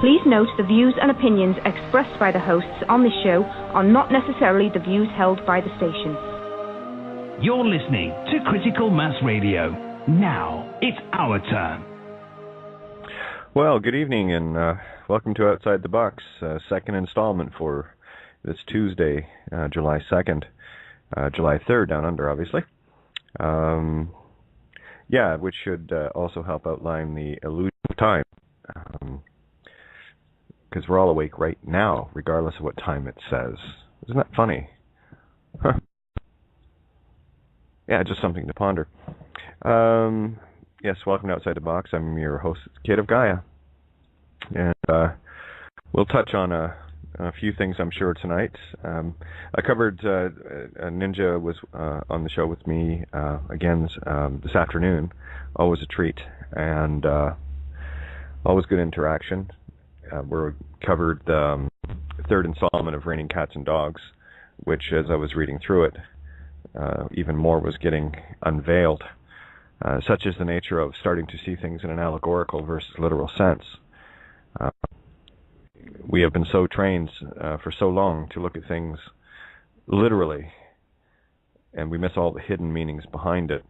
Please note the views and opinions expressed by the hosts on this show are not necessarily the views held by the station. You're listening to Critical Mass Radio. Now it's our turn. Well, good evening and welcome to Outside the Box, second installment for this Tuesday, July 2nd, July 3rd down under, obviously. Which should also help outline the illusion of time. Because we're all awake right now, regardless of what time it says. Isn't that funny? Huh. Yeah, just something to ponder. Yes, welcome to Outside the Box. I'm your host, Kate of Gaia. And we'll touch on a few things, I'm sure, tonight. I covered Ninja was on the show with me again this afternoon. Always a treat, and always good interaction. We covered the third installment of Raining Cats and Dogs, which, as I was reading through it, even more was getting unveiled. Such is the nature of starting to see things in an allegorical versus literal sense. We have been so trained for so long to look at things literally, and we miss all the hidden meanings behind it.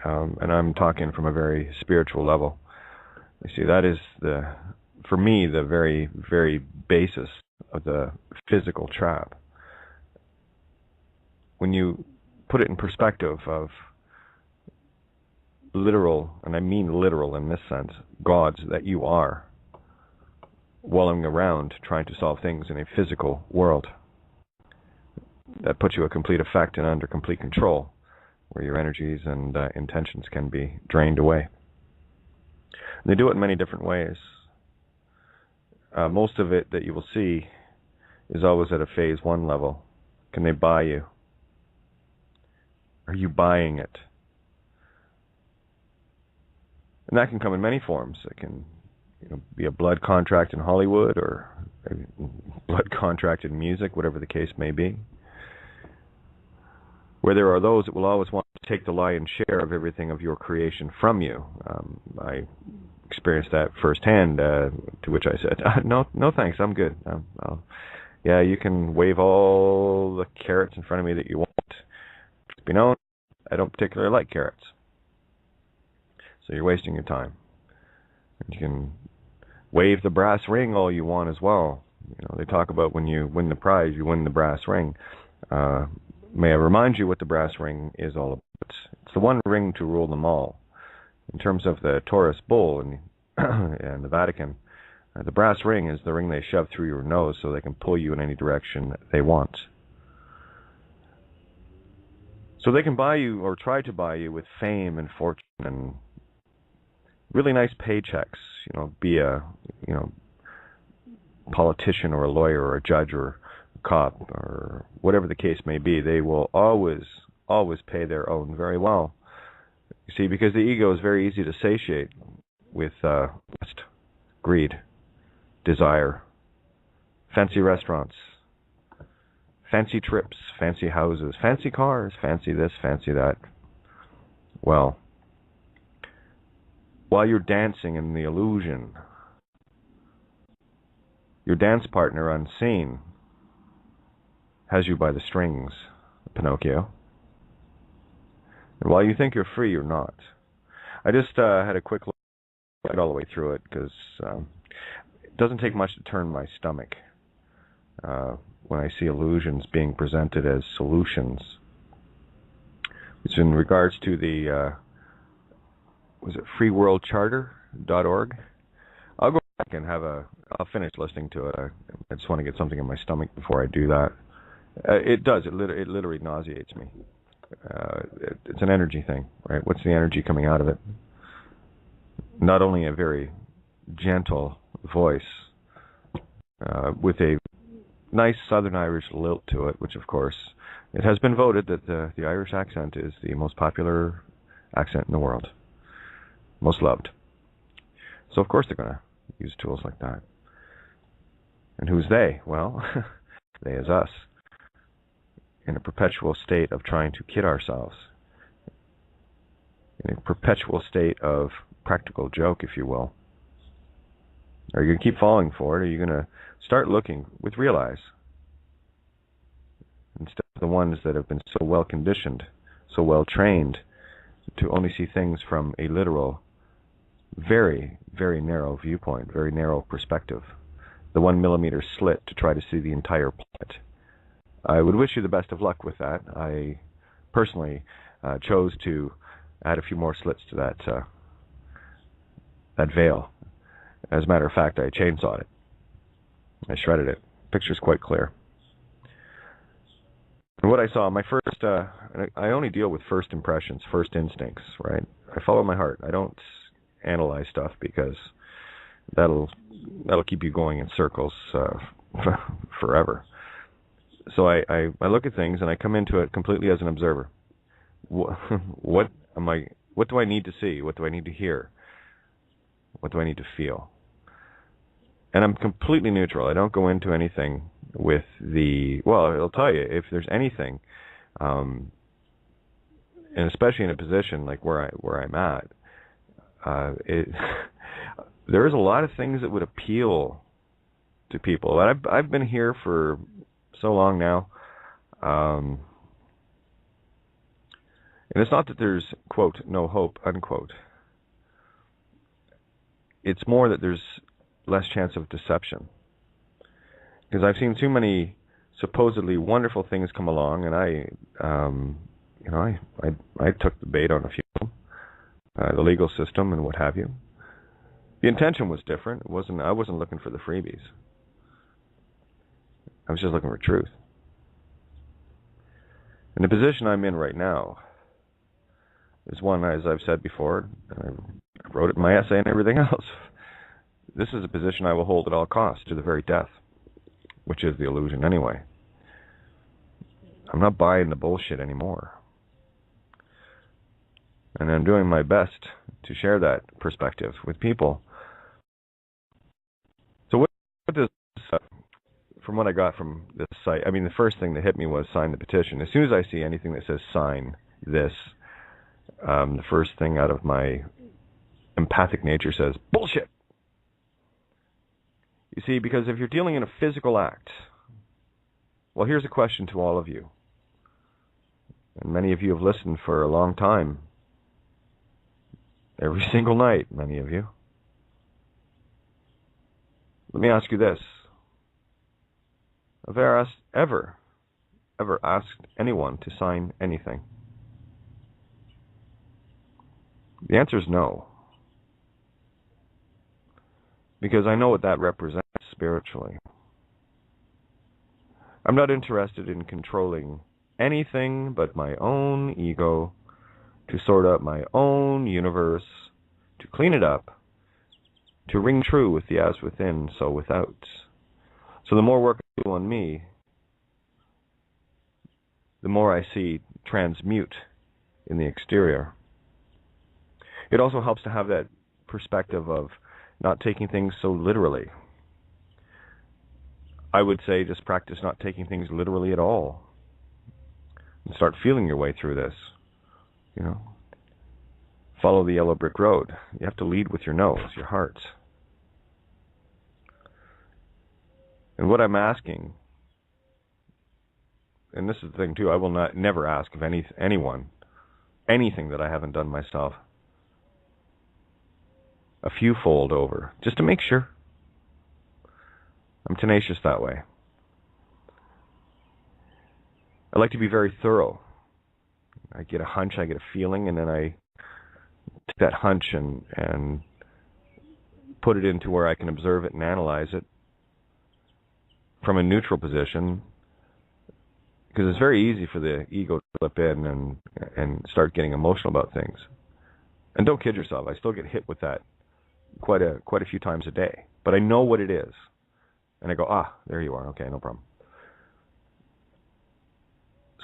And I'm talking from a very spiritual level. You see, that is, for me, the very, very basis of the physical trap. When you put it in perspective of literal, and I mean literal in this sense, gods that you are, walling around trying to solve things in a physical world, that puts you at complete effect and under complete control, where your energies and intentions can be drained away. And they do it in many different ways. Most of it that you will see is always at a phase 1 level. Can they buy you? Are you buying it? And that can come in many forms. It can be a blood contract in Hollywood or a blood contract in music, whatever the case may be. Where there are those that will always want to take the lion's share of everything of your creation from you. I experienced that firsthand, to which I said, no thanks, I'm good. You can wave all the carrots in front of me that you want. Just be known, I don't particularly like carrots. So you're wasting your time. You can wave the brass ring all you want as well. They talk about when you win the prize, you win the brass ring. May I remind you what the brass ring is all about? It's the one ring to rule them all. In terms of the Taurus bull and the Vatican, the brass ring is the ring they shove through your nose so they can pull you in any direction they want. So they can buy you or try to buy you with fame and fortune and really nice paychecks. Be a politician or a lawyer or a judge or a cop or whatever the case may be. They will always pay their own very well. You see, because the ego is very easy to satiate with lust, greed, desire, fancy restaurants, fancy trips, fancy houses, fancy cars, fancy this, fancy that. Well, while you're dancing in the illusion, your dance partner unseen has you by the strings, Pinocchio. And while you think you're free, you're not. I just had a quick look all the way through it because it doesn't take much to turn my stomach when I see illusions being presented as solutions. It's in regards to the was it freeworldcharter.org? I'll go back and I'll finish listening to it. I just want to get something in my stomach before I do that. It does. It literally nauseates me. It's an energy thing, right? What's the energy coming out of it? Not only a very gentle voice with a nice Southern Irish lilt to it, which of course it has been voted that the Irish accent is the most popular accent in the world, most loved. So of course they're going to use tools like that. And who's they? Well, they is us, in a perpetual state of trying to kid ourselves, in a perpetual state of practical joke, if you will. Are you going to keep falling for it? Or are you going to start looking with real eyes? Instead of the ones that have been so well conditioned, so well trained to only see things from a literal, very, very narrow viewpoint, very narrow perspective. The 1 millimeter slit to try to see the entire planet. I would wish you the best of luck with that. I personally chose to add a few more slits to that veil. As a matter of fact, I chainsawed it. I shredded it. Picture's quite clear. And what I saw, my first, I only deal with first impressions, first instincts, right? I follow my heart. I don't analyze stuff because that'll keep you going in circles forever. So I look at things and I come into it completely as an observer. What do I need to see? What do I need to hear? What do I need to feel? And I'm completely neutral. I don't go into anything with it'll tell you if there's anything, and especially in a position like where I'm at, there is a lot of things that would appeal to people. I've been here for so long now, and it's not that there's, quote, no hope, unquote. It's more that there's less chance of deception. Because I've seen too many supposedly wonderful things come along, and I took the bait on a few of them, the legal system and what have you. The intention was different. I wasn't looking for the freebies. I was just looking for truth. And the position I'm in right now is one, as I've said before, and I wrote it in my essay and everything else. This is a position I will hold at all costs to the very death, which is the illusion anyway. I'm not buying the bullshit anymore. And I'm doing my best to share that perspective with people. So what does, from what I got from this site, I mean, the first thing that hit me was sign the petition. As soon as I see anything that says sign this, the first thing out of my empathic nature says, bullshit! You see, because if you're dealing in a physical act, well, here's a question to all of you. And many of you have listened for a long time. Every single night, many of you. Let me ask you this. Have I ever asked anyone to sign anything? The answer is no. Because I know what that represents spiritually. I'm not interested in controlling anything but my own ego, to sort out my own universe, to clean it up, to ring true with the as within, so without. So the more work I do on me, the more I see transmute in the exterior. It also helps to have that perspective of not taking things so literally. I would say just practice not taking things literally at all. And start feeling your way through this. You know, follow the yellow brick road. You have to lead with your nose, your heart. And what I'm asking, and this is the thing too, I will never ask of anyone anything that I haven't done myself a few fold over, just to make sure. I'm tenacious that way. I like to be very thorough. I get a hunch, I get a feeling, and then I take that hunch and put it into where I can observe it and analyze it from a neutral position, because it's very easy for the ego to slip in and start getting emotional about things. And don't kid yourself, I still get hit with that quite a few times a day. But I know what it is. And I go, there you are, okay, no problem.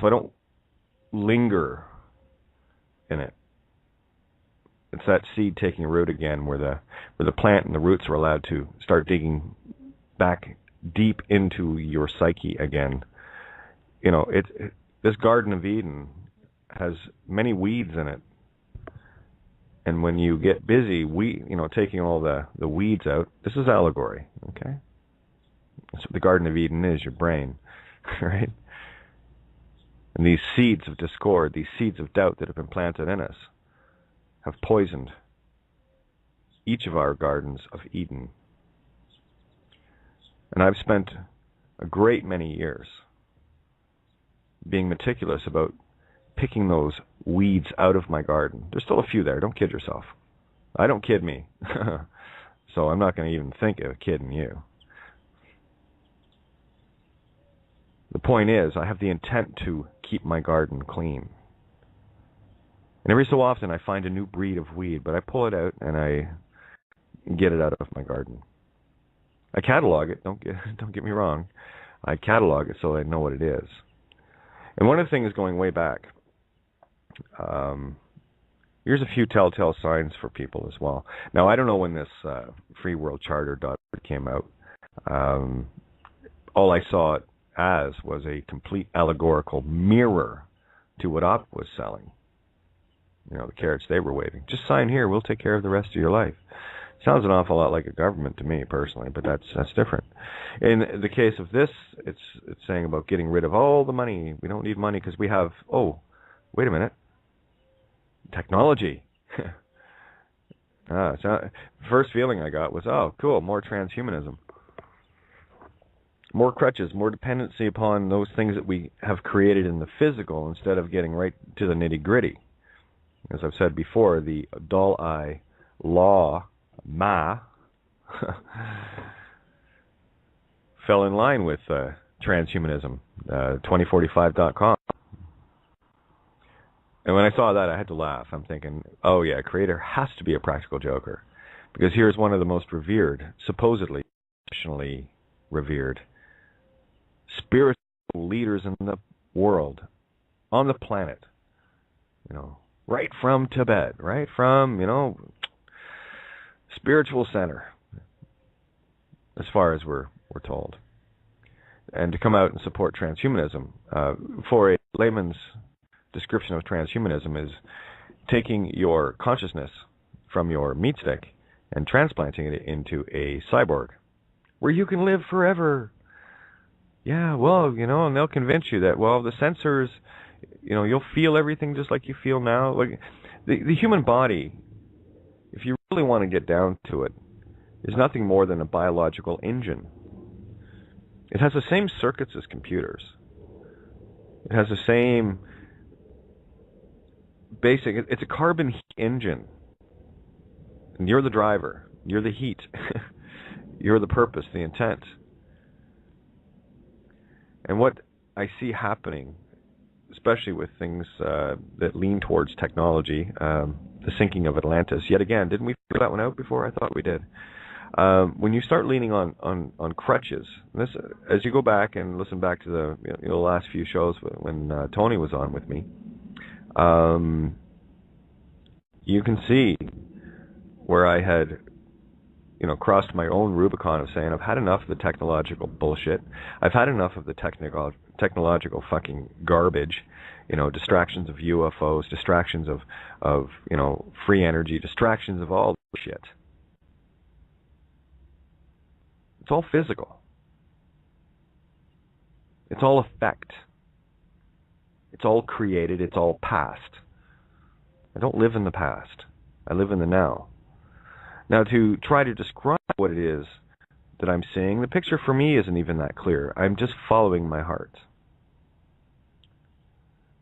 So I don't linger in it. It's that seed taking root again, where the plant and the roots are allowed to start digging back deep into your psyche again. You know, this Garden of Eden has many weeds in it. And when you get busy, taking all the weeds out, this is allegory, okay? That's what the Garden of Eden is, your brain, right? And these seeds of discord, these seeds of doubt that have been planted in us, have poisoned each of our gardens of Eden. And I've spent a great many years being meticulous about picking those weeds out of my garden. There's still a few there. Don't kid yourself. I don't kid me. So I'm not going to even think of kidding you. The point is, I have the intent to keep my garden clean. And every so often I find a new breed of weed, but I pull it out and I get it out of my garden. I catalog it, don't get me wrong. I catalog it so I know what it is. And one of the things going way back, here's a few telltale signs for people as well. Now, I don't know when this Free World Charter came out. All I saw it as was a complete allegorical mirror to what Op was selling. The carrots they were waving. Just sign here, we'll take care of the rest of your life. Sounds an awful lot like a government to me personally, but that's different. In the case of this, it's saying about getting rid of all the money. We don't need money because we have, wait a minute, technology. First feeling I got was, cool, more transhumanism. More crutches, more dependency upon those things that we have created in the physical instead of getting right to the nitty-gritty. As I've said before, the doll-eye law, Ma, fell in line with transhumanism, 2045.com. And when I saw that, I had to laugh. I'm thinking, oh yeah, Creator has to be a practical joker. Because here's one of the most revered, supposedly, nationally revered, spiritual leaders in the world, on the planet, right from Tibet, right from, spiritual center, as far as we're told. And to come out and support transhumanism, for a layman's description of transhumanism, is taking your consciousness from your meat stick and transplanting it into a cyborg, where you can live forever. Yeah, well, and they'll convince you that, the sensors, you'll feel everything just like you feel now. Like the human body, if you really want to get down to it, is nothing more than a biological engine. It has the same circuits as computers. It has the same basic, it's a carbon heat engine. And you're the driver. You're the heat. You're the purpose, the intent. And what I see happening, especially with things that lean towards technology, the sinking of Atlantis, yet again, didn't we figure that one out before? I thought we did. When you start leaning on crutches, this, as you go back and listen back to the last few shows when Tony was on with me, you can see where I had crossed my own Rubicon of saying, I've had enough of the technological bullshit. I've had enough of the technological fucking garbage. Distractions of UFOs, distractions of free energy, distractions of all shit. It's all physical. It's all effect. It's all created. It's all past. I don't live in the past. I live in the now. Now, to try to describe what it is that I'm seeing, the picture for me isn't even that clear. I'm just following my heart.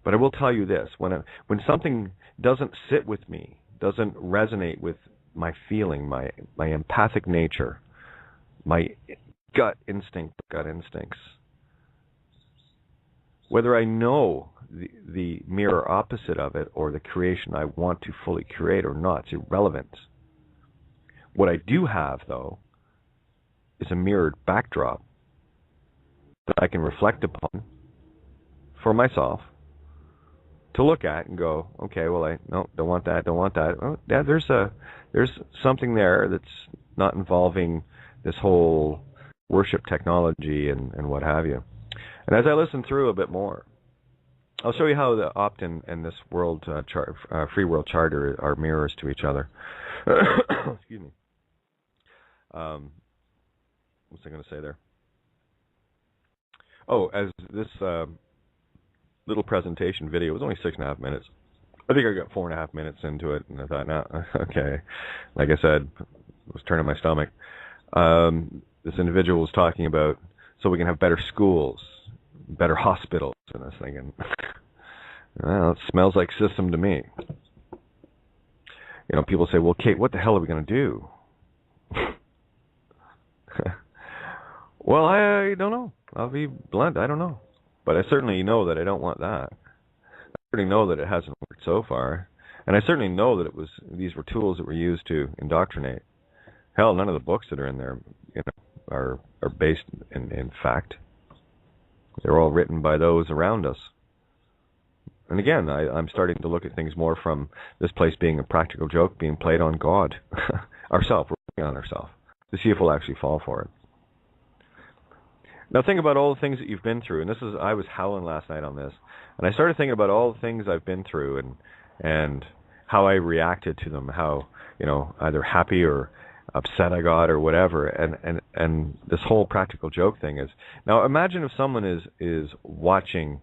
But I will tell you this, when something doesn't sit with me, doesn't resonate with my feeling, my empathic nature, my gut instincts, whether I know the mirror opposite of it or the creation I want to fully create or not, it's irrelevant. What I do have, though, is a mirrored backdrop that I can reflect upon for myself, to look at and go, okay, well, don't want that. Oh, yeah, there's something there that's not involving this whole worship technology and what have you. And as I listen through a bit more, I'll show you how the opt-in and this world free world charter are mirrors to each other. Excuse me. What's I going to say there? Oh, as this little presentation video was only 6.5 minutes. I think I got 4.5 minutes into it, and I thought, no, okay. Like I said, I was turning my stomach. This individual was talking about so we can have better schools, better hospitals, and I was thinking, well, it smells like system to me. You know, people say, well, Kate, what the hell are we going to do? Well, I don't know. I'll be blunt. I don't know. But I certainly know that I don't want that. I certainly know that it hasn't worked so far. And I certainly know that these were tools that were used to indoctrinate. Hell, none of the books that are in there, you know, are based in fact. They're all written by those around us. And again, I'm starting to look at things more from this place being a practical joke being played on God, ourselves, we're playing on ourselves, to see if we'll actually fall for it. Now think about all the things that you've been through, and I was howling last night on this, and I started thinking about all the things I've been through and how I reacted to them, how, you know, either happy or upset I got or whatever, and this whole practical joke thing is, now imagine if someone is watching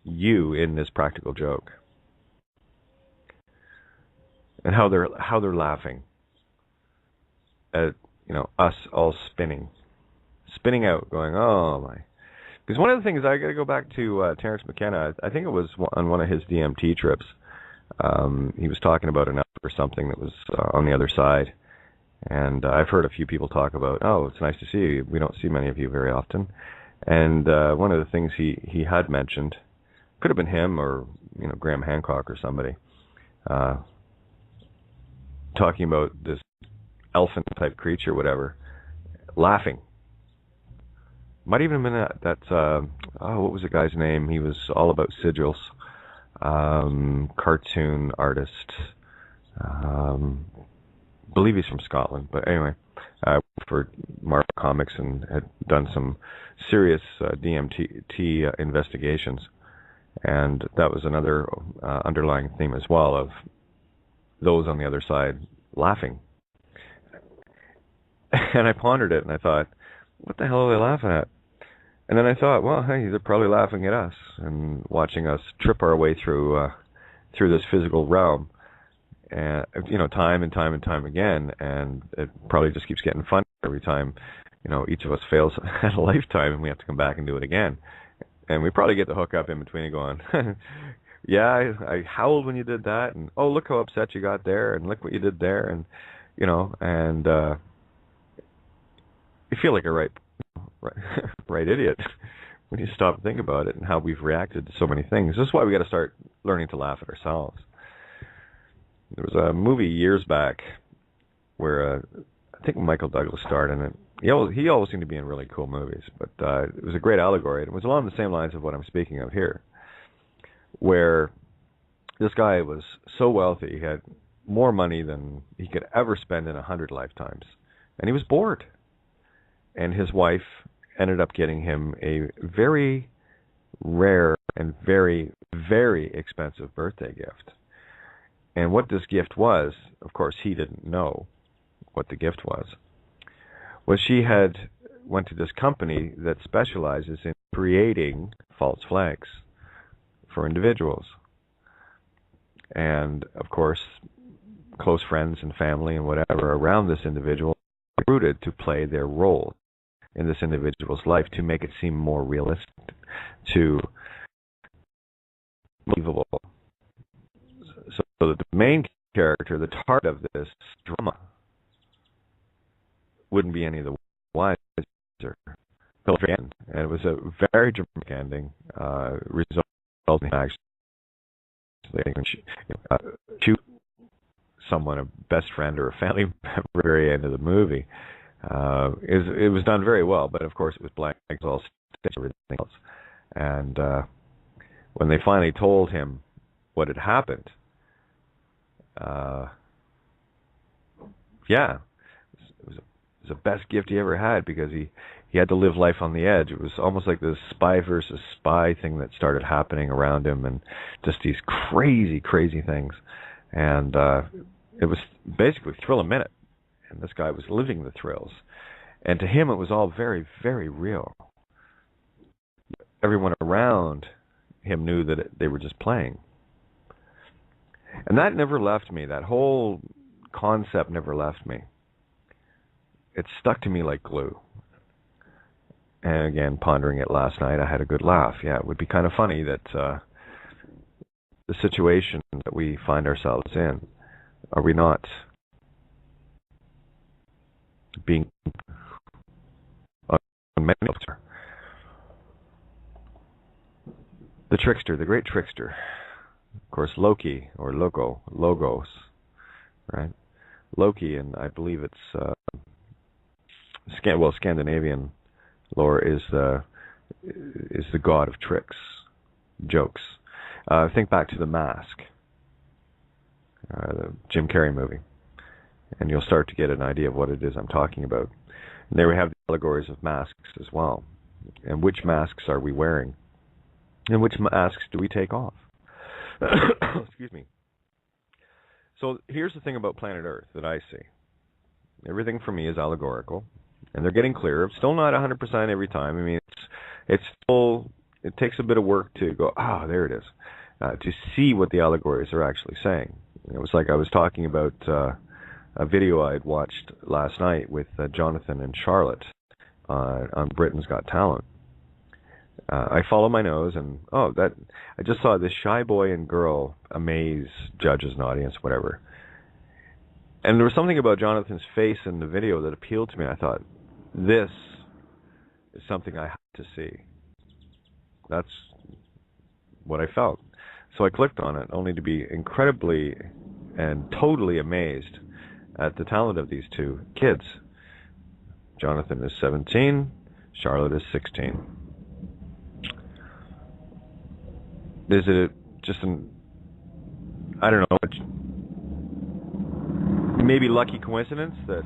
you in this practical joke, and how they're laughing at, you know, us all spinning out, going, oh my. Because one of the things, I got to go back to Terence McKenna. I think it was on one of his DMT trips. He was talking about an or something that was on the other side. And I've heard a few people talk about, oh, it's nice to see you. We don't see many of you very often. And one of the things he had mentioned, could have been him or, you know, Graham Hancock or somebody, talking about this elephant-type creature, whatever, laughing. Might even have been what was the guy's name? He was all about sigils, cartoon artist. Believe he's from Scotland, but anyway, for Marvel Comics and had done some serious DMT investigations, and that was another underlying theme as well of those on the other side laughing. And I pondered it, and I thought, what the hell are they laughing at? And then I thought, well, hey, they're probably laughing at us and watching us trip our way through this physical realm, and you know, time and time and time again. And it probably just keeps getting funnier every time, you know, each of us fails at a lifetime, and we have to come back and do it again. And we probably get the hook up in between and going, yeah, I howled when you did that, and oh, look how upset you got there, and look what you did there, and you know, and you feel like a right idiot when you stop and think about it and how we've reacted to so many things. This is why we got to start learning to laugh at ourselves. There was a movie years back where I think Michael Douglas starred in it. He always seemed to be in really cool movies, but it was a great allegory. It was along the same lines of what I'm speaking of here, where this guy was so wealthy, he had more money than he could ever spend in 100 lifetimes, and he was bored. And his wife ended up getting him a very rare and very, very expensive birthday gift. And what this gift was, of course, he didn't know what the gift was she had went to this company that specializes in creating false flags for individuals. And, of course, close friends and family and whatever around this individual recruited to play their role in this individual's life to make it seem more realistic, to believable. So the main character, the target of this drama, wouldn't be any of the wiser. And it was a very dramatic ending, resulting in actually shoot someone, a best friend or a family member, at the very end of the movie. It was done very well, but of course it was black, all everything else. And when they finally told him what had happened, it was the best gift he ever had, because he he had to live life on the edge. It was almost like this spy versus spy thing that started happening around him, and just these crazy, crazy things. And it was basically thrill a minute, and this guy was living the thrills. And to him, it was all very, very real. Everyone around him knew that they were just playing. And that never left me. That whole concept never left me. It stuck to me like glue. And again, pondering it last night, I had a good laugh. Yeah, it would be kind of funny that the situation that we find ourselves in, are we not being on many levels? The trickster, the great trickster. Of course, Loki, or Logos, right? Loki, and I believe it's Scandinavian lore is the god of tricks, jokes. Think back to The Mask, the Jim Carrey movie, and you'll start to get an idea of what it is I'm talking about. And there we have the allegories of masks as well, and which masks are we wearing, and which masks do we take off? Excuse me. So here's the thing about planet Earth that I see. Everything for me is allegorical, and they're getting clearer. Still not 100% every time. I mean, it's still, it takes a bit of work to go, there it is, to see what the allegories are actually saying. It was like I was talking about a video I had watched last night with Jonathan and Charlotte on Britain's Got Talent. I follow my nose, and I just saw this shy boy and girl amaze judges and audience, whatever. And there was something about Jonathan's face in the video that appealed to me. I thought, this is something I have to see. That's what I felt. So I clicked on it, only to be incredibly and totally amazed at the talent of these two kids. Jonathan is 17, Charlotte is 16. Is it just I don't know, maybe lucky coincidence that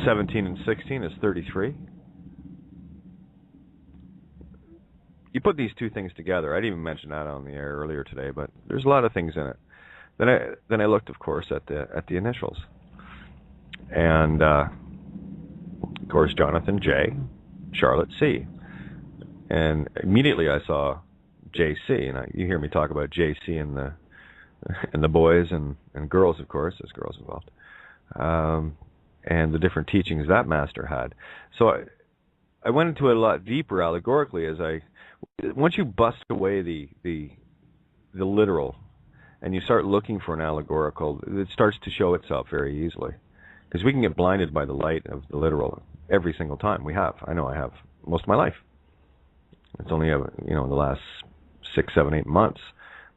17 and 16 is 33? You put these two things together. I didn't even mention that on the air earlier today, but there's a lot of things in it. Then I looked, of course, at the initials, and of course Jonathan J, Charlotte C, and immediately I saw JC, and you hear me talk about JC and the boys and girls, of course, there's girls involved, and the different teachings that master had. So I went into it a lot deeper allegorically once you bust away the literal and you start looking for an allegorical, it starts to show itself very easily, because we can get blinded by the light of the literal every single time. I know I have most of my life. It's only in the last 6, 7, 8 months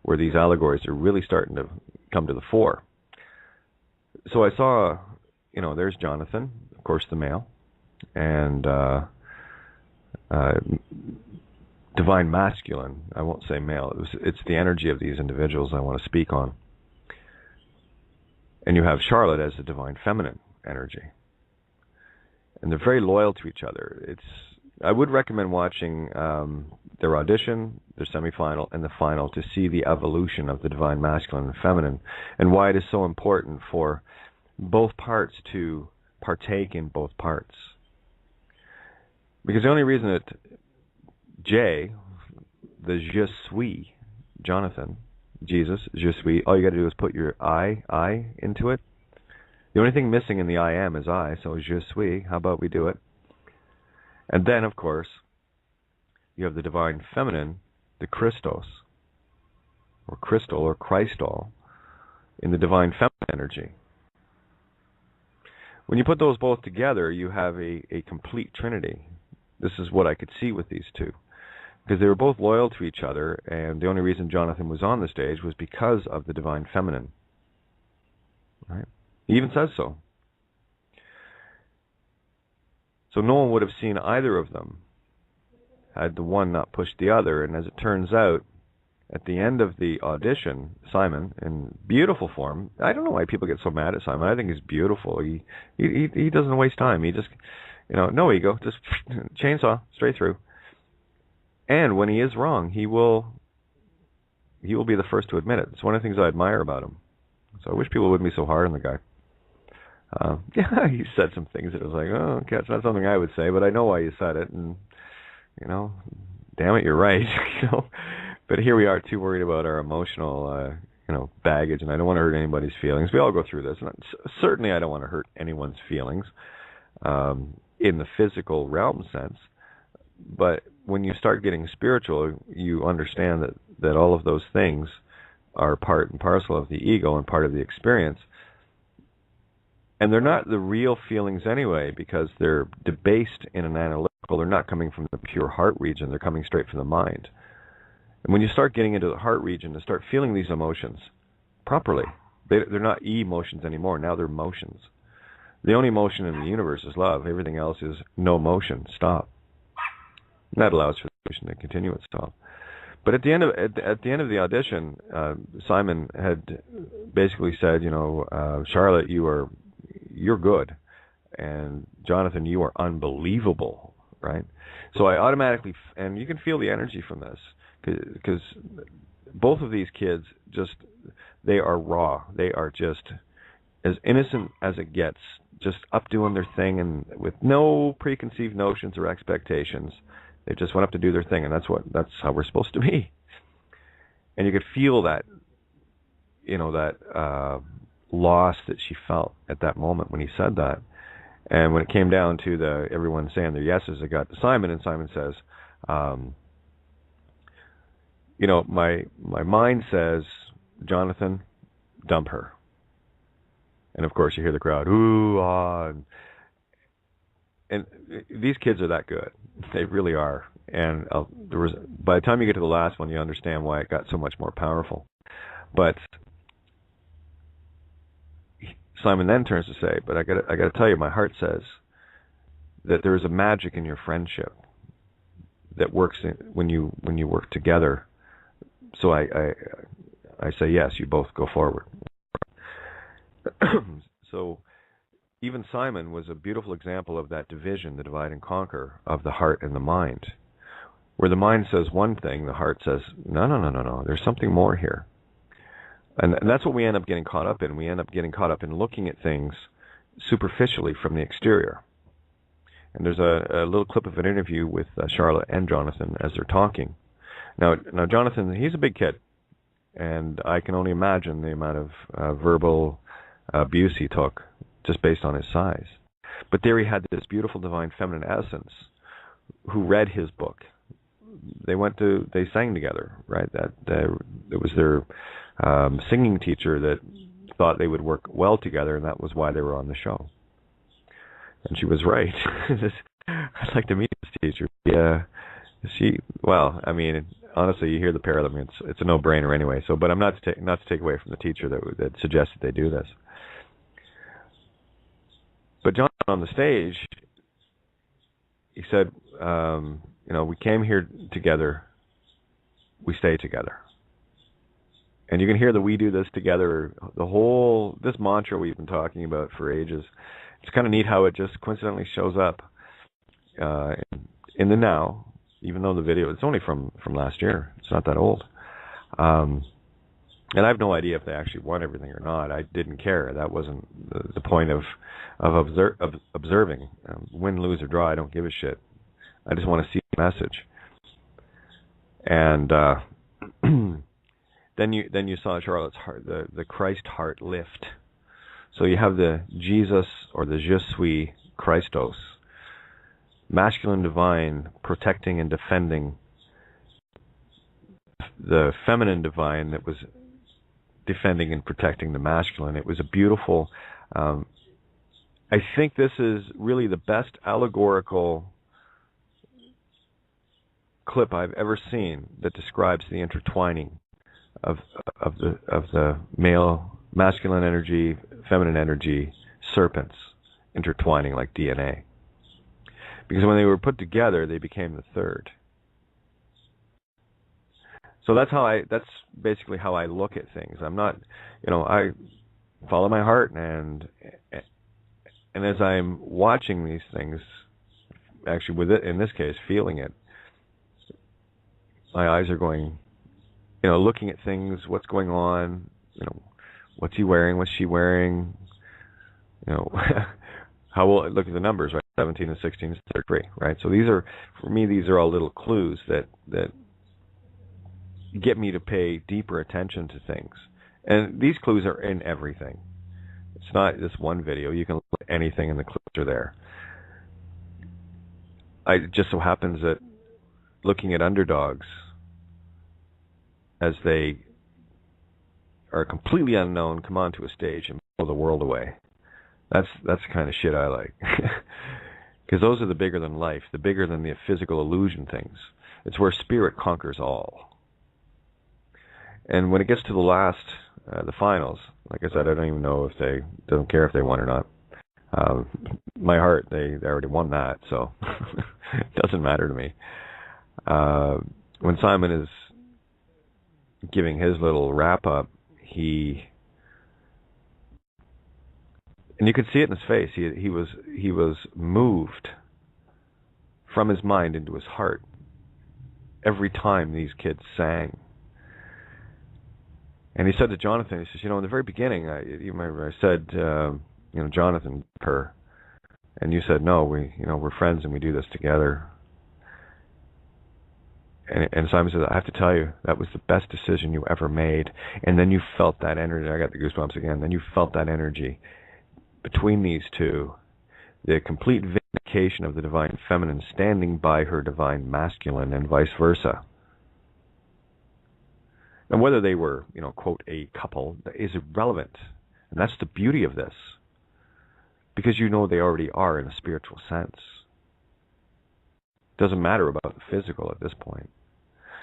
where these allegories are really starting to come to the fore. So I saw, there's Jonathan, of course, the male, and divine masculine. I won't say male. It's the energy of these individuals I want to speak on. And you have Charlotte as the divine feminine energy. And they're very loyal to each other. I would recommend watching their audition, their semifinal, and the final to see the evolution of the divine masculine and feminine, and why it is so important for both parts to partake in both parts. Because the only reason that J, the je suis, Jonathan, Jesus, je suis, all you got to do is put your I into it. The only thing missing in the I am is I, so je suis. How about we do it? And then, of course, you have the divine feminine, the Christos, or crystal, or Christol, in the divine feminine energy. When you put those both together, you have a complete trinity. This is what I could see with these two, because they were both loyal to each other, and the only reason Jonathan was on the stage was because of the divine feminine. Right? He even says so. So no one would have seen either of them had the one not pushed the other, and as it turns out, at the end of the audition, Simon, in beautiful form. I don't know why people get so mad at Simon. I think he's beautiful. He doesn't waste time. He just, no ego, just chainsaw straight through. And when he is wrong, he will be the first to admit it. It's one of the things I admire about him. So I wish people wouldn't be so hard on the guy. Yeah, he said some things that was like, oh, okay, it's not something I would say, but I know why you said it, and damn it, you're right. But here we are, too worried about our emotional, baggage, and I don't want to hurt anybody's feelings. We all go through this, and certainly I don't want to hurt anyone's feelings in the physical realm sense. But when you start getting spiritual, you understand that all of those things are part and parcel of the ego and part of the experience. And they're not the real feelings anyway, because they're debased in an analytical. They're not coming from the pure heart region. They're coming straight from the mind. And when you start getting into the heart region and start feeling these emotions properly, they're not emotions anymore. Now they're motions. The only motion in the universe is love. Everything else is no motion. Stop. And that allows for the motion to continue itself. But at the end of the audition, Simon had basically said, Charlotte, you're good, and Jonathan, you are unbelievable, right? So I automatically, and you can feel the energy from this, because both of these kids they are raw. They are just as innocent as it gets, just up doing their thing and with no preconceived notions or expectations. They just went up to do their thing, and that's how we're supposed to be. And you could feel that, that loss that she felt at that moment when he said that. And when it came down to everyone saying their yeses, it got to Simon, and Simon says, my mind says, Jonathan, dump her. And of course you hear the crowd, ooh, ah. And these kids are that good. They really are. And by the time you get to the last one, you understand why it got so much more powerful. But Simon then turns to say, but I got to tell you, my heart says that there is a magic in your friendship that works when you work together. So I say yes, you both go forward. So even Simon was a beautiful example of that division, the divide and conquer of the heart and the mind, where the mind says one thing, the heart says, no, there's something more here. And that's what we end up getting caught up in. We end up getting caught up in looking at things superficially from the exterior. And there's a little clip of an interview with Charlotte and Jonathan as they're talking. Now Jonathan, he's a big kid, and I can only imagine the amount of verbal abuse he took just based on his size. But there he had this beautiful divine feminine essence who read his book. They sang together, right? It was their singing teacher that thought they would work well together, and that was why they were on the show. And she was right. I'd like to meet this teacher. Yeah, honestly, you hear the pair of them, it's a no-brainer anyway. So, but I'm not to take away from the teacher that suggested they do this. But John on the stage, he said, we came here together, we stay together. And you can hear that we do this together, this mantra we've been talking about for ages. It's kind of neat how it just coincidentally shows up in the now, even though the video, it's only from last year. It's not that old. And I have no idea if they actually won everything or not. I didn't care. That wasn't the point of observing. Win, lose, or draw, I don't give a shit. I just want to see the message. And then you saw Charlotte's heart, the Christ heart lift. So you have the Jesus, or the Je suis Christos, masculine divine protecting and defending the feminine divine that was defending and protecting the masculine. It was a beautiful, I think this is really the best allegorical clip I've ever seen that describes the intertwining of the male, masculine energy, feminine energy, serpents intertwining like DNA. Because when they were put together, they became the third. So that's basically how I look at things. I'm not, I follow my heart, and as I'm watching these things, actually with it, in this case, feeling it, my eyes are going, looking at things, what's going on, what's he wearing, what's she wearing, how will look at the numbers, right? 17 and 16 is 33, right? So for me, these are all little clues that get me to pay deeper attention to things. And these clues are in everything. It's not this one video. You can look at anything and the clues are there. It just so happens that looking at underdogs as they are completely unknown, come onto a stage and blow the world away. That's the kind of shit I like. Because those are the bigger than life, the bigger than the physical illusion things. It's where spirit conquers all. And when it gets to the finals, like I said, I don't even know if they don't care if they won or not. My heart, they already won that, so it doesn't matter to me. When Simon is giving his little wrap up, and you could see it in his face. He was moved from his mind into his heart every time these kids sang. And he said to Jonathan, he says, in the very beginning, you remember I said, Jonathan, her, and you said, no, we're friends and we do this together. And Simon said, I have to tell you, that was the best decision you ever made. And then you felt that energy. I got the goosebumps again. Then you felt that energy between these two, the complete vindication of the divine feminine standing by her divine masculine, and vice versa. And whether they were, quote, a couple, is irrelevant. And that's the beauty of this. Because they already are in a spiritual sense. It doesn't matter about the physical at this point.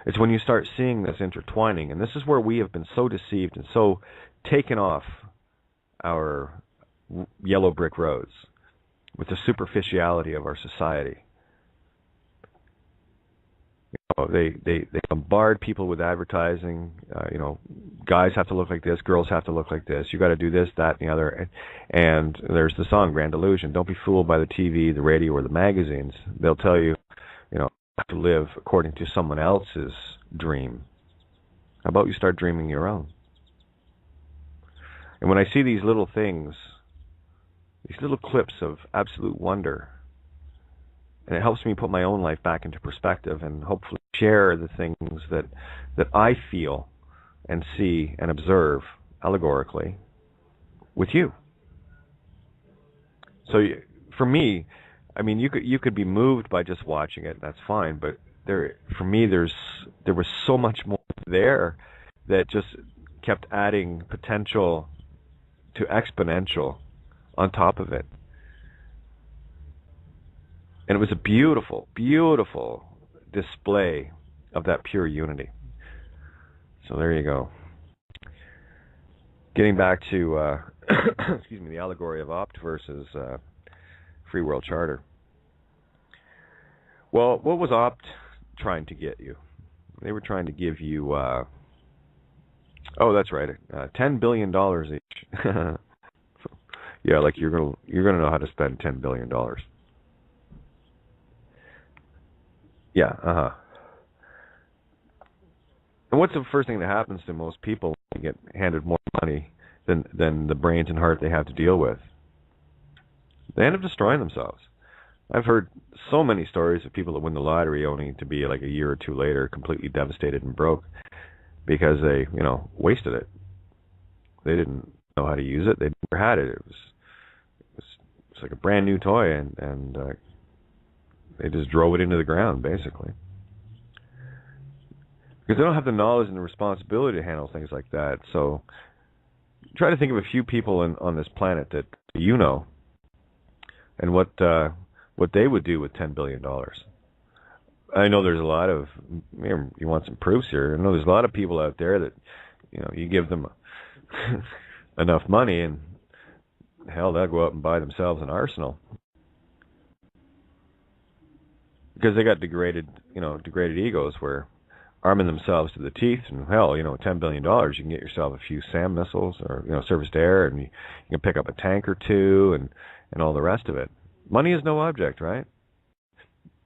It's when you start seeing this intertwining, and this is where we have been so deceived and so taken off our yellow brick roads with the superficiality of our society. They bombard people with advertising. Guys have to look like this, girls have to look like this. You got to do this, that, and the other. And there's the song Grand Illusion. Don't be fooled by the TV, the radio, or the magazines. They'll tell you, have to live according to someone else's dream. How about you start dreaming your own? And when I see these little things, these little clips of absolute wonder, and it helps me put my own life back into perspective and hopefully share the things that I feel and see and observe allegorically with you. So for me, you could be moved by just watching it. That's fine, but for me, there was so much more there that just kept adding potential to exponential on top of it. And it was a beautiful, beautiful display of that pure unity. So there you go. Getting back to excuse me, the allegory of Opt versus Free World Charter. Well, what was Opt trying to get you? They were trying to give you that's right, $10 billion each. Yeah, like you're gonna know how to spend $10 billion. Yeah, And what's the first thing that happens to most people when they get handed more money than the brains and heart they have to deal with? They end up destroying themselves. I've heard so many stories of people that win the lottery only to be like a year or two later completely devastated and broke because they, wasted it. They didn't know how to use it. They never had it. It was like a brand new toy, and they just drove it into the ground, basically. Because they don't have the knowledge and the responsibility to handle things like that. So try to think of a few people on this planet that and what they would do with $10 billion. I know there's a lot of, you want some proofs here. I know there's a lot of people out there that, you give them enough money and hell, they'll go out and buy themselves an arsenal. Because they got degraded egos where arming themselves to the teeth, and hell, $10 billion, you can get yourself a few SAM missiles, or surface to air, and you can pick up a tank or two, and all the rest of it. Money is no object, right?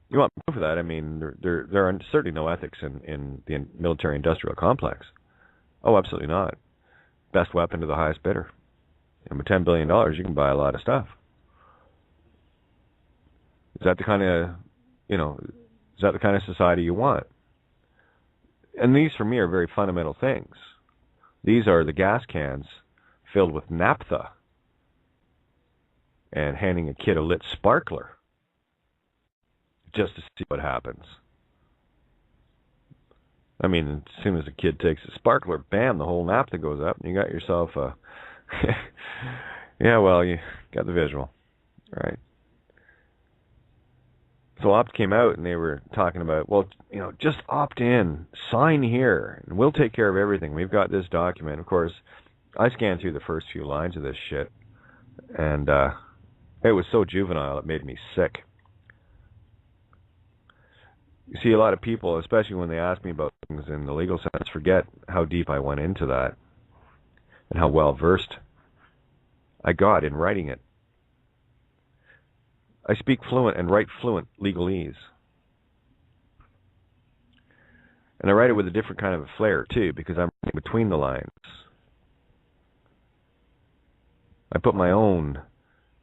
You want proof of that? I mean, there are certainly no ethics in the military-industrial complex. Oh, absolutely not. Best weapon to the highest bidder. And with $10 billion, you can buy a lot of stuff. Is that the kind of society you want? And these, for me, are very fundamental things. These are the gas cans filled with naphtha and handing a kid a lit sparkler just to see what happens. I mean, as soon as a kid takes a sparkler, bam, the whole naphtha goes up, and you got yourself a... yeah, well, you got the visual, right? So Opt came out, and they were talking about, well, just opt in, sign here, and we'll take care of everything. We've got this document. Of course, I scanned through the first few lines of this shit, and it was so juvenile, it made me sick. You see, a lot of people, especially when they ask me about things in the legal sense, forget how deep I went into that and how well versed I got in writing it. I speak fluent and write fluent legalese. And I write it with a different kind of a flair, too, because I'm writing between the lines. I put my own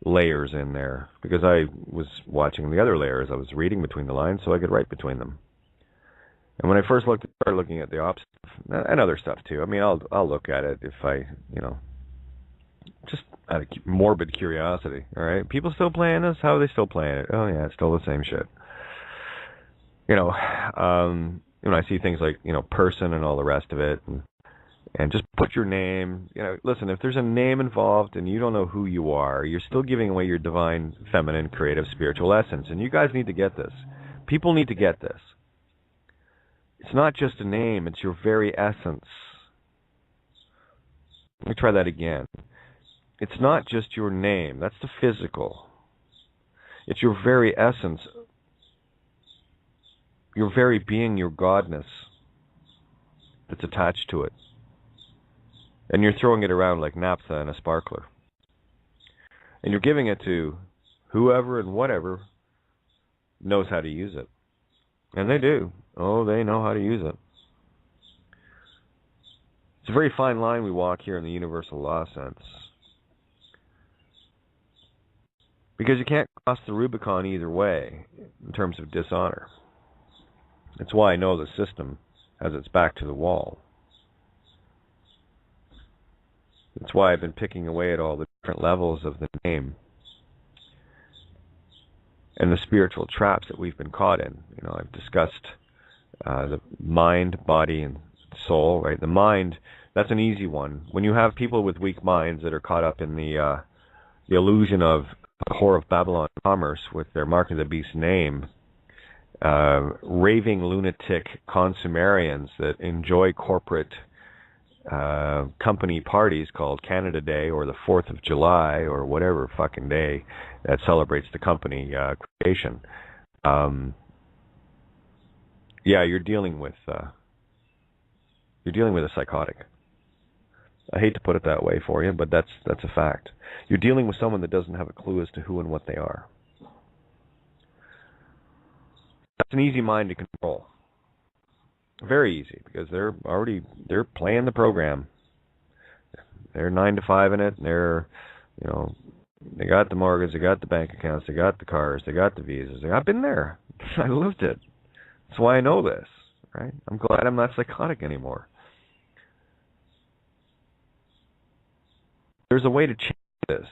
layers in there because I was watching the other layers. I was reading between the lines so I could write between them. And when I first started looking at the ops stuff, and other stuff, too, I mean, I'll look at it if I, just out of morbid curiosity, all right? People still playing this? How are they still playing it? Oh, yeah, it's still the same shit. When I see things like, person and all the rest of it, and just put your name, listen, if there's a name involved and you don't know who you are, you're still giving away your divine, feminine, creative, spiritual essence. And you guys need to get this. People need to get this. It's not just a name, it's your very essence. Let me try that again. It's not just your name. That's the physical. It's your very essence. Your very being, your godness that's attached to it. And you're throwing it around like naphtha and a sparkler. And you're giving it to whoever and whatever knows how to use it. And they do. Oh, they know how to use it. It's a very fine line we walk here in the universal law sense. Because you can't cross the Rubicon either way in terms of dishonor. That's why I know the system has its back to the wall. That's why I've been picking away at all the different levels of the name and the spiritual traps that we've been caught in. I've discussed the mind, body, and soul, right? The mind, that's an easy one. When you have people with weak minds that are caught up in the illusion of the whore of Babylon commerce with their Mark of the Beast name, raving lunatic consumerians that enjoy corporate company parties called Canada Day or the 4th of July or whatever fucking day that celebrates the company creation. You're dealing with a psychotic. I hate to put it that way for you, but that's a fact. You're dealing with someone that doesn't have a clue as to who and what they are. That's an easy mind to control. Very easy, because they're playing the program. They're 9 to 5 in it, and they're, they got the mortgage, they got the bank accounts, they got the cars, they got the visas. I've been there. I lived it. That's why I know this, right? I'm glad I'm not psychotic anymore. There's a way to change this.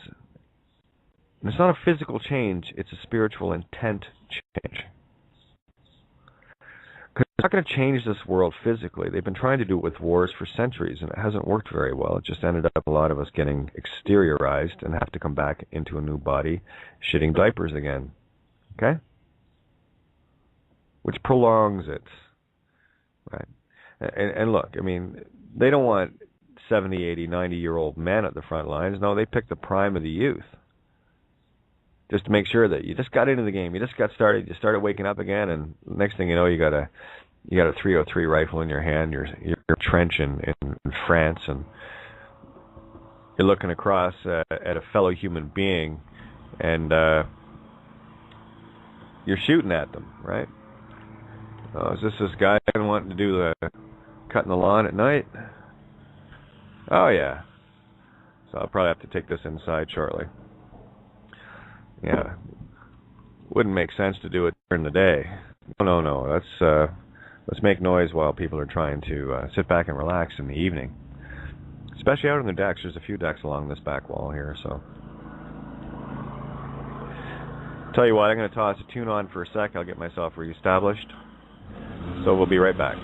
And it's not a physical change, it's a spiritual intent change. Because it's not going to change this world physically. They've been trying to do it with wars for centuries, and it hasn't worked very well. It just ended up a lot of us getting exteriorized and have to come back into a new body, shitting diapers again. Okay? Which prolongs it. Right? And look, I mean, they don't want 70, 80, 90-year-old men at the front lines. No, they pick the prime of the youth. Just to make sure that you just got into the game, you just got started, you started waking up again, and next thing you know, you got a you got a 303 rifle in your hand, you're trenching in France, and you're looking across at a fellow human being, and you're shooting at them, right? Oh, is this guy wanting to do the cutting the lawn at night? Oh, yeah. So I'll probably have to take this inside shortly. Yeah. Wouldn't make sense to do it during the day. No. Let's make noise while people are trying to sit back and relax in the evening. Especially out on the decks. There's a few decks along this back wall here, so. Tell you what, I'm going to toss a tune on for a sec. I'll get myself reestablished. So we'll be right back.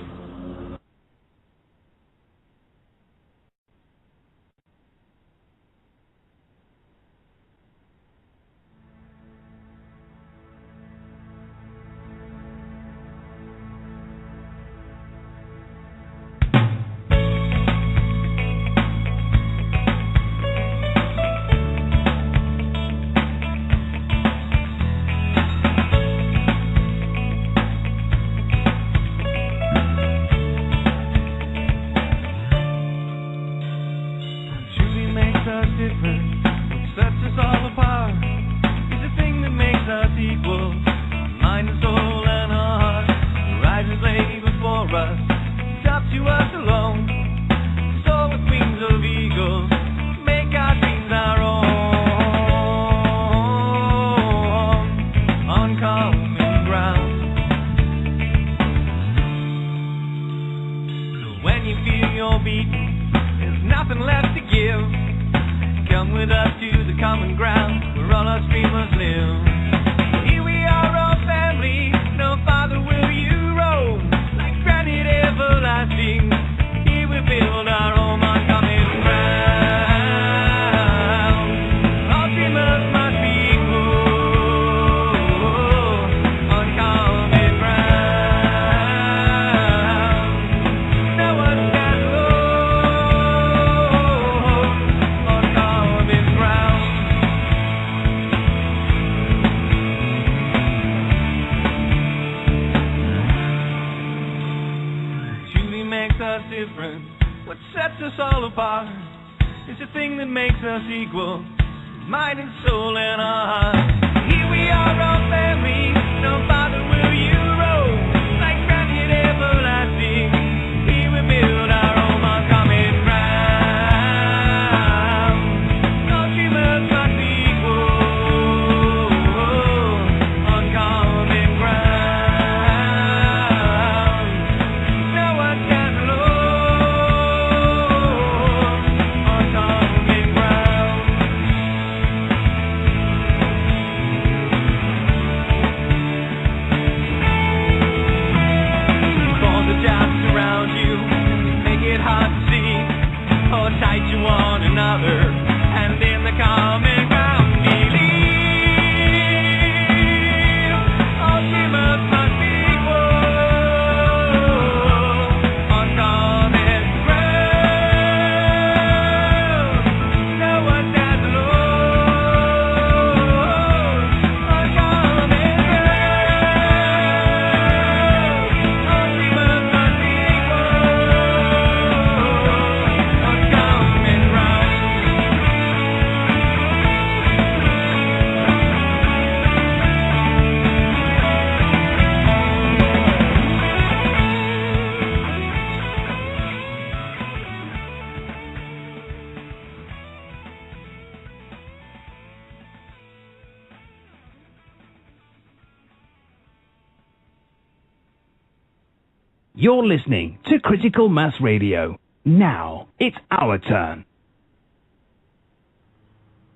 You're listening to Critical Mass Radio. Now, it's our turn.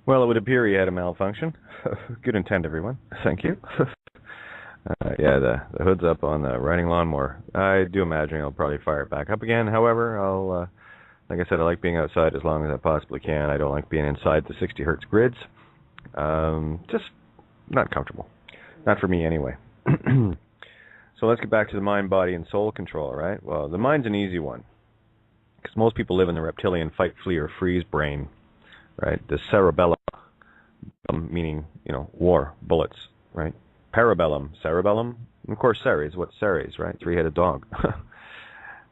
Well, it would appear he had a malfunction. Good intent, everyone. Thank you. Yeah, the hood's up on the riding lawnmower. I do imagine I'll probably fire it back up again. However, I'll, like I said, I like being outside as long as I possibly can. I don't like being inside the 60 hertz grids. Just not comfortable. Not for me, anyway. So let's get back to the mind, body, and soul control, right? Well, the mind's an easy one, because most people live in the reptilian fight, flee, or freeze brain, right? The cerebellum, meaning, war, bullets, right? Cerebellum, And of course, Ceres. What's Ceres, right? Three-headed dog.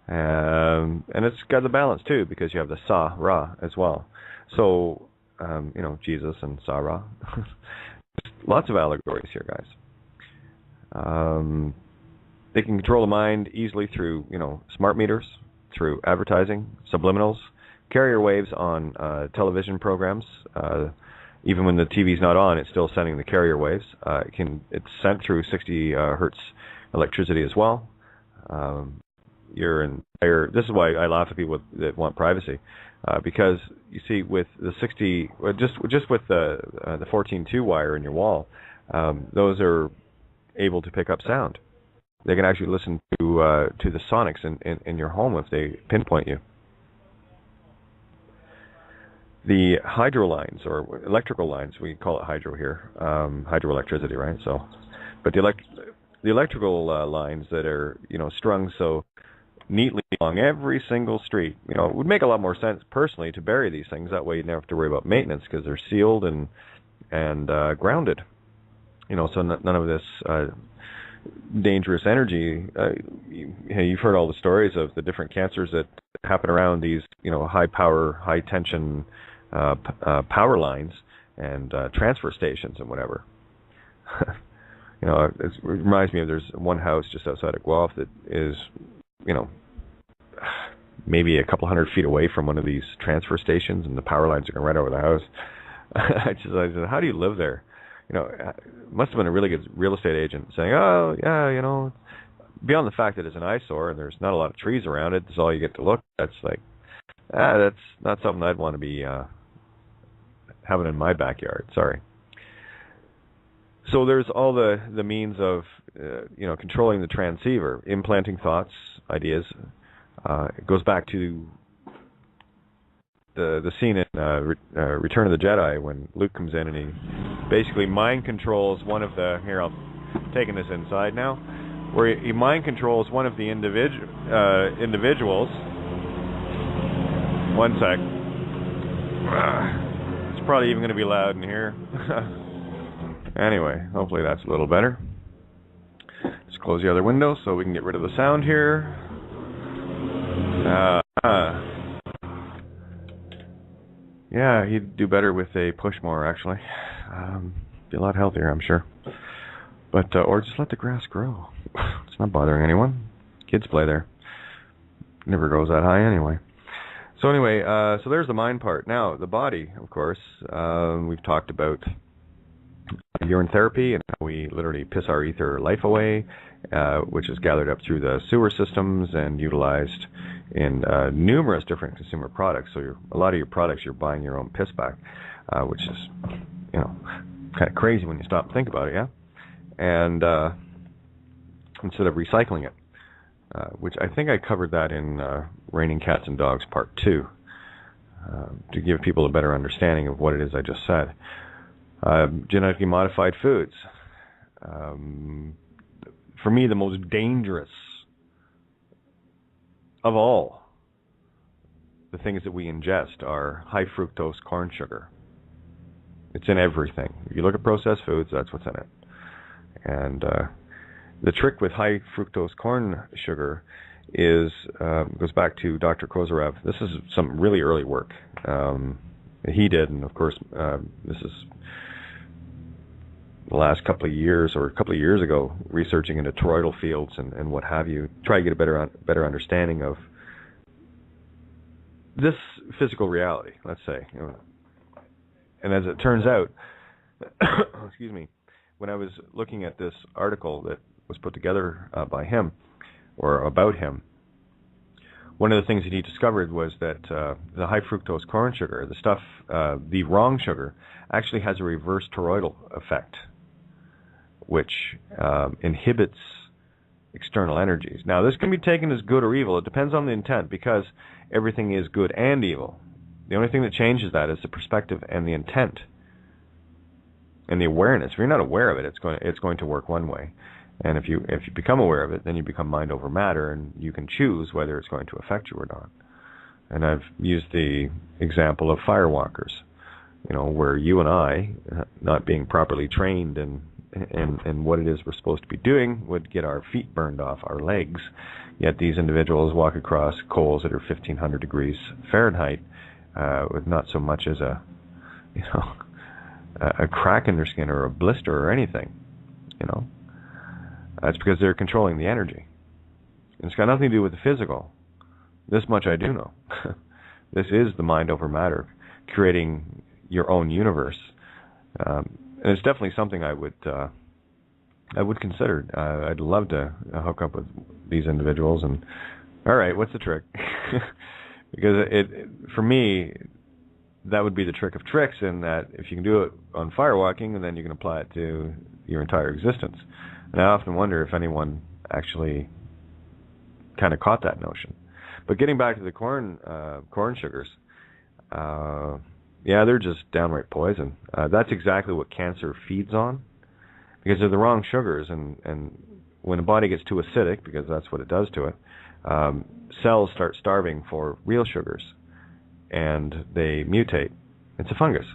And it's got the balance, too, because you have the Sa, Ra, as well. So, Jesus and Sa, Ra. Lots of allegories here, guys. They can control the mind easily through, smart meters, through advertising, subliminals, carrier waves on television programs. Even when the TV's not on, it's still sending the carrier waves. It's sent through 60 hertz electricity as well. This is why I laugh at people that want privacy, because you see, with the 60, just with the 14.2 wire in your wall, those are able to pick up sound. They can actually listen to the sonics in your home if they pinpoint you. The hydro lines, or electrical lines, we call it hydro here, hydroelectricity, right? So, but the electrical lines that are strung so neatly along every single street, it would make a lot more sense personally to bury these things. That way you never have to worry about maintenance because they're sealed and grounded. So none of this dangerous energy. You've heard all the stories of the different cancers that happen around these, high power, high tension power lines and transfer stations and whatever. It reminds me of, there's one house just outside of Guelph that is, maybe a couple hundred feet away from one of these transfer stations, and the power lines are going right over the house. I said, how do you live there? Must have been a really good real estate agent saying, oh, yeah, beyond the fact that it's an eyesore and there's not a lot of trees around it, that's all you get to look at. That's like, that's not something I'd want to be having in my backyard. Sorry. So there's all the means of, controlling the transceiver, implanting thoughts, ideas. It goes back to the scene in Return of the Jedi when Luke comes in and he basically mind controls one of the... Here, I'm taking this inside now. Where he mind controls one of the individuals. One sec. It's probably even going to be loud in here. Anyway, hopefully that's a little better. Just close the other window so we can get rid of the sound here. Yeah, he'd do better with a push mower, actually. Be a lot healthier, I'm sure. But or just let the grass grow. It's not bothering anyone. Kids play there. Never goes that high anyway. So anyway, so there's the mind part. Now, the body, of course. We've talked about urine therapy and how we literally piss our ether life away, which is gathered up through the sewer systems and utilized in numerous different consumer products. So a lot of your products, you're buying your own piss back, which is, kind of crazy when you stop and think about it, yeah? And instead of recycling it, which I think I covered that in Raining Cats and Dogs Part 2, to give people a better understanding of what it is I just said. Genetically modified foods. For me, the most dangerous of all the things that we ingest are high fructose corn sugar. It's in everything. If you look at processed foods, that's what's in it. And the trick with high fructose corn sugar is goes back to Dr. Kozyrev. This is some really early work he did, and of course, this is the last couple of years, or a couple of years ago, researching into toroidal fields and what have you, try to get a better understanding of this physical reality, let's say. And as it turns out, excuse me, when I was looking at this article that was put together by him, or about him, one of the things that he discovered was that the high fructose corn sugar, the stuff, the wrong sugar, actually has a reverse toroidal effect, which inhibits external energies. Now, this can be taken as good or evil. It depends on the intent, because everything is good and evil. The only thing that changes that is the perspective and the intent and the awareness. If you're not aware of it, it's going to work one way. And if you become aware of it, then you become mind over matter, and you can choose whether it's going to affect you or not. And I've used the example of firewalkers, where you and I, not being properly trained in in what it is we're supposed to be doing would get our feet burned off our legs. Yet these individuals walk across coals that are 1,500 degrees Fahrenheit with not so much as a crack in their skin or a blister or anything. That's because they're controlling the energy. It's got nothing to do with the physical. This much I do know. This is the mind over matter, creating your own universe. And it's definitely something I would consider. I'd love to hook up with these individuals and, all right, what's the trick? Because for me, that would be the trick of tricks, in that if you can do it on firewalking, then you can apply it to your entire existence. And I often wonder if anyone actually kind of caught that notion. But getting back to the corn sugars, they're just downright poison. That's exactly what cancer feeds on, because they're the wrong sugars. And when the body gets too acidic, because that's what it does to it, cells start starving for real sugars, and they mutate. It's a fungus.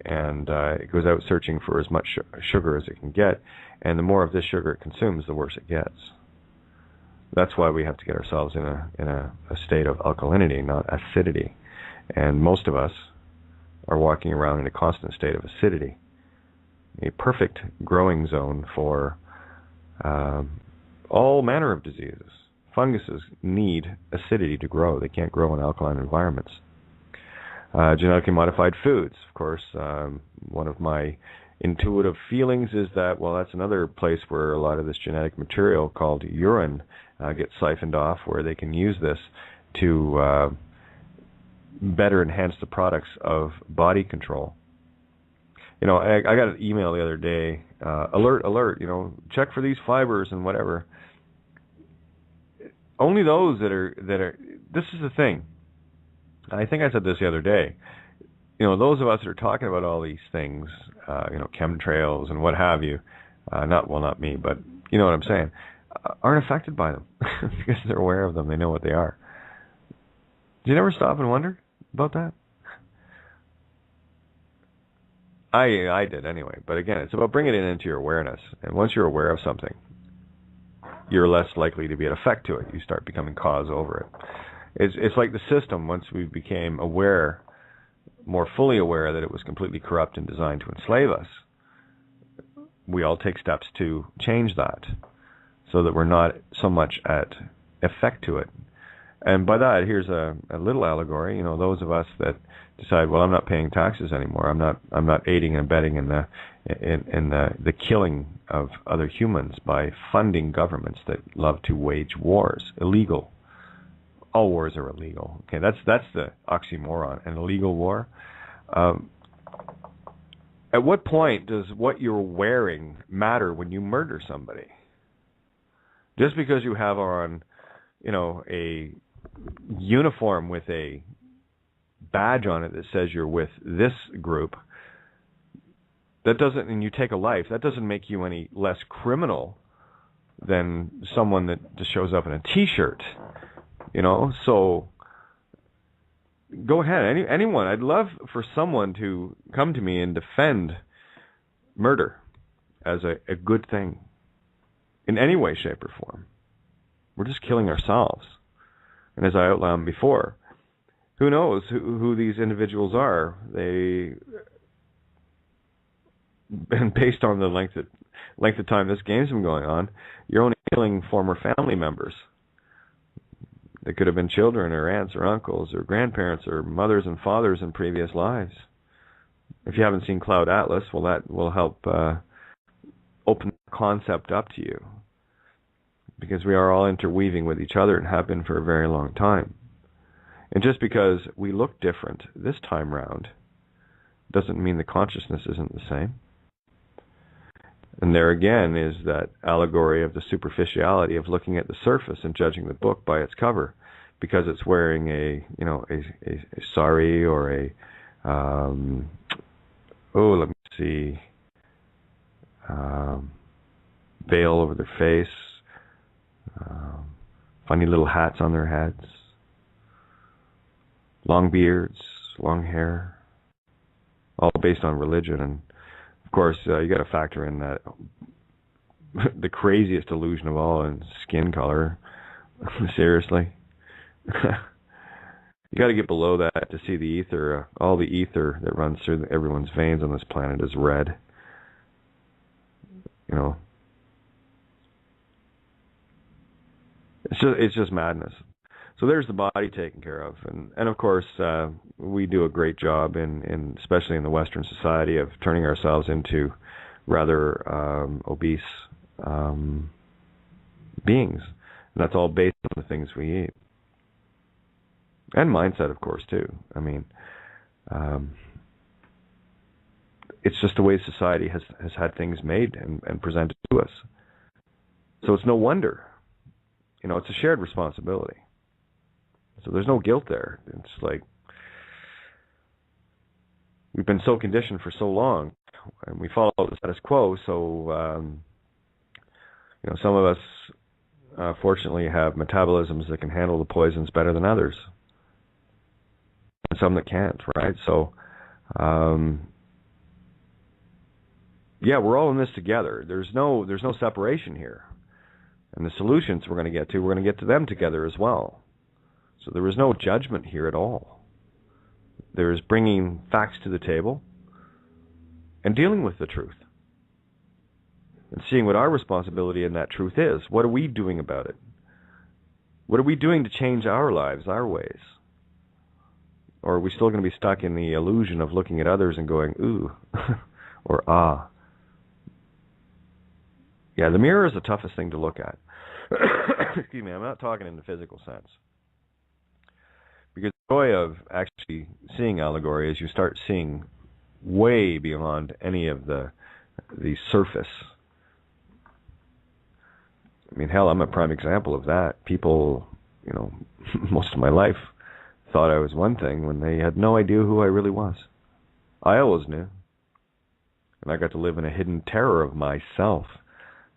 And it goes out searching for as much sugar as it can get, and the more of this sugar it consumes, the worse it gets. That's why we have to get ourselves in a state of alkalinity, not acidity. And most of us are walking around in a constant state of acidity, a perfect growing zone for all manner of diseases. Funguses need acidity to grow. They can't grow in alkaline environments. Genetically modified foods, of course. One of my intuitive feelings is that, well, that's another place where a lot of this genetic material called urine gets siphoned off, where they can use this to better enhance the products of body control. I got an email the other day, alert, check for these fibers and whatever. Only those that are, this is the thing. I think I said this the other day. Those of us that are talking about all these things, chemtrails and what have you, not me, but you know what I'm saying, aren't affected by them because they're aware of them. They know what they are. Do you never stop and wonder about that? I did anyway. But again, it's about bringing it into your awareness. And once you're aware of something, you're less likely to be an effect to it. You start becoming cause over it. It's like the system. Once we became aware, more fully aware that it was completely corrupt and designed to enslave us, we all take steps to change that so that we're not so much at effect to it. And by that, here's a little allegory. Those of us that decide, well, I'm not paying taxes anymore. I'm not aiding and abetting in the killing of other humans by funding governments that love to wage wars. Illegal. All wars are illegal. Okay, that's the oxymoron. An illegal war. At what point does what you're wearing matter when you murder somebody? Just because you have on, a uniform with a badge on it that says you're with this group, and you take a life, that doesn't make you any less criminal than someone that just shows up in a T-shirt, So go ahead, anyone. I'd love for someone to come to me and defend murder as a good thing in any way, shape, or form. We're just killing ourselves. And as I outlined before, who knows who these individuals are? And based on the length of time this game's been going on, you're only killing former family members. They could have been children or aunts or uncles or grandparents or mothers and fathers in previous lives. If you haven't seen Cloud Atlas, well, that will help open the concept up to you, because we are all interweaving with each other and have been for a very long time. And just because we look different this time round doesn't mean the consciousness isn't the same. And there again is that allegory of the superficiality of looking at the surface and judging the book by its cover, because it's wearing a sari or veil over their face, funny little hats on their heads, long beards, long hair, all based on religion and Of course, you got to factor in that the craziest illusion of all is skin color. Seriously. You got to get below that to see the ether. All the ether that runs through everyone's veins on this planet is red. You know, it's just madness. So there's the body taken care of, and of course we do a great job in especially in the Western society of turning ourselves into rather obese beings. And that's all based on the things we eat. And mindset, of course, too. I mean, it's just the way society has had things made and presented to us. So it's no wonder. You know, it's a shared responsibility. So there's no guilt there. It's like we've been so conditioned for so long, and we follow the status quo. So, you know, some of us, fortunately, have metabolisms that can handle the poisons better than others. And some that can't, right? So, yeah, we're all in this together. There's no separation here. And the solutions we're going to get to them together as well. So there is no judgment here at all. There is bringing facts to the table and dealing with the truth. And seeing what our responsibility in that truth is. What are we doing about it? What are we doing to change our lives, our ways? Or are we still going to be stuck in the illusion of looking at others and going, ooh, or ah? Yeah, the mirror is the toughest thing to look at. Excuse me, I'm not talking in the physical sense. Because the joy of actually seeing allegory is you start seeing way beyond any of the surface. I mean, hell, I'm a prime example of that. People, you know, most of my life thought I was one thing when they had no idea who I really was. I always knew. And I got to live in a hidden terror of myself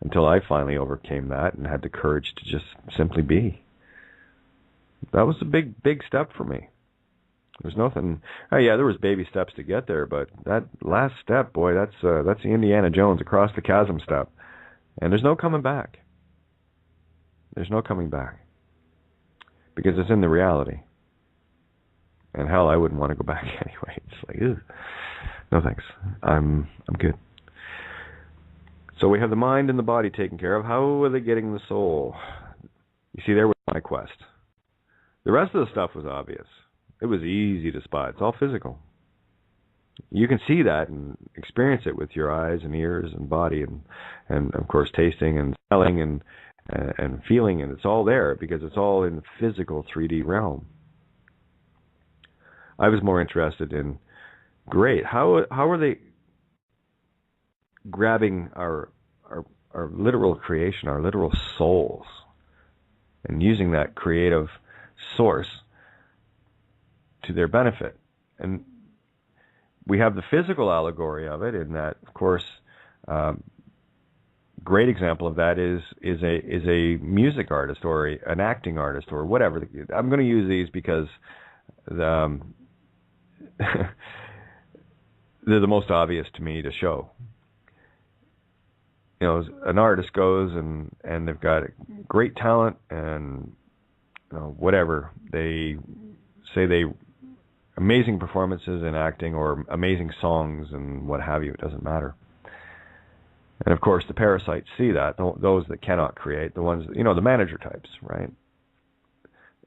until I finally overcame that and had the courage to just simply be. That was a big step for me. There's nothing. Oh yeah, there was baby steps to get there, but that last step, boy, that's the Indiana Jones across the chasm step, and there's no coming back. There's no coming back because it's in the reality. And hell, I wouldn't want to go back anyway. It's like, ew. No thanks. I'm good. So we have the mind and the body taken care of. How are they getting the soul? You see, there was my quest. The rest of the stuff was obvious. It was easy to spot. It's all physical. You can see that and experience it with your eyes and ears and body and of course tasting and smelling and feeling, and it's all there because it's all in the physical 3D realm. I was more interested in, great, how are they grabbing our literal creation, our literal souls, and using that creative source to their benefit? And we have the physical allegory of it in that, of course, great example of that is a music artist or an acting artist or whatever. I'm going to use these because they're the most obvious to me to show. You know, an artist goes and they've got great talent and whatever. They say amazing performances in acting or amazing songs and what have you. It doesn't matter. And of course, the parasites see that. Those that cannot create, the ones, the manager types, right?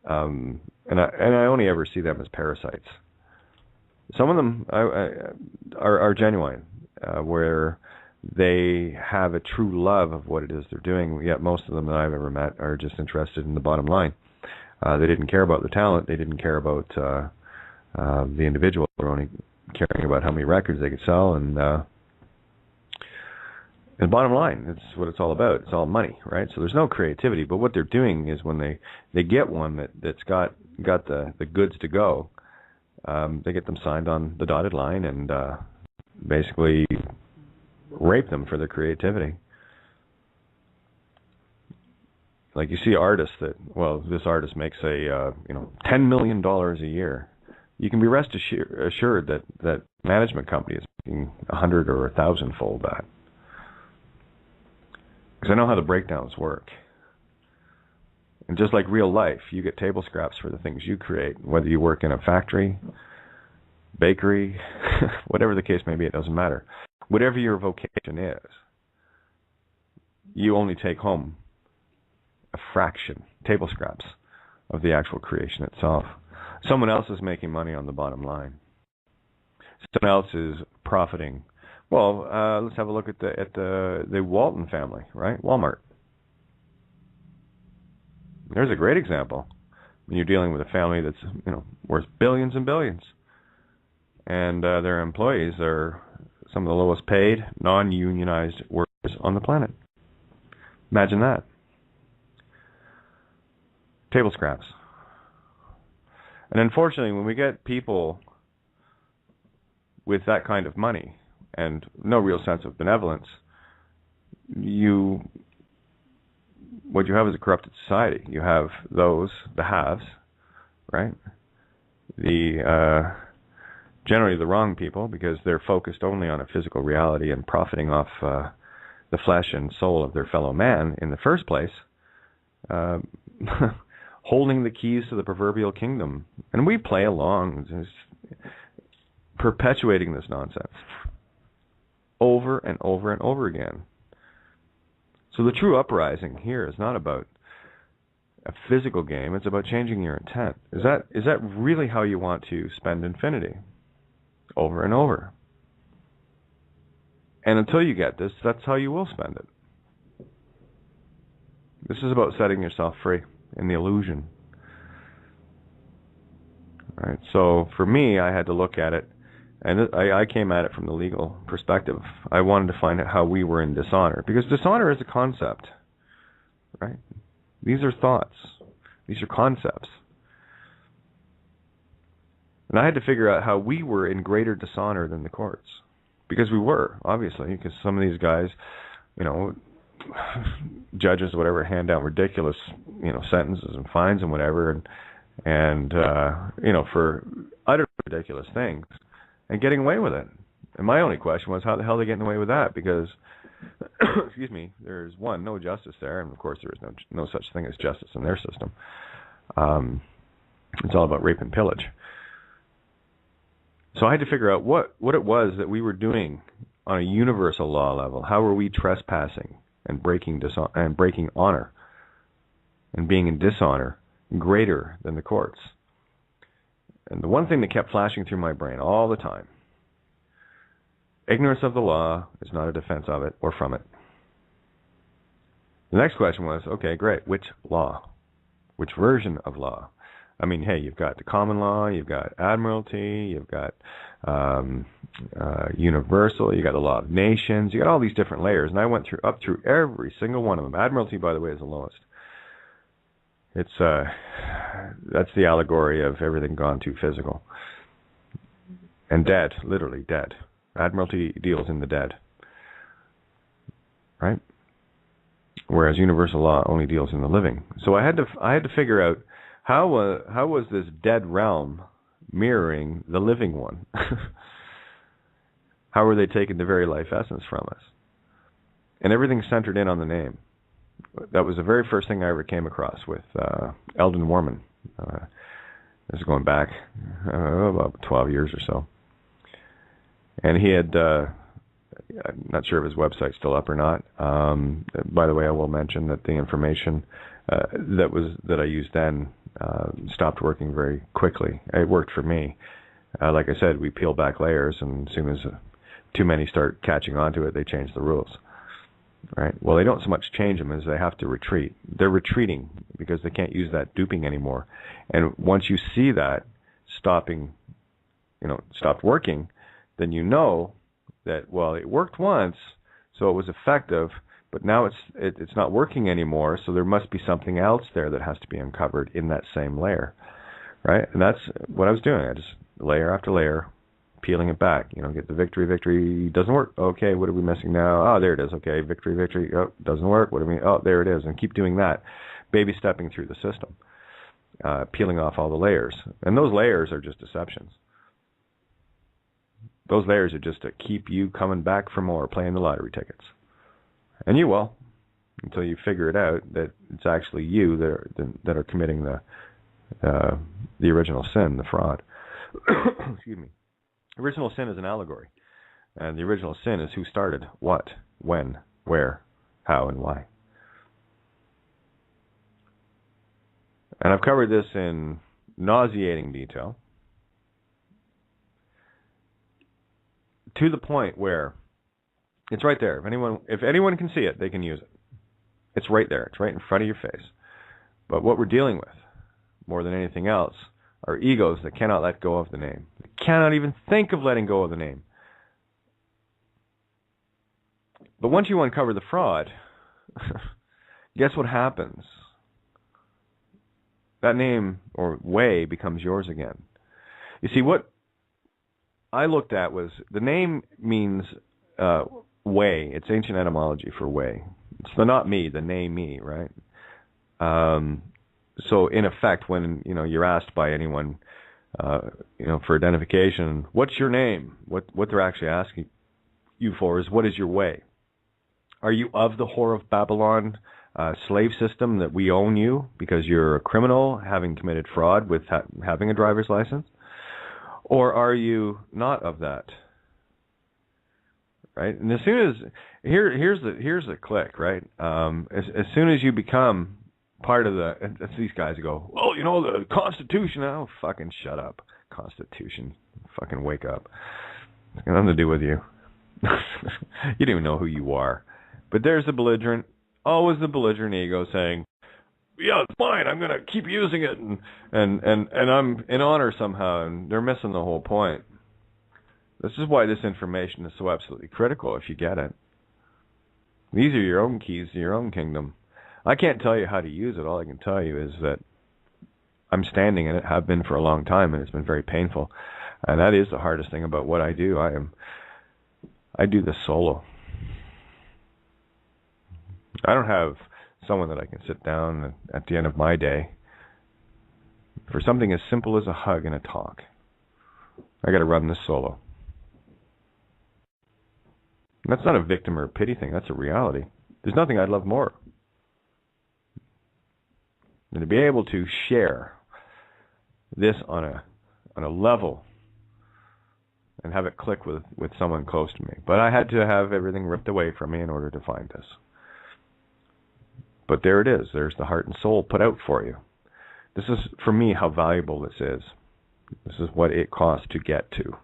And I only ever see them as parasites. Some of them are genuine, where they have a true love of what it is they're doing. Yet most of them that I've ever met are just interested in the bottom line. They didn't care about the talent. They didn't care about the individual. They're only caring about how many records they could sell. And bottom line, it's what it's all about. It's all money, right? So there's no creativity. But what they're doing is when they get one that's got the goods to go, they get them signed on the dotted line and basically rape them for their creativity. Like you see artists this artist makes $10 million a year. you can be rest assured that management company is making 100 or 1,000-fold that. Because I know how the breakdowns work. And just like real life, you get table scraps for the things you create, whether you work in a factory, bakery, whatever the case may be, it doesn't matter. Whatever your vocation is, you only take home a fraction, table scraps, of the actual creation itself. Someone else is making money on the bottom line. Someone else is profiting. Well, let's have a look at the Walton family, right? Walmart. There's a great example when you're dealing with a family that's worth billions and billions, and their employees are some of the lowest paid, non-unionized workers on the planet. Imagine that. Table scraps. And unfortunately, when we get people with that kind of money and no real sense of benevolence, what you have is a corrupted society. You have the haves, right? Generally the wrong people, because they're focused only on a physical reality and profiting off the flesh and soul of their fellow man in the first place, holding the keys to the proverbial kingdom. And we play along, just perpetuating this nonsense over and over and over again. So the true uprising here is not about a physical game, it's about changing your intent. Is that really how you want to spend infinity? Over and over. And until you get this, that's how you will spend it. This is about setting yourself free in the illusion. Right? So for me, I had to look at it, and I came at it from the legal perspective. I wanted to find out how we were in dishonor, because dishonor is a concept, right? These are thoughts. These are concepts. And I had to figure out how we were in greater dishonor than the courts. Because we were, obviously, because some of these guys, judges, whatever, hand down ridiculous, sentences and fines and whatever, and for utterly ridiculous things, and getting away with it. And my only question was, how the hell are they getting away with that? Because, excuse me, there's no justice there, and of course there is no such thing as justice in their system. It's all about rape and pillage. So I had to figure out what it was that we were doing on a universal law level. How were we trespassing and breaking honor and being in dishonor greater than the courts? And the one thing that kept flashing through my brain all the time: ignorance of the law is not a defense of it or from it. The next question was, okay, great, which law? Which version of law? I mean, hey, you've got the common law, you've got admiralty, you've got universal, you've got the law of nations, you got all these different layers, and I went up through every single one of them. Admiralty, by the way, is the lowest. It's that's the allegory of everything gone too physical. And dead, literally dead. Admiralty deals in the dead, right? Whereas universal law only deals in the living. So I had to figure out how was this dead realm mirroring the living one? How were they taking the very life essence from us? And everything centered in on the name. That was the very first thing I ever came across with Eldon Warman. This is going back about 12 years or so. And he had, I'm not sure if his website's still up or not. By the way, I will mention that the information that I used then stopped working very quickly. It worked for me. Like I said, we peel back layers, and as soon as too many start catching on to it, they change the rules. Right? Well, they don't so much change them as they have to retreat. They're retreating because they can't use that duping anymore. And once you see that stopped working, then you know that, well, it worked once, so it was effective, but now it's not working anymore, so there must be something else there that has to be uncovered in that same layer, right? And that's what I was doing. I just layer after layer, peeling it back. Get the victory doesn't work. Okay, what are we missing now? Oh, there it is. Okay, victory. Oh, doesn't work. What do we? Oh, there it is. And keep doing that, baby stepping through the system peeling off all the layers. And those layers are just deceptions. Those layers are just to keep you coming back for more, playing the lottery tickets. And you will, until you figure it out that it's actually you that are committing the original sin, the fraud. Excuse me. Original sin is an allegory. And the original sin is who started, what, when, where, how, and why. And I've covered this in nauseating detail, to the point where it's right there. If anyone can see it, they can use it. It's right there. It's right in front of your face. But what we're dealing with, more than anything else, are egos that cannot let go of the name. They cannot even think of letting go of the name. But once you uncover the fraud, guess what happens? That name, or way, becomes yours again. You see, what I looked at was, the name means way. It's ancient etymology for way. It's the not me, the name me, right? So in effect, when you're asked by anyone, for identification, what's your name? What they're actually asking you for is, what is your way? Are you of the whore of Babylon slave system that we own you because you're a criminal having committed fraud with having a driver's license? Or are you not of that? Right? And as soon as here's the click, right? As soon as you become part of it's these guys who go, well, the Constitution. Oh, fucking shut up, Constitution. Fucking wake up. It's got nothing to do with you. You don't even know who you are. But there's the belligerent, always the belligerent ego saying, yeah, it's mine. I'm going to keep using it, and I'm in honor somehow, and they're missing the whole point. This is why this information is so absolutely critical if you get it. These are your own keys to your own kingdom. I can't tell you how to use it. All I can tell you is that I'm standing in it, have been for a long time, and it's been very painful. And that is the hardest thing about what I do. I do this solo. I don't have someone that I can sit down at the end of my day for something as simple as a hug and a talk. I got to run this solo. And that's not a victim or a pity thing. That's a reality. There's nothing I'd love more than to be able to share this on a level and have it click with someone close to me. But I had to have everything ripped away from me in order to find this. But there it is. There's the heart and soul put out for you. This is, for me, how valuable this is. This is what it costs to get to.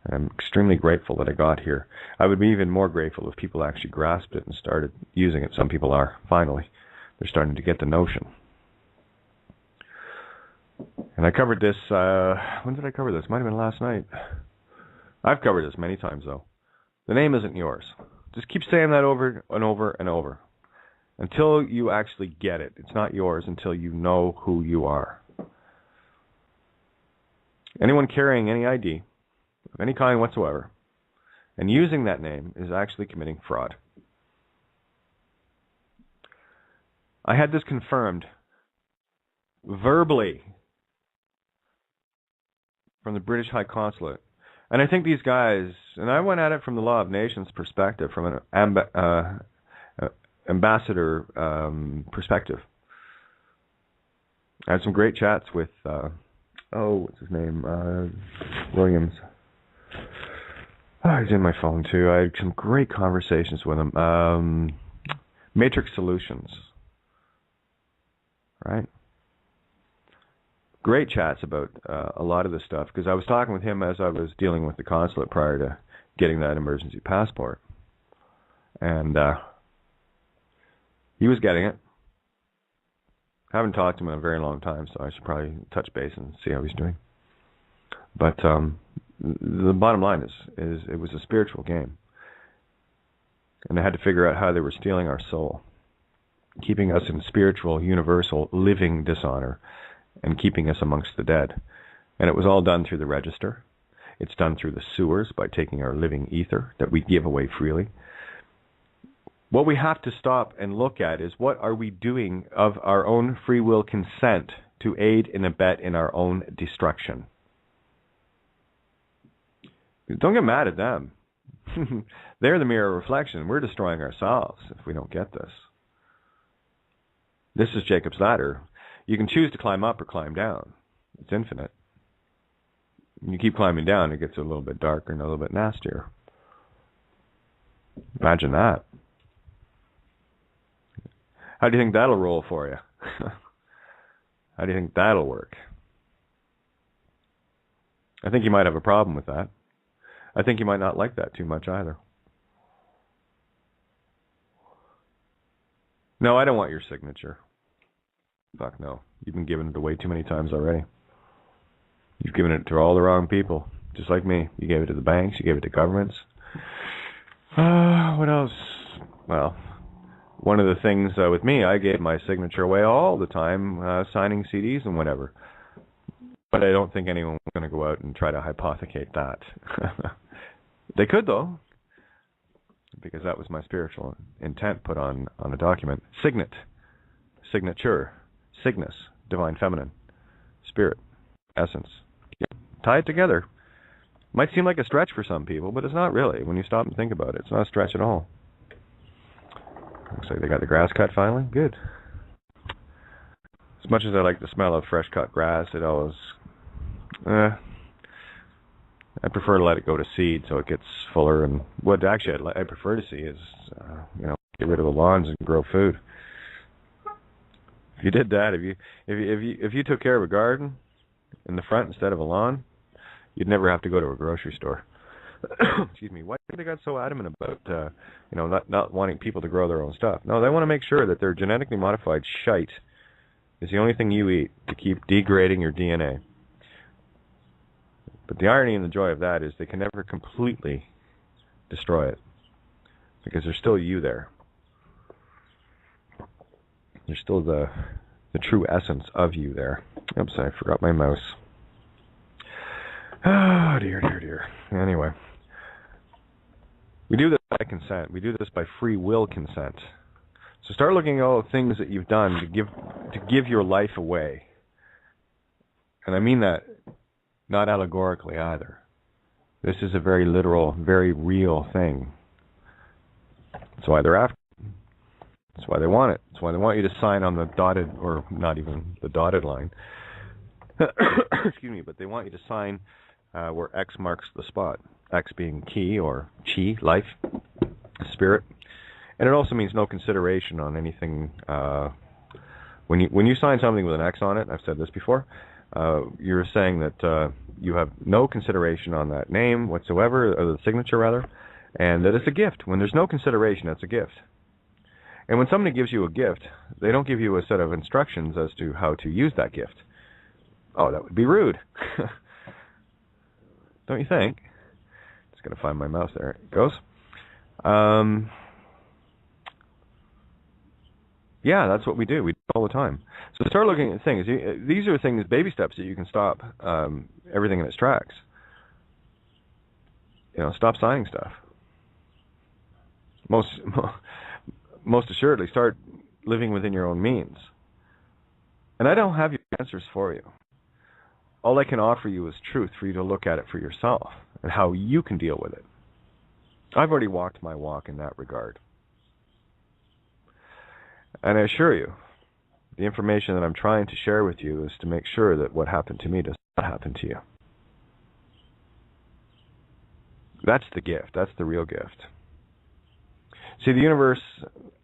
And I'm extremely grateful that I got here. I would be even more grateful if people actually grasped it and started using it. Some people are, finally. They're starting to get the notion. And I covered this, when did I cover this? Might have been last night. I've covered this many times, though. The name isn't yours. Just keep saying that over and over and over, until you actually get it. It's not yours until you know who you are. Anyone carrying any ID of any kind whatsoever and using that name is actually committing fraud. I had this confirmed verbally from the British High Consulate. And I think these guys, and I went at it from the Law of Nations perspective, from an ambassador perspective. I had some great chats with, what's his name? Williams. Oh, he's in my phone too. I had some great conversations with him. Matrix Solutions. Right? Great chats about a lot of this stuff, because I was talking with him as I was dealing with the consulate prior to getting that emergency passport. And he was getting it. I haven't talked to him in a very long time, so I should probably touch base and see how he's doing. But the bottom line is it was a spiritual game. And I had to figure out how they were stealing our soul, keeping us in spiritual, universal, living dishonor, and keeping us amongst the dead. And it was all done through the register. It's done through the sewers by taking our living ether that we give away freely. What we have to stop and look at is, what are we doing of our own free will consent to aid and abet in our own destruction. Don't get mad at them. They're the mirror reflection. We're destroying ourselves if we don't get this. This is Jacob's ladder. You can choose to climb up or climb down. It's infinite. When you keep climbing down, it gets a little bit darker and a little bit nastier. Imagine that. How do you think that'll roll for you? How do you think that'll work? I think you might have a problem with that. I think you might not like that too much either. No, I don't want your signature. Fuck no. You've been giving it away too many times already. You've given it to all the wrong people, just like me. You gave it to the banks, you gave it to governments. What else? Well, one of the things with me, I gave my signature away all the time, signing CDs and whatever. But I don't think anyone was going to go out and try to hypothecate that. They could, though, because that was my spiritual intent put on a document. Signet, signature, cygnus, divine feminine, spirit, essence. Tie it together. Might seem like a stretch for some people, but it's not really. When you stop and think about it, it's not a stretch at all. Looks like they got the grass cut finally. Good. As much as I like the smell of fresh cut grass, it always... I prefer to let it go to seed so it gets fuller. And what actually I prefer to see is, get rid of the lawns and grow food. If you did that, if you took care of a garden in the front instead of a lawn, you'd never have to go to a grocery store. Excuse me. Why do they got so adamant about not wanting people to grow their own stuff? No, they want to make sure that their genetically modified shite is the only thing you eat to keep degrading your DNA. But the irony and the joy of that is they can never completely destroy it because there's still you there. There's still the true essence of you there. Oops, I forgot my mouse. Oh, dear, dear, dear. Anyway. We do this by consent. We do this by free will consent. So start looking at all the things that you've done to give your life away. And I mean that not allegorically either. This is a very literal, very real thing. That's why they're after it. That's why they want it. That's why they want you to sign on the dotted, or not even the dotted line. Excuse me, but they want you to sign where X marks the spot. X being ki, or chi, life, spirit. And it also means no consideration on anything. When you sign something with an X on it, I've said this before, you're saying that you have no consideration on that name whatsoever, or the signature rather, and that it's a gift. When there's no consideration, it's a gift. And when somebody gives you a gift, they don't give you a set of instructions as to how to use that gift. Oh, that would be rude. Don't you think? Just going to find my mouse. There it goes. Yeah, that's what we do. We do it all the time. So start looking at things. These are things, baby steps that you can stop everything in its tracks. Stop signing stuff. Most assuredly, start living within your own means. And I don't have your answers for you. All I can offer you is truth for you to look at it for yourself and how you can deal with it. I've already walked my walk in that regard. And I assure you, the information that I'm trying to share with you is to make sure that what happened to me does not happen to you. That's the gift. That's the real gift. See, the universe,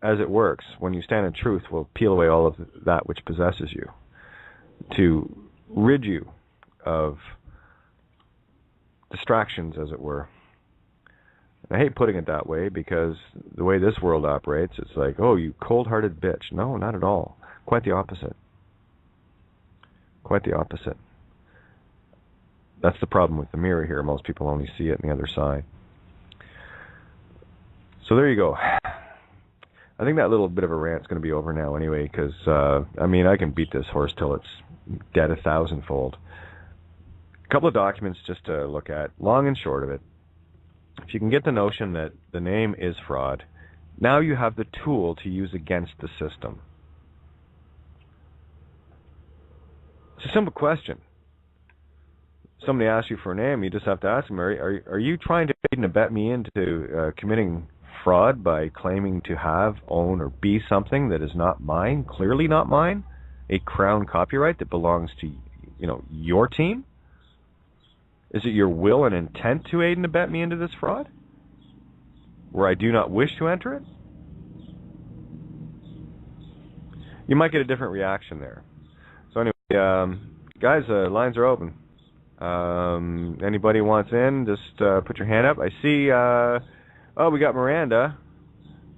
as it works, when you stand in truth, will peel away all of that which possesses you to rid you of distractions, as it were. And I hate putting it that way because the way this world operates, it's like, oh, you cold-hearted bitch. No, not at all. Quite the opposite. Quite the opposite. That's the problem with the mirror here. Most people only see it on the other side. So there you go. I think that little bit of a rant's going to be over now anyway, because, I can beat this horse till it's dead 1,000-fold. A couple of documents just to look at, long and short of it. If you can get the notion that the name is fraud, now you have the tool to use against the system. It's a simple question. Somebody asks you for a name, you just have to ask them, are you trying to aid and abet me into committing fraud by claiming to have, own, or be something that is not mine, clearly not mine, a crown copyright that belongs to, your team? Is it your will and intent to aid and abet me into this fraud, where I do not wish to enter it? You might get a different reaction there. So anyway, guys, lines are open. Anybody wants in, just put your hand up. I see, we got Miranda.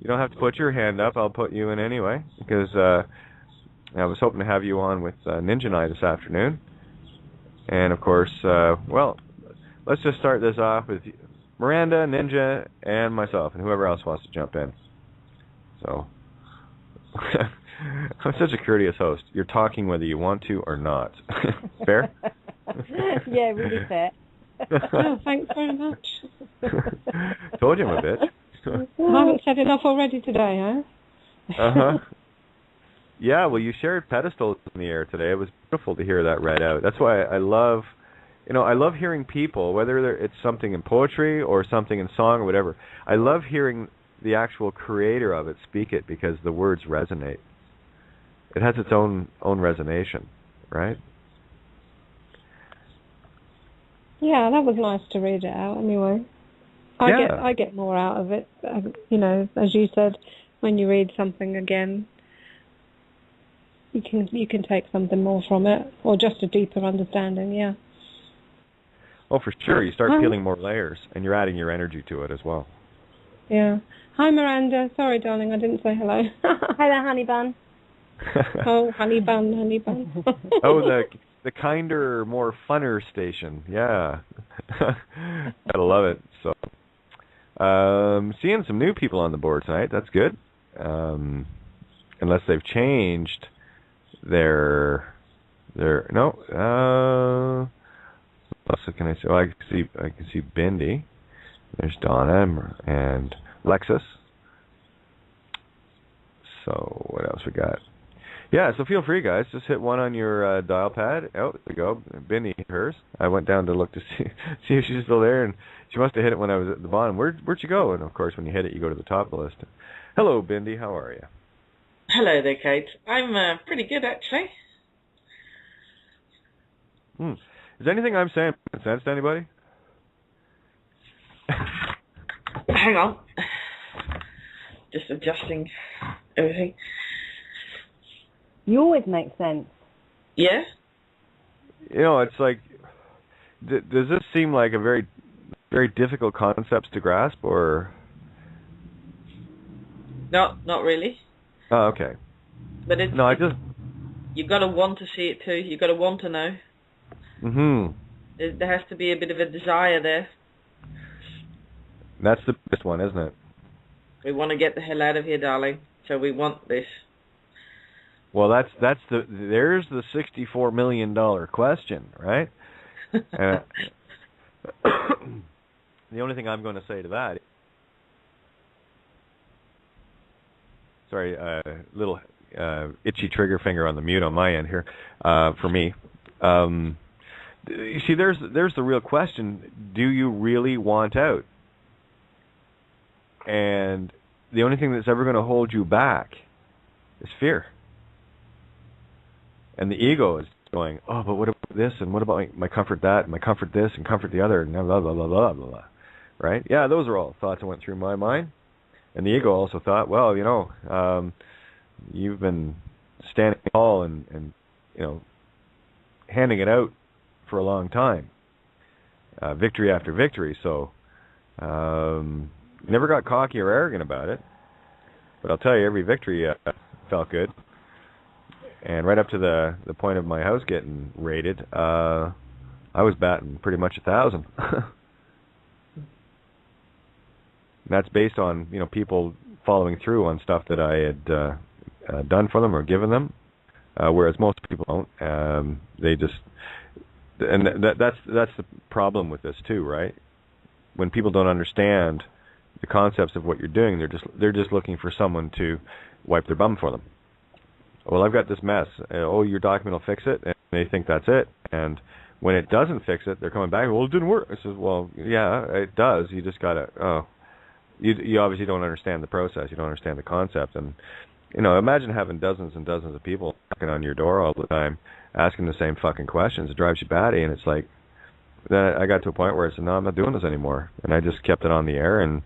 You don't have to put your hand up. I'll put you in anyway, because I was hoping to have you on with Ninja and I this afternoon. And, of course, let's just start this off with Miranda, Ninja, and myself, and whoever else wants to jump in. So, I'm such a courteous host. You're talking whether you want to or not. Fair? Yeah, really fair. Oh, thanks very much. Told you I'm a bitch. I haven't said enough already today, huh? Uh-huh. Yeah, well, you shared pedestals in the air today. It was beautiful to hear that read out. That's why I love, I love hearing people, whether it's something in poetry or something in song or whatever. I love hearing the actual creator of it speak it, because the words resonate. It has its own resonation, right? Yeah, that was nice to read it out anyway. I get more out of it, as you said, when you read something again, you can take something more from it, or just a deeper understanding, yeah. Oh, for sure. You start peeling more layers, and you're adding your energy to it as well. Yeah. Hi, Miranda. Sorry, darling, I didn't say hello. Hi there, honey bun. Oh, honey bun. Oh, the kinder, more funner station. Yeah. Gotta love it. So, seeing some new people on the board tonight. That's good. Unless they've changed their no. What else can I say? Oh, I can see Bindi. There's Donna and Lexus. So what else we got? Yeah, so feel free, guys. Just hit one on your dial pad. Oh, there we go. Bindi, hers. I went down to look to see if she's still there, and she must have hit it when I was at the bottom. Where'd you go? And, of course, when you hit it, you go to the top of the list. Hello, Bindi. How are you? Hello there, Kate. I'm pretty good, actually. Is anything I'm saying making sense to anybody? Hang on. Just adjusting everything. You always make sense. Yeah? It's like, does this seem like a very, very difficult concepts to grasp, or? No, not really. Oh, okay. But you've got to want to see it too. You've got to want to know. There has to be a bit of a desire there. That's the best one, isn't it? We want to get the hell out of here, darling. So we want this. Well, there's the $64 million question, right? The only thing I'm going to say to that, sorry, little itchy trigger finger on the mute on my end here, for me. You see, there's the real question: do you really want out? And the only thing that's ever going to hold you back is fear. And the ego is going, oh, but what about this, and what about my comfort that, and my comfort this, and comfort the other, and blah, blah, blah, blah, blah, blah. Right? Yeah, those are all thoughts that went through my mind. And the ego also thought, well, you've been standing tall and handing it out for a long time. Victory after victory. So, never got cocky or arrogant about it. But I'll tell you, every victory felt good. And right up to the point of my house getting raided, I was batting pretty much 1,000. That's based on people following through on stuff that I had done for them or given them, whereas most people don't. They just, and that's the problem with this too, right? When people don't understand the concepts of what you're doing, they're just looking for someone to wipe their bum for them. Well, I've got this mess. Your document will fix it, and they think that's it. And when it doesn't fix it, they're coming back, well, it didn't work. I says, well, yeah, it does. You just got to, you obviously don't understand the process. You don't understand the concept. And, imagine having dozens and dozens of people knocking on your door all the time, asking the same fucking questions. It drives you batty. And it's like, then I got to a point where I said, no, I'm not doing this anymore. And I just kept it on the air, and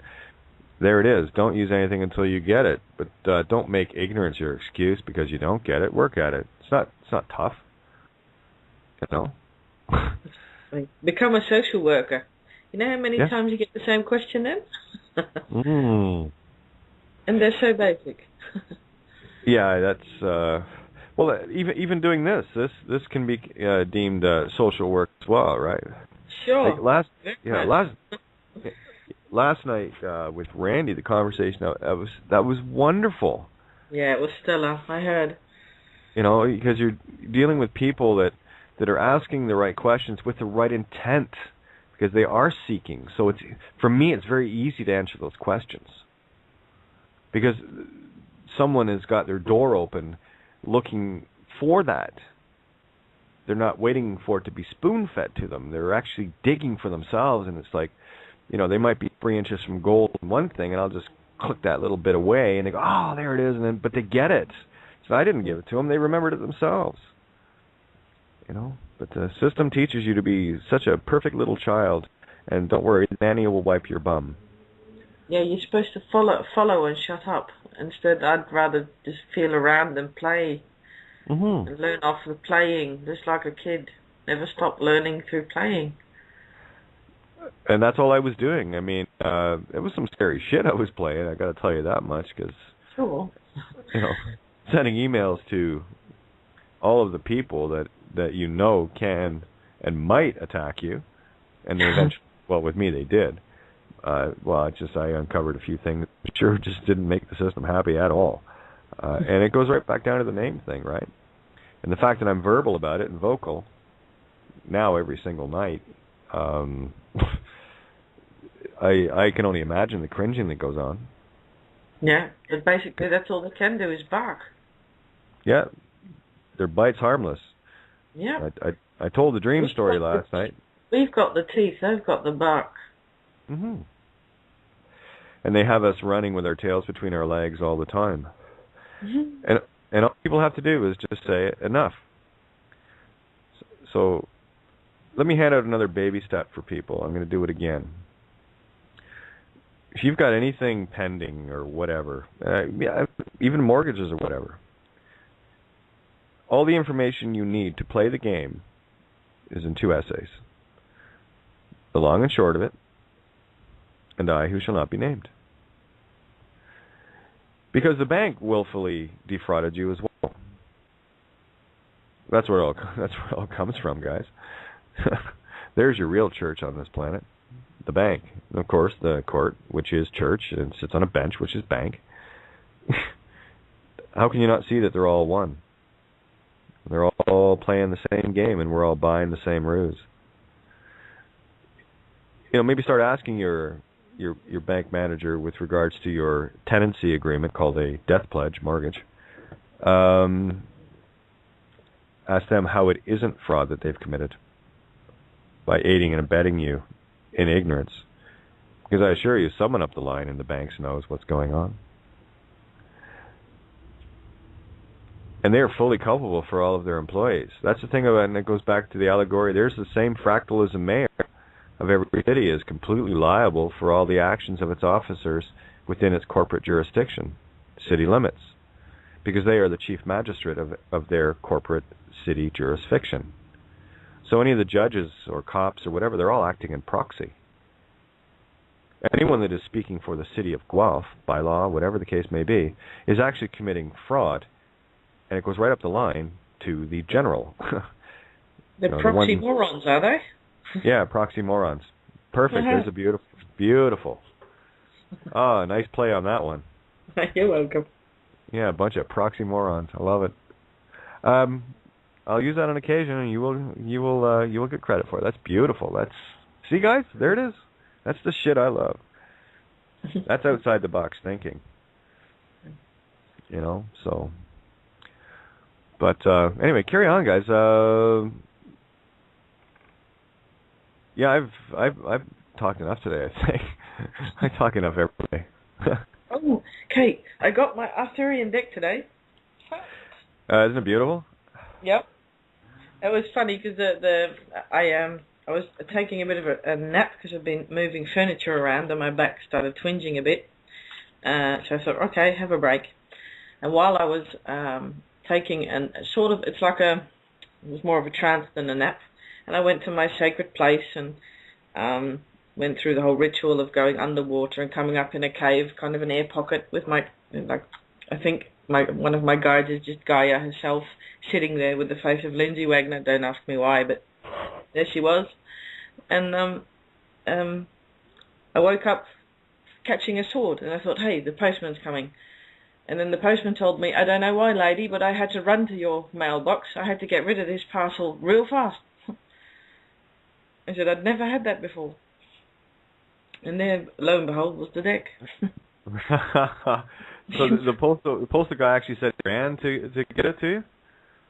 there it is. Don't use anything until you get it. But don't make ignorance your excuse because you don't get it. Work at it. It's not tough. Become a social worker. You know how many times you get the same question then? And they're so basic. Yeah, that's well. Even doing this can be deemed social work as well, right? Sure. Like last night with Randy, the conversation that was wonderful. Yeah, it was stellar. I heard. Because you're dealing with people that are asking the right questions with the right intent, because they are seeking. So for me, it's very easy to answer those questions, because someone has got their door open looking for that. They're not waiting for it to be spoon-fed to them. They're actually digging for themselves, and it's like, they might be 3 inches from gold in one thing, and I'll just click that little bit away, and they go, oh, there it is, but they get it. So I didn't give it to them. They remembered it themselves. But the system teaches you to be such a perfect little child, and don't worry, Nanny will wipe your bum. Yeah, you're supposed to follow and shut up. Instead, I'd rather just feel around and play. And learn off of playing, just like a kid. Never stop learning through playing. And that's all I was doing. I mean, it was some scary shit I was playing, I got to tell you that much, because, sure. Sending emails to all of the people that can and might attack you, and they eventually, well, with me they did. I uncovered a few things that sure just didn't make the system happy at all. And it goes right back down to the name thing, right? And the fact that I'm verbal about it and vocal now every single night, I can only imagine the cringing that goes on. Yeah, but basically that's all they can do is bark. Yeah, their bite's harmless. Yeah. I told the dream story last night. We've got the teeth, they've got the bark. And they have us running with our tails between our legs all the time. And all people have to do is just say enough. So let me hand out another baby step for people. I'm going to do it again. If you've got anything pending or whatever, even mortgages or whatever, all the information you need to play the game is in 2 essays. The long and short of it, and I who shall not be named. Because the bank willfully defrauded you as well. That's where it all comes from, guys. There's your real church on this planet. The bank. And of course, the court, which is church, and sits on a bench, which is bank. How can you not see that they're all one? They're all playing the same game, and we're all buying the same ruse. Maybe start asking your bank manager with regards to your tenancy agreement called a death pledge mortgage. Ask them how it isn't fraud that they've committed by aiding and abetting you in ignorance. Because I assure you, someone up the line in the banks knows what's going on. And they are fully culpable for all of their employees. That's the thing about it, and it goes back to the allegory. There's the same fractalism mayor of every city is completely liable for all the actions of its officers within its corporate jurisdiction, city limits, because they are the chief magistrate of their corporate city jurisdiction. So any of the judges or cops or whatever, they're all acting in proxy. Anyone that is speaking for the city of Guelph, by law, whatever the case may be, is actually committing fraud, and it goes right up the line to the general. They're proxy morons, are they? Yeah, proxy morons. Perfect. There's a beautiful. Oh, nice play on that one. You're welcome. Yeah, a bunch of proxy morons. I love it. I'll use that on occasion, and you will get credit for it. That's beautiful. See, guys, there it is. That's the shit I love. That's outside the box thinking. So But anyway, carry on, guys. Yeah, I've talked enough today, I think. I talk enough every day. Oh, Kate, I got my Arthurian deck today. Isn't it beautiful? Yep. It was funny because I was taking a bit of a nap because I've been moving furniture around and my back started twinging a bit. So I thought, okay, have a break. And while I was taking it was more of a trance than a nap. And I went to my sacred place and went through the whole ritual of going underwater and coming up in a cave, kind of an air pocket with one of my guides is just Gaia herself sitting there with the face of Lindsay Wagner. Don't ask me why, but there she was. And I woke up catching a sword and I thought, hey, the postman's coming. And then the postman told me, I don't know why, lady, but I had to run to your mailbox. I had to get rid of this parcel real fast. I said, I'd never had that before. And there, lo and behold, was the deck. So the postal guy actually said he ran to get it to you?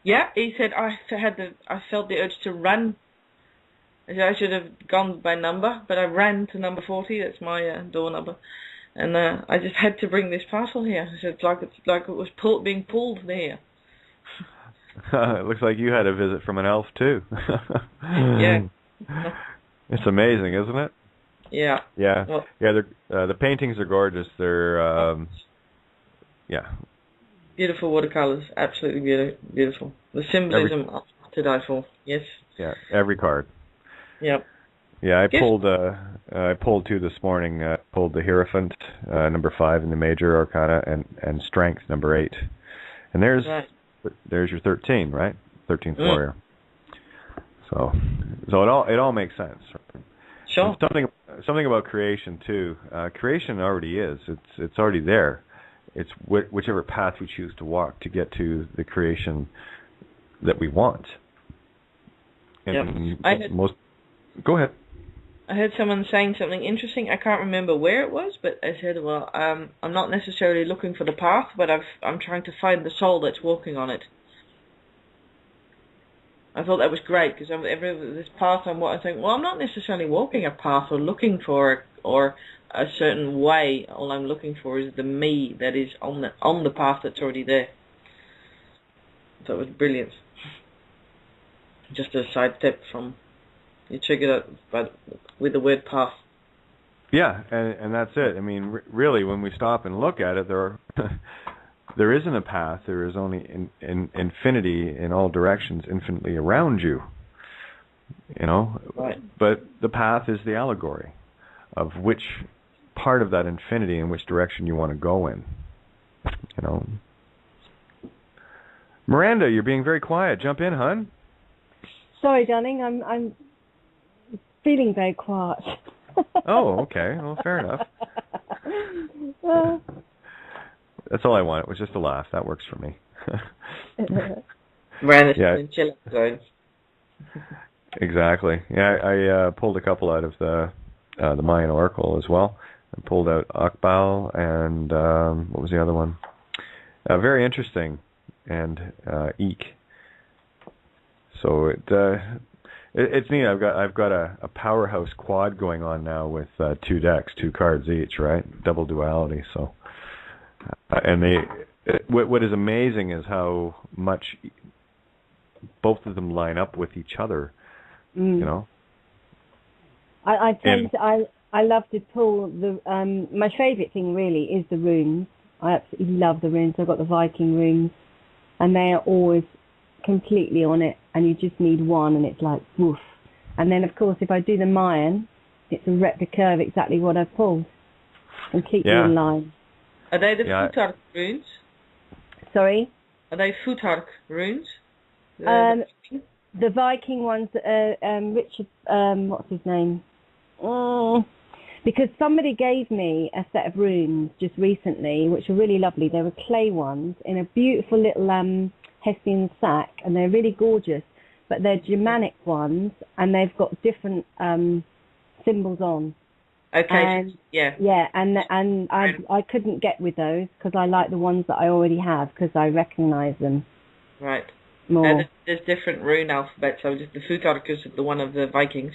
Yeah, he said I felt the urge to run. I said I should have gone by number, but I ran to number 40. That's my door number, and I just had to bring this parcel here. I said it's like it was being pulled there. It looks like you had a visit from an elf too. Yeah. It's amazing, isn't it? Yeah. Yeah. Well, yeah. The paintings are gorgeous. They're yeah. Beautiful watercolors, absolutely beautiful. The symbolism to die for. Yes. Yeah. Every card. Yep. Yeah. I pulled two this morning. Pulled the Hierophant, number 5 in the Major Arcana, and Strength, number 8. And there's your 13, right? 13th warrior. So it all makes sense. Sure. Something about creation too. Creation already is. It's already there. It's whichever path we choose to walk to get to the creation that we want. And go ahead. I heard someone saying something interesting. I can't remember where it was, but I said, well, I'm not necessarily looking for the path, but I'm trying to find the soul that's walking on it. I thought that was great because this path I think, well, I'm not necessarily walking a path or looking for it or a certain way. All I'm looking for is the me that is on the path that's already there. So it was brilliant. Just a sidestep from you triggered it with the word path. Yeah, and that's it. I mean, really, when we stop and look at it, there isn't a path. There is only infinity in all directions, infinitely around you. You know, right. But the path is the allegory of which part of that infinity in which direction you want to go in. You know, Miranda, you're being very quiet. Jump in, hon. Sorry, darling. I'm feeling very quiet. Oh, okay. Well, fair enough. That's all I want. It was just a laugh. That works for me. Miranda's chill zone. Exactly. Yeah, I pulled a couple out of the Mayan Oracle as well. I pulled out Akbal and what was the other one? Very interesting, and Eek. So it's neat. I've got a powerhouse quad going on now with 2 decks, 2 cards each, right? Double duality. So, and what is amazing is how much both of them line up with each other. You know. I love to pull the. My favourite thing really is the runes. I absolutely love the runes. I've got the Viking runes, and they are always completely on it, and you just need one, and it's like woof. And then, of course, if I do the Mayan, it's a replica of exactly what I've pulled, completely in line. Are they the Futhark runes? Sorry? Are they Futhark runes? The Viking ones, Richard, what's his name? Because somebody gave me a set of runes just recently, which are really lovely. They were clay ones in a beautiful little Hessian sack, and they're really gorgeous. But they're Germanic ones, and they've got different symbols on. Okay. And I couldn't get with those because I like the ones that I already have because I recognise them. Right. more. There's different rune alphabets. So the Futharkus is the one of the Vikings.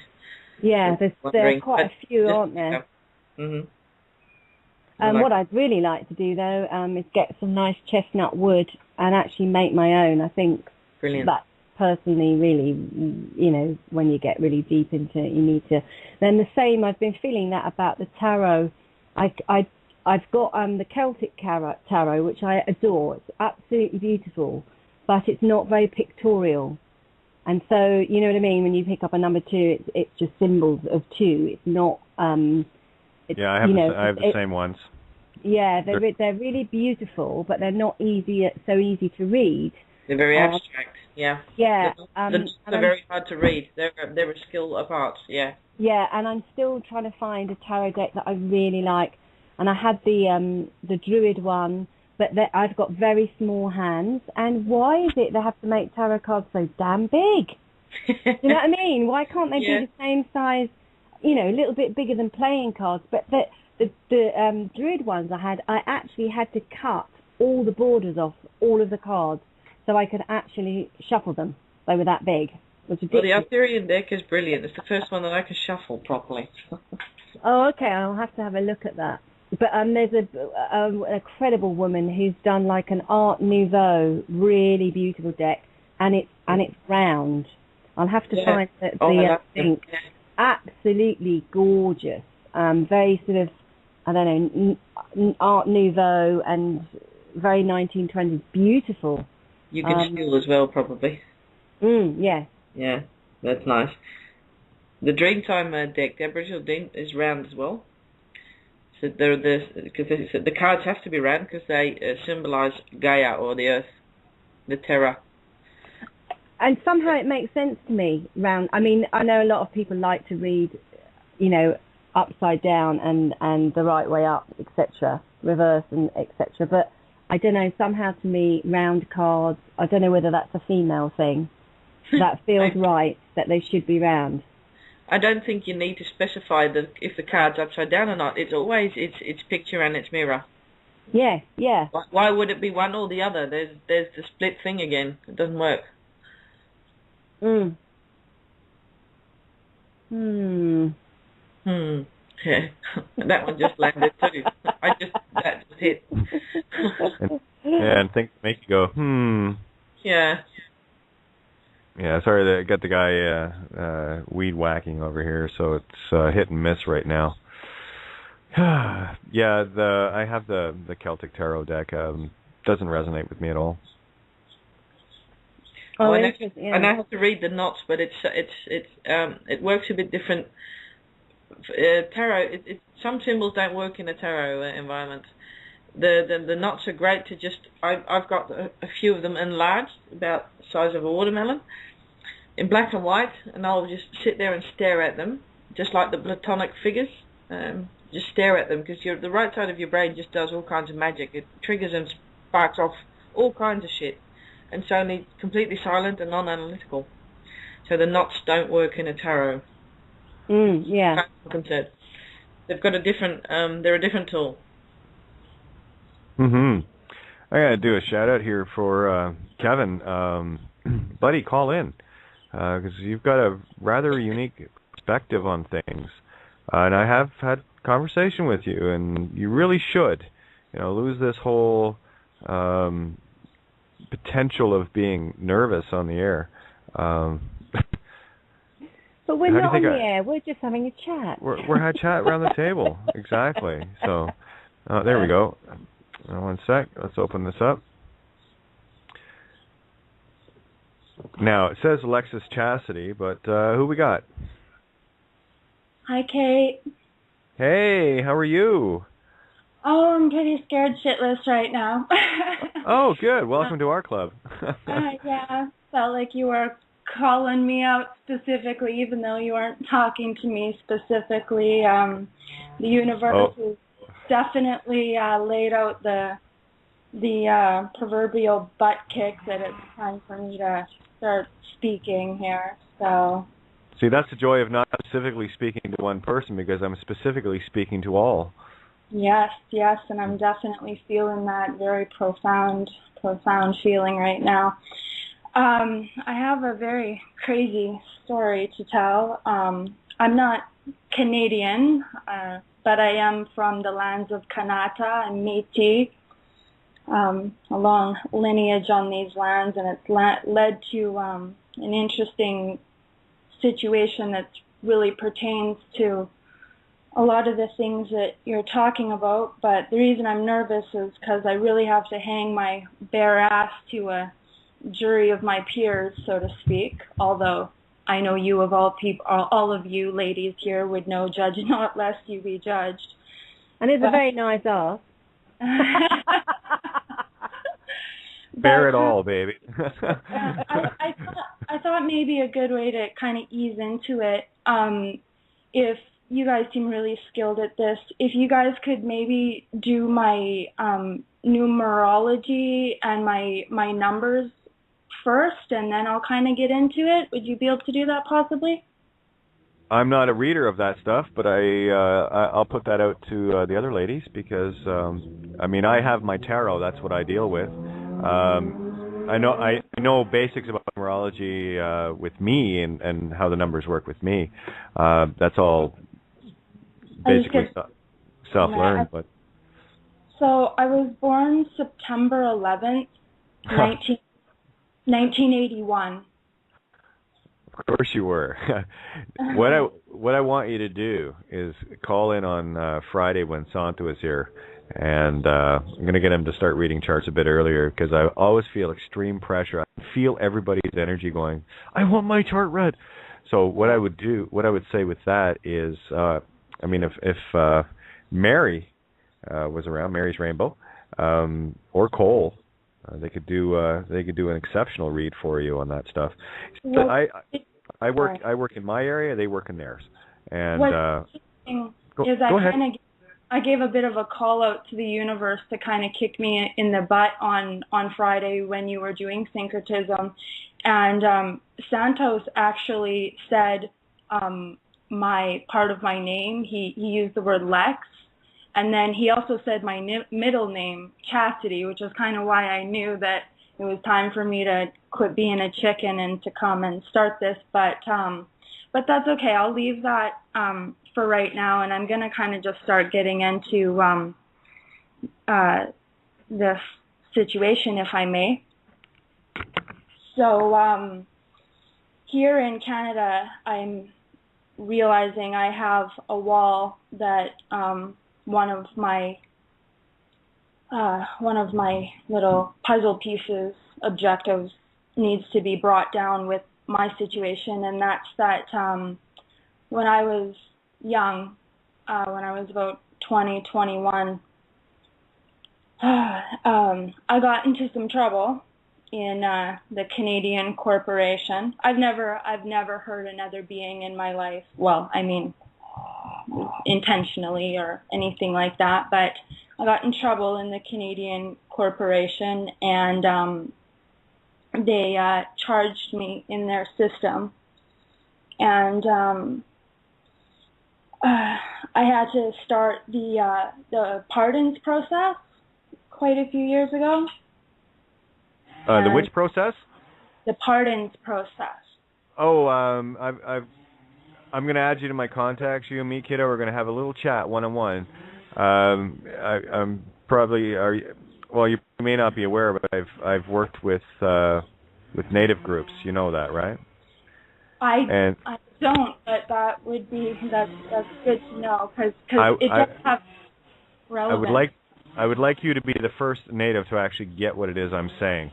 Yeah, there are quite a few, aren't there? Mhm. What I'd really like to do, though, is get some nice chestnut wood and actually make my own. I think that's personally really, when you get really deep into it, you need to. Then the same, I've been feeling that about the tarot. I've got the Celtic tarot, which I adore. It's absolutely beautiful, but it's not very pictorial. And so, you know what I mean? When you pick up a number 2, it's just symbols of 2. It's not... yeah, I have the same ones. Yeah, they're really beautiful, but they're not so easy to read. They're very abstract, yeah. Yeah. They're very hard to read. They're a skill apart, yeah. Yeah, and I'm still trying to find a tarot deck that I really like. And I had the Druid one, but I've got very small hands. And why is it they have to make tarot cards so damn big? You know what I mean? Why can't they be the same size, a little bit bigger than playing cards? But the Druid ones I actually had to cut all the borders off all of the cards so I could actually shuffle them. They were that big. Well, the Arthurian deck is brilliant. It's the first one that I can shuffle properly. Oh, okay. I'll have to have a look at that. But there's an incredible woman who's done like an Art Nouveau, really beautiful deck, and it's round. I'll have to find the thing. Absolutely gorgeous. Very sort of, I don't know, Art Nouveau and very 1920s. Beautiful. You can steal as well, probably. Yeah. Yeah, that's nice. The Dreamtime deck, the Aboriginal deck, is round as well. So because the cards have to be round because they symbolise Gaia, or the Earth, the Terra. And somehow it makes sense to me, round. I mean, I know a lot of people like to read, upside down and the right way up, etc., reverse and etc. But I don't know, somehow to me, round cards, I don't know whether that's a female thing. That feels right, that they should be round. I don't think you need to specify if the card's upside down or not. It's always its picture and its mirror. Yeah, yeah. Why would it be one or the other? There's the split thing again. It doesn't work. Yeah, that one just landed too. That just hit. and make you go, Yeah. Yeah, sorry to get the guy weed whacking over here, so it's hit and miss right now. Yeah, I have the Celtic Tarot deck. Doesn't resonate with me at all. I know how to read the knots, but it works a bit different. Tarot, some symbols don't work in a tarot environment. The knots are great to just. I've got a few of them enlarged, about the size of a watermelon, in black and white, and I'll just sit there and stare at them, just like the Platonic figures. Just stare at them, because the right side of your brain just does all kinds of magic. It triggers and sparks off all kinds of shit, and it's only completely silent and non-analytical. So the knots don't work in a tarot. Yeah. They've got a different. They're a different tool. I gotta do a shout out here for Kevin. Buddy, call in because you've got a rather unique perspective on things, and I have had conversation with you, and you really should, lose this whole potential of being nervous on the air. But we're not on the air. We're just having a chat. We're having a chat around the table. Exactly. So there we go. One sec. Let's open this up. Now, it says Alexis Chastity, but who we got? Hi, Kate. Hey, how are you? Oh, I'm pretty scared shitless right now. Oh, good. Welcome to our club. Yeah, felt like you were calling me out specifically, even though you weren't talking to me specifically. The universe is definitely laid out the proverbial butt kick that it's time for me to start speaking here. So see, that's the joy of not specifically speaking to one person, because I'm specifically speaking to all. Yes, and I'm definitely feeling that very profound feeling right now. I have a very crazy story to tell. I'm not Canadian, but I am from the lands of Kanata and Métis. A long lineage on these lands, and it's led to an interesting situation that really pertains to a lot of the things that you're talking about. But the reason I'm nervous is because I really have to hang my bare ass to a jury of my peers, so to speak, although I know you of all people, all of you ladies here would know judge not lest you be judged. And it's a very nice ask. Bear it all, baby. I thought maybe a good way to kind of ease into it, if you guys seem really skilled at this, if you guys could maybe do my numerology and my numbers first, and then I'll kind of get into it. Would you be able to do that possibly? I'm not a reader of that stuff, but I'll put that out to the other ladies because I mean I have my tarot. That's what I deal with. I know basics about numerology with me and how the numbers work with me. That's all basically self-learned. But so I was born September 11th, 1981. Of course you were. What I want you to do is call in on Friday when Santo is here, and I'm going to get him to start reading charts a bit earlier because I always feel extreme pressure. I feel everybody's energy going, I want my chart read. So what I would say with that is, I mean, if Mary was around, Mary's Rainbow, or Cole, they could do an exceptional read for you on that stuff. Well, I work in my area, they work in theirs. And go ahead. I gave a bit of a call out to the universe to kind of kick me in the butt on Friday when you were doing syncretism, and Santos actually said my part of my name. He used the word Lex. And then he also said my middle name, Chastity, which is kind of why I knew that it was time for me to quit being a chicken and to come and start this. But that's okay. I'll leave that for right now, and I'm going to kind of just start getting into this situation, if I may. So here in Canada, I'm realizing I have a wall that one of my little puzzle pieces objectives needs to be brought down with my situation, and that's that when I was young, when I was about 20, 21, I got into some trouble in the Canadian corporation. I've never hurt another being in my life. Well, I mean, intentionally or anything like that, but I got in trouble in the Canadian corporation, and they charged me in their system, and I had to start the pardons process quite a few years ago. The which process? The pardons process. Oh, I'm going to add you to my contacts. You and me, kiddo, we're going to have a little chat one-on-one. I'm probably, well, you may not be aware, but I've worked with Native groups. You know that, right? I don't, but that's good to know because it does have relevance. I would like you to be the first Native to actually get what it is I'm saying.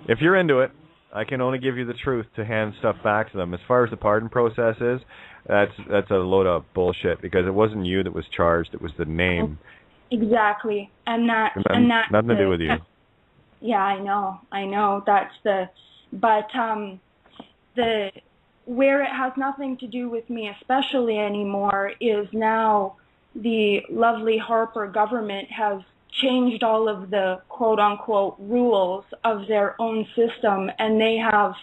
If you're into it, I can only give you the truth to hand stuff back to them. As far as the pardon process is, that's a load of bullshit because it wasn't you that was charged; it was the name. Exactly, and that's nothing to do with you. Yeah, I know. But where it has nothing to do with me, especially anymore, is now the lovely Harper government has changed all of the quote-unquote rules of their own system, and they have,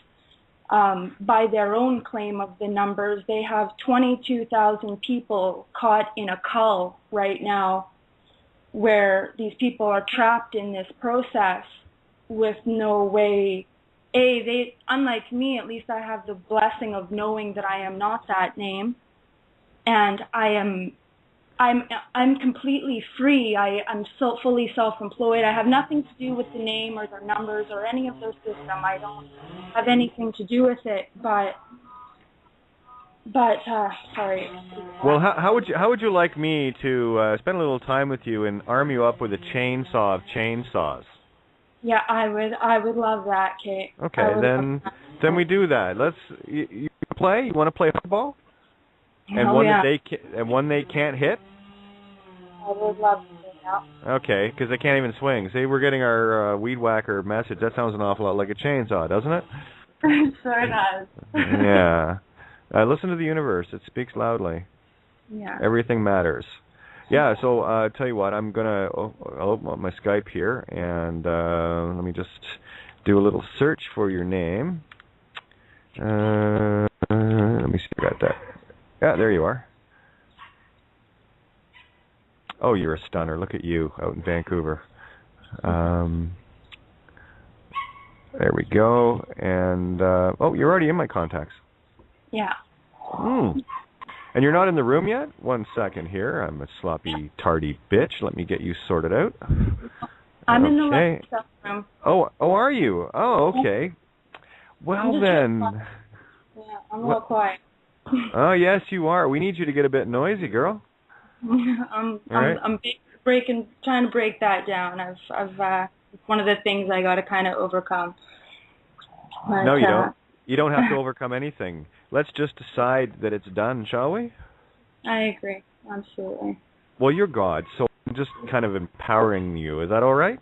by their own claim of the numbers, they have 22,000 people caught in a cull right now, where these people are trapped in this process with no way. They, unlike me, at least I have the blessing of knowing that I am not that name, and I'm completely free. I'm so fully self-employed. I have nothing to do with the name or the numbers or any of those systems. I don't have anything to do with it. But sorry. Well, how would you like me to spend a little time with you and arm you up with a chainsaw of chainsaws? Yeah, I would love that, Kate. Okay, then we do that. You play. You want to play football? And one they can't hit. I would love to do that. Okay, because they can't even swing. See, we're getting our weed whacker message. That sounds an awful lot like a chainsaw, doesn't it? Sure does. Yeah. Listen to the universe. It speaks loudly. Yeah. Everything matters. Yeah, so tell you what, I'm going to I'll open up my Skype here, and let me just do a little search for your name. Let me see if I got that. Yeah, there you are. Oh, you're a stunner. Look at you out in Vancouver. There we go. And, you're already in my contacts. Yeah. And you're not in the room yet? 1 second here. I'm a sloppy, tardy bitch. Let me get you sorted out. I'm in the left room. Oh, are you? Oh, okay. Well, then. Yeah, I'm a little quiet. Oh, yes, you are. We need you to get a bit noisy, girl. I'm trying to break that down. It's one of the things I got to kind of overcome. But, no, you don't. You don't have to overcome anything. Let's just decide that it's done, shall we? I agree. Absolutely. Well, you're God, so I'm just kind of empowering you. Is that all right?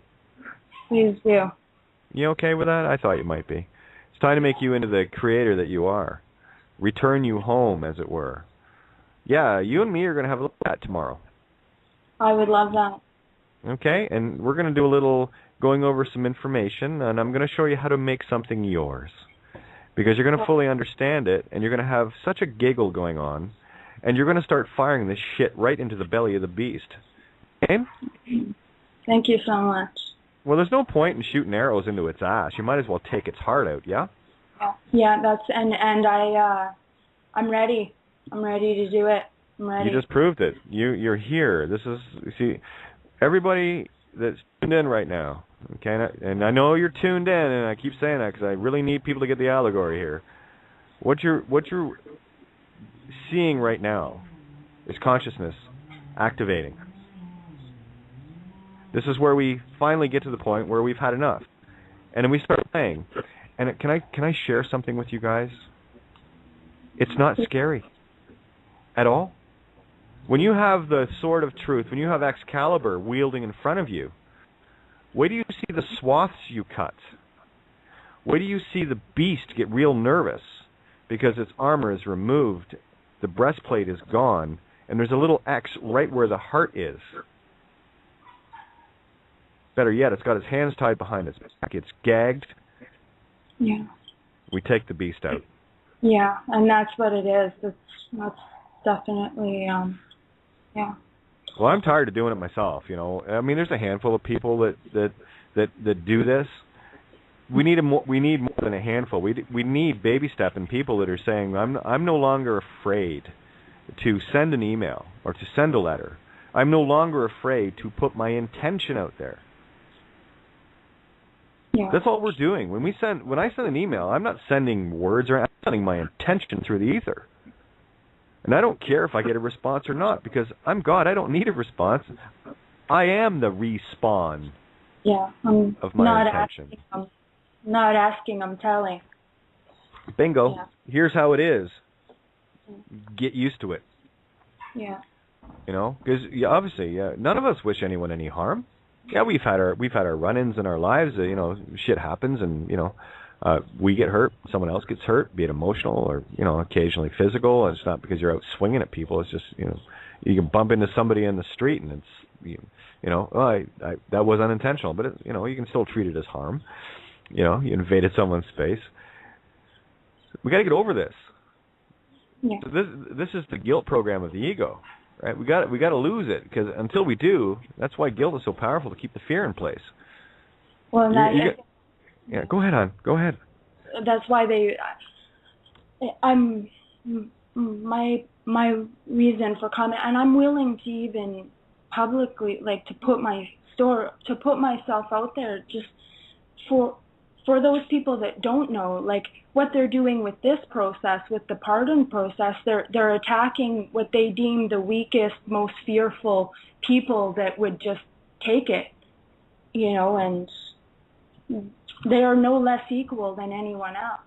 Please do. You okay with that? I thought you might be. It's time to make you into the creator that you are. Return you home, as it were. Yeah, you and me are going to have a look at that tomorrow. I would love that. Okay, and we're going to do a little going over some information, and I'm going to show you how to make something yours. Because you're going to fully understand it, and you're going to have such a giggle going on, and you're going to start firing this shit right into the belly of the beast. Okay? Thank you so much. Well, there's no point in shooting arrows into its ass. You might as well take its heart out, yeah? Yeah, I'm ready. I'm ready to do it. I'm ready. You just proved it. You're here. Everybody that's tuned in right now, okay, and I know you're tuned in, and I keep saying that because I really need people to get the allegory here. What you're seeing right now is consciousness activating. This is where we finally get to the point where we've had enough, and then we start playing. And can I share something with you guys? It's not scary at all. When you have the sword of truth, when you have Excalibur wielding in front of you, where do you see the swaths you cut? Where do you see the beast get real nervous because its armor is removed, the breastplate is gone, and there's a little X right where the heart is? Better yet, it's got its hands tied behind its back. It's gagged. Yeah. We take the beast out. Yeah, and that's what it is. That's definitely, yeah. Well, I'm tired of doing it myself, you know. I mean, there's a handful of people that do this. We need more than a handful. We need baby stepping people that are saying, I'm no longer afraid to send an email or to send a letter. I'm no longer afraid to put my intention out there. Yeah. That's all we're doing. When I send an email, I'm not sending words, I'm sending my intention through the ether. And I don't care if I get a response or not, because I'm God. I don't need a response. I am the respawn of my intention. Not asking, I'm telling. Bingo. Yeah. Here's how it is. Get used to it. Yeah. You know, because obviously, none of us wish anyone any harm. Yeah, we've had our run-ins in our lives. You know, shit happens, and you know, we get hurt, someone else gets hurt, be it emotional or occasionally physical. And it's not because you're out swinging at people. It's just you can bump into somebody in the street, and it's that was unintentional, but you can still treat it as harm. You invaded someone's space. We got to get over this. Yeah. So this is the guilt program of the ego. Right, we got to lose it, because until we do, that's why guilt is so powerful, to keep the fear in place. Well, Yeah, go ahead, hon. Go ahead. That's why my reason for comment, and I'm willing to even publicly, like, to put myself out there, just for those people that don't know, like, what they're doing with this process, with the pardon process. They're attacking what they deem the weakest, most fearful people that would just take it, and they are no less equal than anyone else.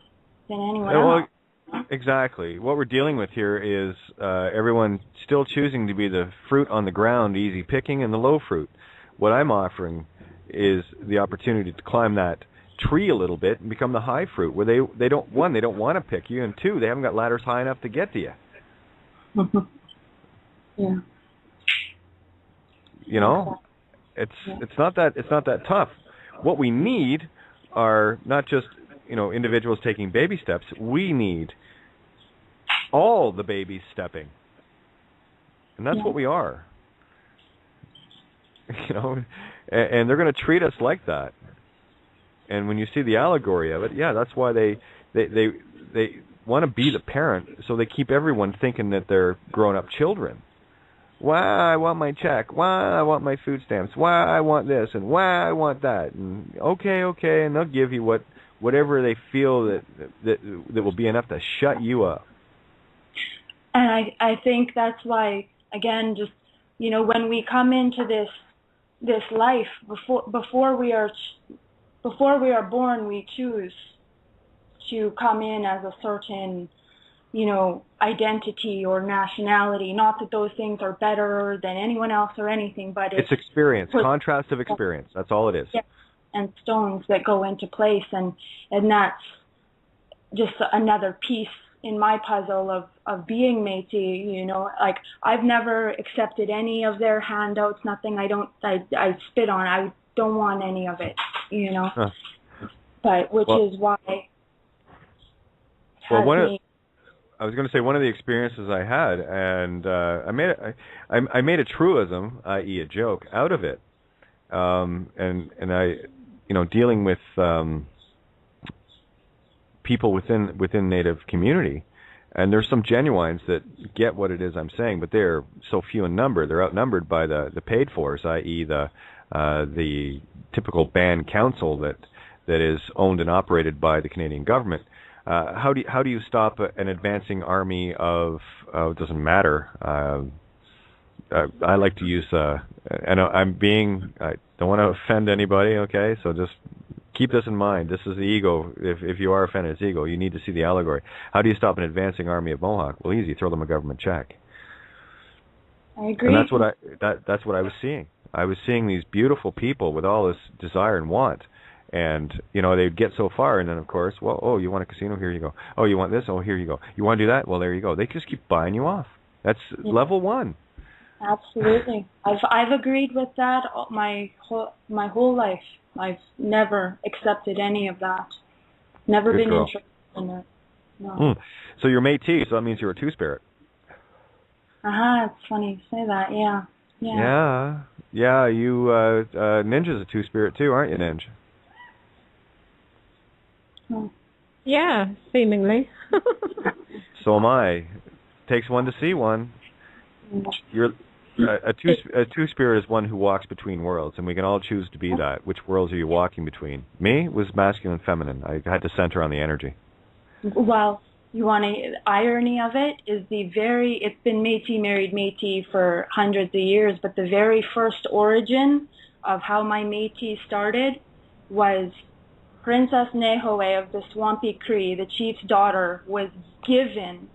Exactly. What we're dealing with here is everyone still choosing to be the fruit on the ground, easy picking, and the low fruit. What I'm offering is the opportunity to climb that tree a little bit and become the high fruit, where they don't want to pick you, and two, they haven't got ladders high enough to get to you. Yeah. It's not that tough. What we need are not just individuals taking baby steps. We need all the babies stepping, and that's what we are. And they're going to treat us like that. And when you see the allegory of it, that's why they want to be the parent, so they keep everyone thinking that they're grown-up children. Why I want my check? Why I want my food stamps? Why I want this and why I want that? And okay, and they'll give you whatever they feel that will be enough to shut you up. And I think that's why, again, just when we come into this life, before we are born, we choose to come in as a certain identity or nationality. Not that those things are better than anyone else or anything, but it's experience, contrast of experience. That's all it is. Yeah, and stones that go into place, and that's just another piece in my puzzle of being Métis. Like, I've never accepted any of their handouts. Nothing. I spit on. I don't want any of it. But is why. I was going to say, one of the experiences I had, and I made a truism, i.e. a joke, out of it, and I, dealing with people within Native community, and there's some genuines that get what it is I'm saying, but they're so few in number. They're outnumbered by the paid force, i.e. the typical band council that is owned and operated by the Canadian government. How do you stop an advancing army of it doesn't matter. I like to use I don't want to offend anybody, okay? So just keep this in mind. This is the ego. If you are offended, it's ego. You need to see the allegory. How do you stop an advancing army of Mohawk? Well, easy. Throw them a government check. I agree. And that's what I was seeing. I was seeing these beautiful people with all this desire and want. And, they'd get so far, and then, of course, you want a casino? Here you go. Oh, you want this? Oh, here you go. You want to do that? Well, there you go. They just keep buying you off. That's level one. Absolutely. I've agreed with that my whole life. I've never accepted any of that. Never been interested in it. No. So you're Métis, so that means you're a two-spirit. It's funny you say that, yeah. Yeah, you, Ninja's a two-spirit too, aren't you, Ninja? Yeah, seemingly. So am I. Takes one to see one. You're a two-spirit is one who walks between worlds, and we can all choose to be that. Which worlds are you walking between? Me was masculine, feminine. I had to center on the energy. Well, you want the irony of it is it's been Métis married Métis for hundreds of years, but the very first origin of how my Métis started was Princess Nehoe of the Swampy Cree, the chief's daughter, was given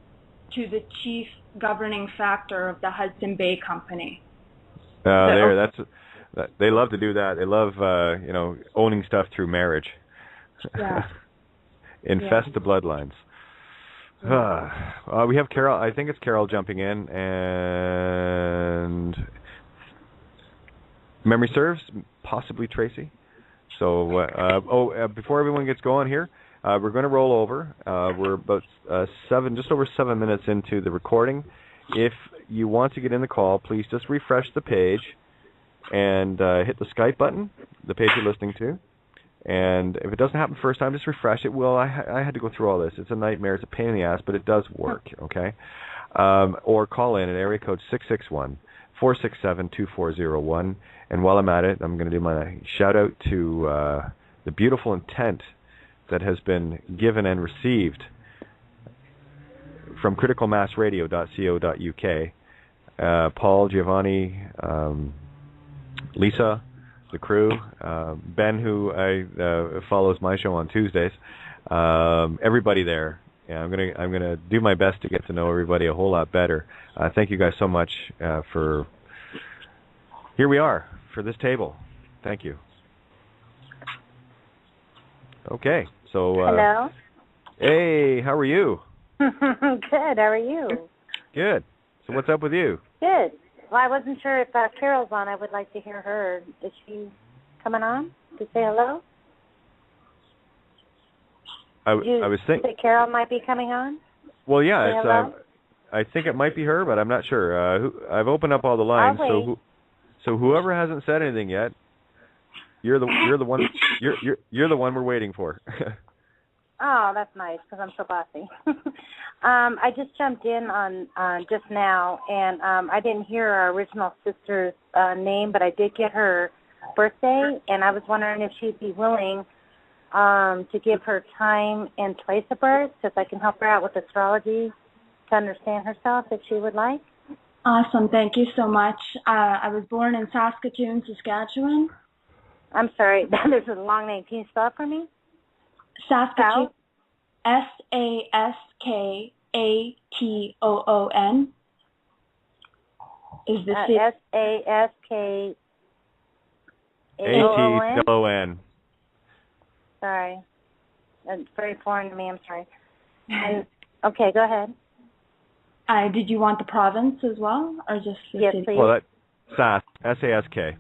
to the chief governing factor of the Hudson Bay Company. They love to do that. They love, owning stuff through marriage. Yeah. Infest the bloodlines. We have Carol. I think it's Carol jumping in, and memory serves, possibly Tracy. So, before everyone gets going here, we're going to roll over. We're about just over 7 minutes into the recording. If you want to get in the call, please just refresh the page and hit the Skype button, the page you're listening to. And if it doesn't happen first time, just refresh it. Well, I had to go through all this. It's a nightmare. It's a pain in the ass, but it does work, okay? Or call in at area code 661-467-2401. And while I'm at it, I'm going to do my shout-out to the beautiful intent that has been given and received from criticalmassradio.co.uk. Paul, Giovanni, Lisa, the crew, Ben, who follows my show on Tuesdays, everybody there. Yeah, I'm gonna do my best to get to know everybody a whole lot better. Thank you guys so much for. Here we are for this table. Thank you. Okay, so. Hello. Hey, how are you? Good. How are you? Good. So what's up with you? Good. Well, I wasn't sure if Carol's on. I would like to hear her. Is she coming on to say hello? I was thinking. Think Carol might be coming on? Well, yeah, it's. I think it might be her, but I'm not sure. I've opened up all the lines, so whoever hasn't said anything yet, you're the one you're the one we're waiting for. Oh, that's nice because I'm so bossy. I just jumped in on just now, and I didn't hear our original sister's name, but I did get her birthday, and I was wondering if she'd be willing to give her time and place of birth, so if I can help her out with astrology to understand herself, if she would like. Awesome. Thank you so much. I was born in Saskatoon, Saskatchewan. I'm sorry. There's a long name. Can you spell it for me? Saskatoon. Saskatoon. Is the city. Saskatoon. Sorry. That's very foreign to me. I'm sorry. And, okay, go ahead. Did you want the province as well, or just the yes, city? Please. Well, S-A-S-K.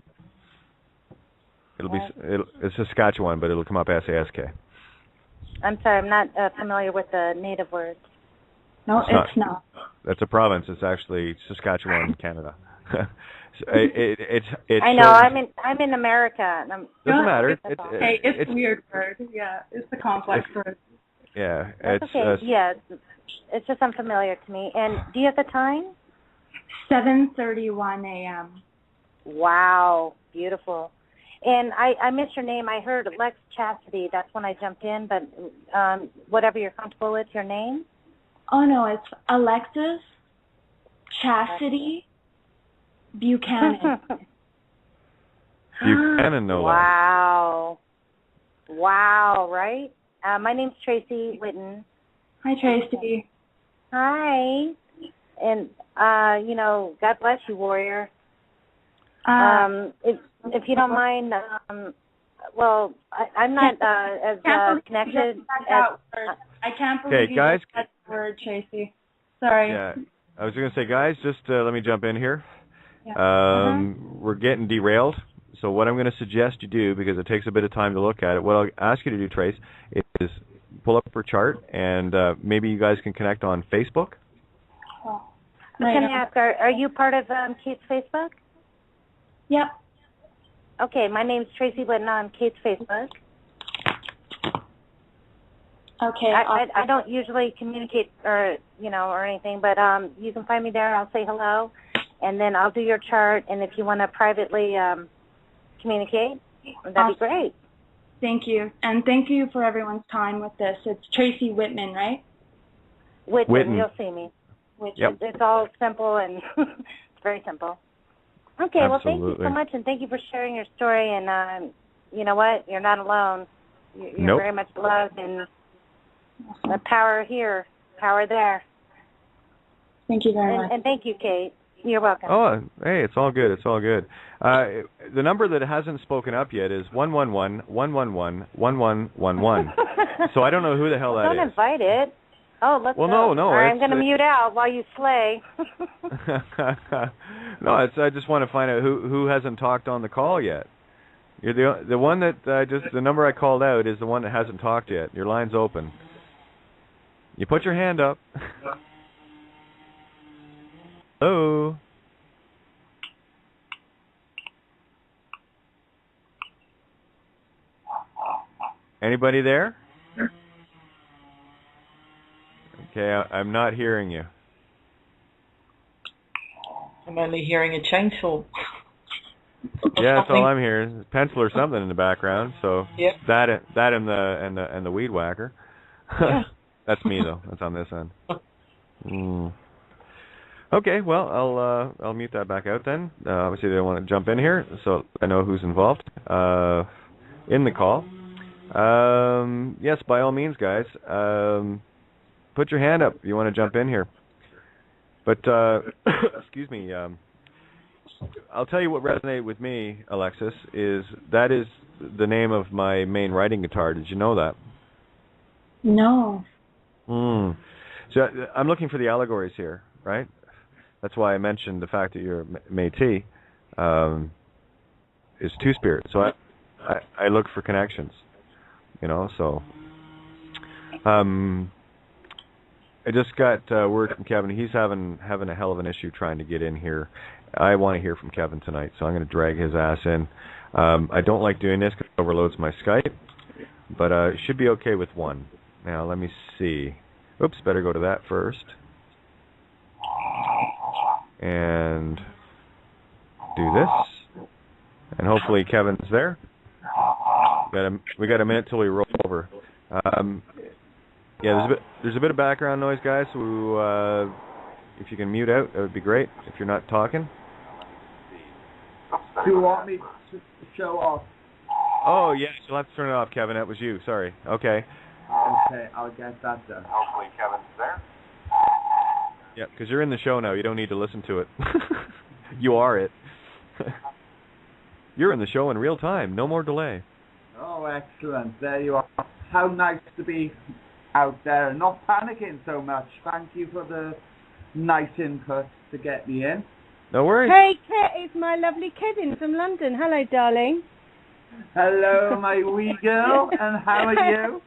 It's Saskatchewan, but it'll come up S-A-S-K. I'm sorry, I'm not familiar with the native words. No, it's not. That's a province. It's actually Saskatchewan, Canada. It's I know. I'm in America. Doesn't matter. It's a weird word. Yeah, it's a complex word. Yeah, that's okay. Yeah, it's just unfamiliar to me. And do you have the time? 7:31 a.m. Wow, beautiful. And I missed your name. I heard Lex Chastity. That's when I jumped in. But whatever you're comfortable with, your name? Oh, no, it's Alexis Chastity Buchanan. Buchanan, no less. Wow, right? My name's Tracy Whitten. Hi, Tracy. Hi. And, God bless you, warrior. If you don't mind, I'm not as connected as... I can't believe you guys, said that word, Tracy. Sorry. Yeah, I was going to say, guys, just let me jump in here. Yeah. We're getting derailed, so what I'm going to suggest you do, because it takes a bit of time to look at it, what I'll ask you to do, Trace, is pull up her chart, and maybe you guys can connect on Facebook. Oh. Can I ask, are you part of Kate's Facebook? Yep. Okay, my name's Tracy Whitten on Kate's Facebook. Okay. I don't usually communicate or anything, but you can find me there. I'll say hello, and then I'll do your chart. And if you want to privately communicate, that'd be great. Thank you, and thank you for everyone's time with this. It's Tracy Whitman, right? Whitman. You'll see me. Yep. It's all simple and it's very simple. Okay, Absolutely. Well, thank you so much, and thank you for sharing your story. And you know what? You're not alone. You're very much loved, and the power here, power there. Thank you very much. And thank you, Kate. You're welcome. Oh, hey, it's all good. It's all good. The number that hasn't spoken up yet is 111-111-1111. So I don't know who the hell that is. Don't invite it. Oh, let's go. No. I'm going to mute out while you slay. No, I just want to find out who hasn't talked on the call yet. You're the one that the number I called out is the one that hasn't talked yet. Your line's open. You put your hand up. Hello. Anybody there? Okay, I'm not hearing you. I'm only hearing a chainsaw. Yeah, that's all I'm hearing. Pencil or something in the background. So yep. that and the weed whacker. That's me though. That's on this end. Okay, well I'll mute that back out then. Obviously they don't want to jump in here, so I know who's involved in the call. Yes, by all means, guys. Put your hand up if you want to jump in here. But excuse me. I'll tell you what resonated with me, Alexis, is that is the name of my main writing guitar. Did you know that? No. So I'm looking for the allegories here, right? That's why I mentioned the fact that you're Métis is two-spirit. So I look for connections, you know. So I just got word from Kevin. He's having a hell of an issue trying to get in here. I want to hear from Kevin tonight, so I'm going to drag his ass in. I don't like doing this because it overloads my Skype, but it should be okay with one. Now, let me see. Oops, better go to that first. And do this. And hopefully Kevin's there. We got a minute till we roll over. Yeah, there's a bit of background noise, guys, so if you can mute out, that would be great, if you're not talking. Do you want me to show off? Oh, yeah, you'll have to turn it off, Kevin. That was you. Sorry. Okay. Okay, I'll get that done. Hopefully Kevin's there. Yeah, because you're in the show now. You don't need to listen to it. You are it. You're in the show in real time. No more delay. Oh, excellent. There you are. How nice to be out there and not panicking so much. Thank you for the nice input to get me in. No worries. Hey, Kat, it's my lovely Kevin from London. Hello, darling. Hello, my wee girl, and how are you?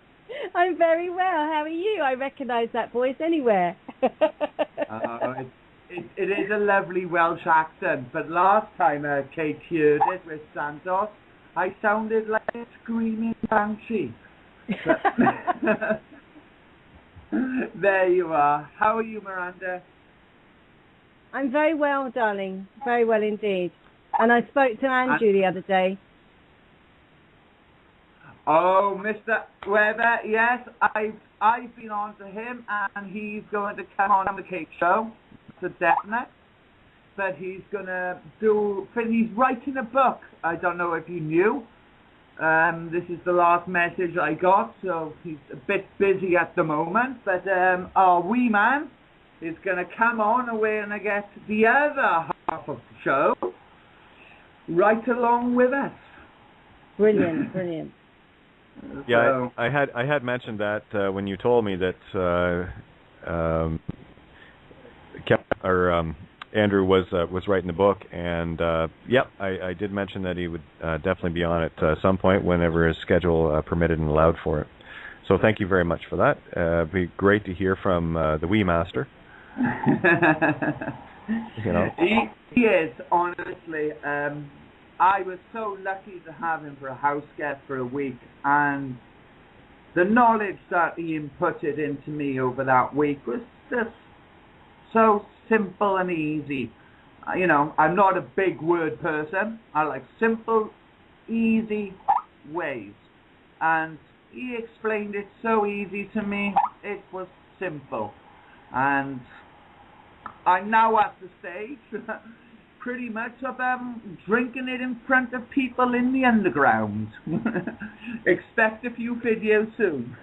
I'm very well. How are you? I recognise that voice anywhere. It is a lovely Welsh accent, but last time Kate heard it with Santos, I sounded like a screaming banshee. There you are. How are you, Miranda? I'm very well, darling. Very well indeed. And I spoke to Andrew the other day. Oh, Mr. Weber, yes, I've been on to him, and he's going to come on the Kate Show. It's a definite. But he's going to he's writing a book. I don't know if you knew. This is the last message I got, so he's a bit busy at the moment. But our wee man is going to come on and we're going to get the other half of the show right along with us. Brilliant, brilliant. Yeah, I had mentioned that when you told me that Andrew was writing the book, and I did mention that he would definitely be on it some point whenever his schedule permitted and allowed for it. So thank you very much for that. It'd be great to hear from the Wee Master. You know, he is, honestly. I was so lucky to have him for a house guest for a week, and the knowledge that he inputted into me over that week was just so simple and easy. You know, I'm not a big word person. I like simple, easy ways. And he explained it so easy to me. It was simple. And I'm now at the stage pretty much of drinking it in front of people in the underground. Expect a few videos soon.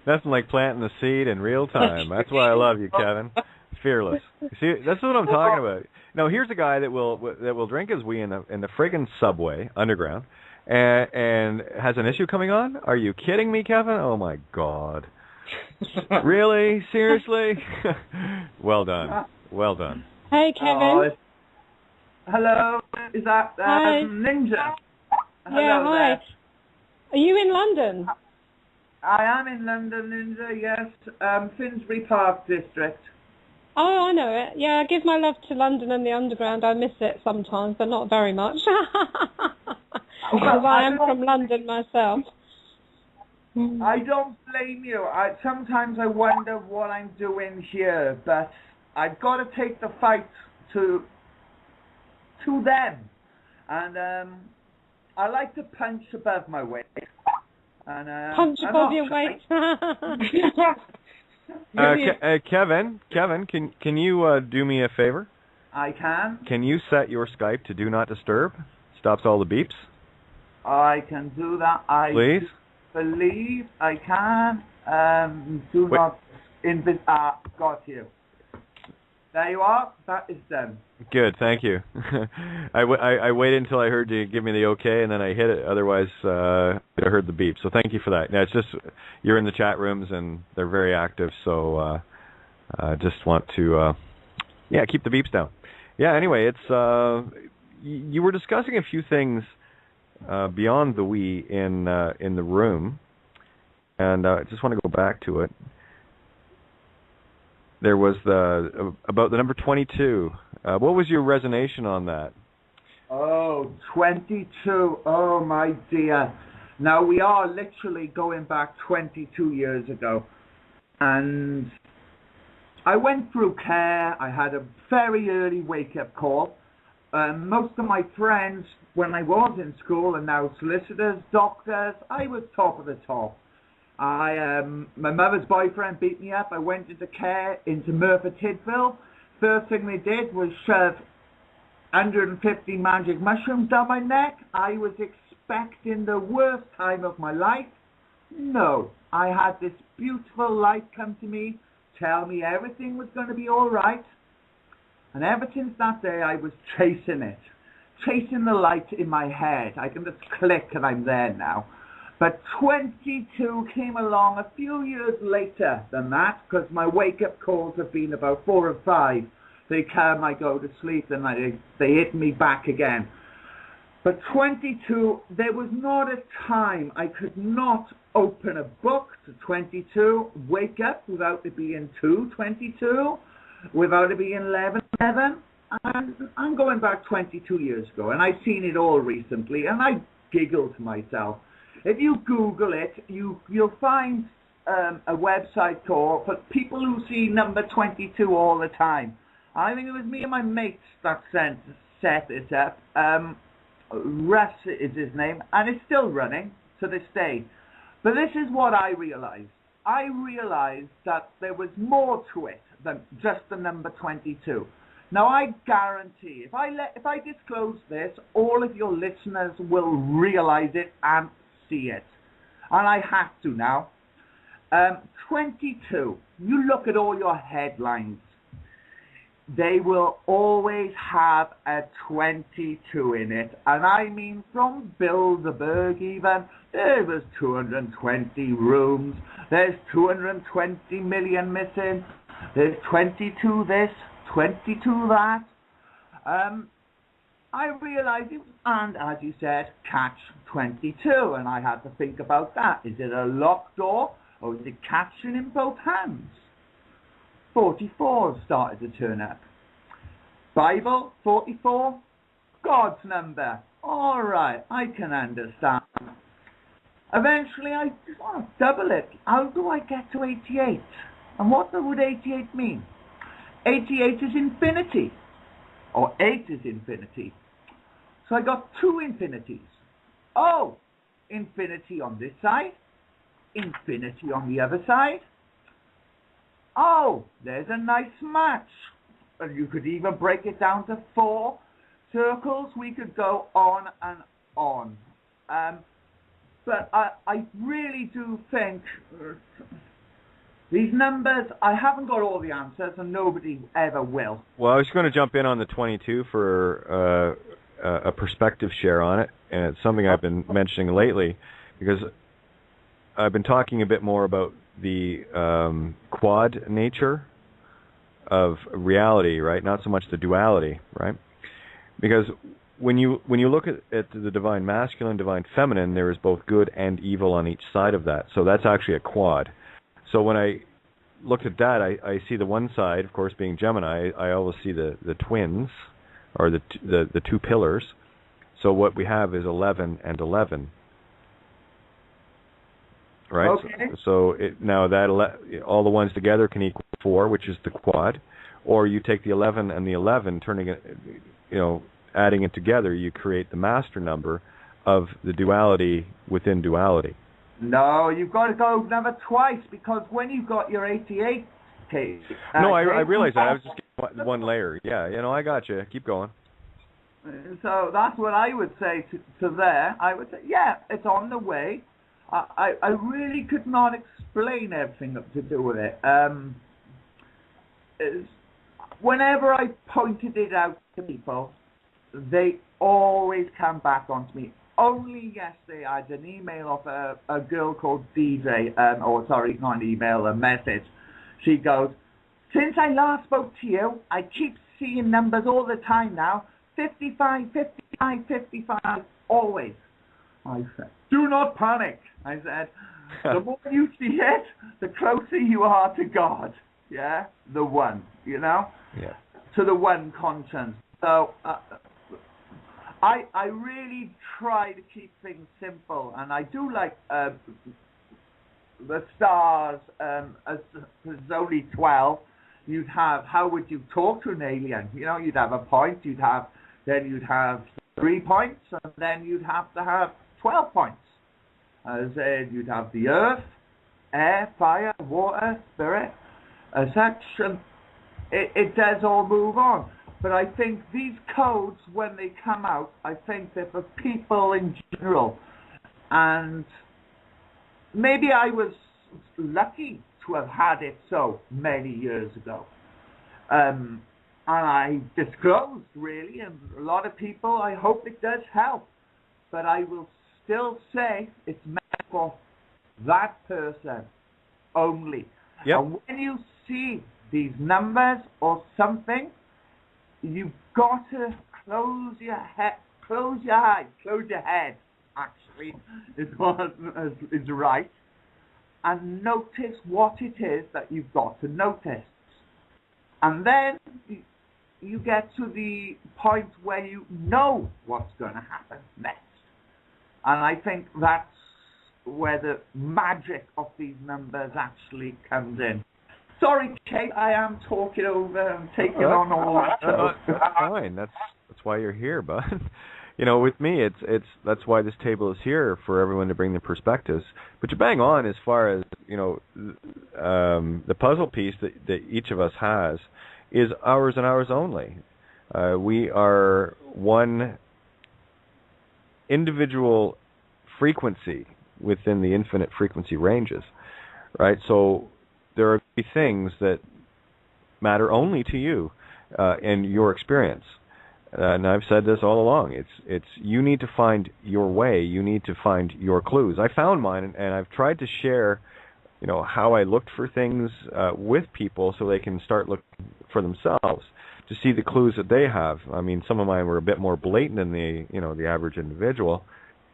Nothing like planting the seed in real time. That's why I love you, Kevin. Fearless. See, that's what I'm talking about. Now, here's a guy that will drink his wee in the friggin' subway underground, and has an issue coming on. Are you kidding me, Kevin? Oh my God. Really? Seriously? Well done. Well done. Hey, Kevin. Hello. Is that Ninja? Hello, yeah, hi. there. Are you in London? I am in London, Ninja, yes. Finsbury Park district. Oh, I know it. Yeah, give my love to London and the Underground. I miss it sometimes, but not very much. Because I am from London myself. I don't blame you. Sometimes I wonder what I'm doing here, but I've got to take the fight to them. And I like to punch above my weight. And, punch above your weight. Kevin, can you do me a favor? I can. Can you set your Skype to Do Not Disturb? Stops all the beeps. I can do that. Please? Believe I can. Do Wait. not got you. There you are. That is done. Good, thank you. I waited until I heard you give me the okay, and then I hit it. Otherwise, I heard the beep. So thank you for that. Now, it's just you're in the chat rooms, and they're very active, so just want to, keep the beeps down. Yeah, anyway, it's you were discussing a few things beyond the we in the room, and I just want to go back to it. There was about the number 22. What was your resonation on that? Oh, 22. Oh, my dear. Now, we are literally going back 22 years ago. And I went through care. I had a very early wake-up call. Most of my friends, when I was in school, are now solicitors, doctors. I was top of the top. My mother's boyfriend beat me up. I went into care into Merthyr Tydfil. First thing they did was shove 150 magic mushrooms down my neck. I was expecting the worst time of my life. No, I had this beautiful light come to me, tell me everything was going to be all right. And ever since that day, I was chasing it, chasing the light in my head. I can just click and I'm there now. But 22 came along a few years later than that, because my wake-up calls have been about 4 or 5. They come, I go to sleep, and they hit me back again. But 22, there was not a time I could not open a book to 22, wake up without it being 2:22, without it being 11:11. And I'm going back 22 years ago, and I've seen it all recently, and I giggle to myself. If you Google it, you'll find a website for people who see number 22 all the time. I think it was me and my mates that set it up. Russ is his name, and it's still running to this day. But this is what I realized. I realized that there was more to it than just the number 22. Now, I guarantee, if I disclose this, all of your listeners will realize it and see it. And I have to now. 22. You look at all your headlines. They will always have a 22 in it. And I mean, from Bilderberg even, there was 220 rooms. There's 220 million missing. There's 22 this, 22 that. I realized it was, and as you said, catch 22, and I had to think about that. Is it a locked door, or is it catching in both hands? 44 started to turn up. Bible, 44, God's number. All right, I can understand. Eventually, I just want to double it. How do I get to 88? And what would 88 mean? 88 is infinity, or 8 is infinity. So I got 2 infinities. Oh, infinity on this side, infinity on the other side. Oh, there's a nice match. And you could even break it down to 4 circles. We could go on and on. But I really do think these numbers, I haven't got all the answers, and nobody ever will. Well, I was going to jump in on the 22 for a perspective share on it, and it's something I've been mentioning lately, because I've been talking a bit more about the quad nature of reality, right? Not so much the duality, right? Because when you look at the divine masculine, divine feminine, there is both good and evil on each side of that. So that's actually a quad. So when I looked at that, I see the one side, of course, being Gemini. I always see the twins, or the 2 pillars. So what we have is 11 and 11. Right? Okay. So now that all the ones together can equal 4, which is the quad. Or you take the 11 and the 11, turning it, adding it together, you create the master number of the duality within duality. No, you've got to go number twice, because when you got your 88 case... no, I realized that. I was just getting one layer. Yeah, I got you. Keep going. So that's what I would say to there. I would say, yeah, it's on the way. I really could not explain everything to do with it. Whenever I pointed it out to people, they always come back onto me. Only yesterday I had an email off a girl called DJ, not an email, a message. She goes, since I last spoke to you, I keep seeing numbers all the time now. 55, 55, 55, always. I said, do not panic. I said, the more you see it, the closer you are to God. Yeah? The one, Yeah. To the one conscience. So, I really try to keep things simple, and I do like the stars, as there's only 12. You'd have, how would you talk to an alien? You'd have a point, then you'd have 3 points, and then you'd have to have 12 points. As you'd have the earth, air, fire, water, spirit, such, and it does all move on. But I think these codes, when they come out, I think they're for people in general. And maybe I was lucky to have had it so many years ago. And I disclosed, really, and a lot of people, I hope it does help. But I will still say it's meant for that person only. Yep. And when you see these numbers or something, you've got to close your head, actually, is right, and notice what it is that you've got to notice. And then you get to the point where you know what's going to happen next. And I think that's where the magic of these numbers actually comes in. Sorry, Kate, I am talking over and taking on all that. That's fine. That's why you're here, bud. With me, that's why this table is here, for everyone to bring their perspectives. But you bang on as far as the puzzle piece that each of us has is ours and ours only. We are one individual frequency within the infinite frequency ranges, right? So there are things that matter only to you and your experience. And I've said this all along. It's you need to find your way. You need to find your clues. I found mine, and I've tried to share, how I looked for things with people so they can start looking for themselves to see the clues that they have. I mean, some of mine were a bit more blatant than the average individual.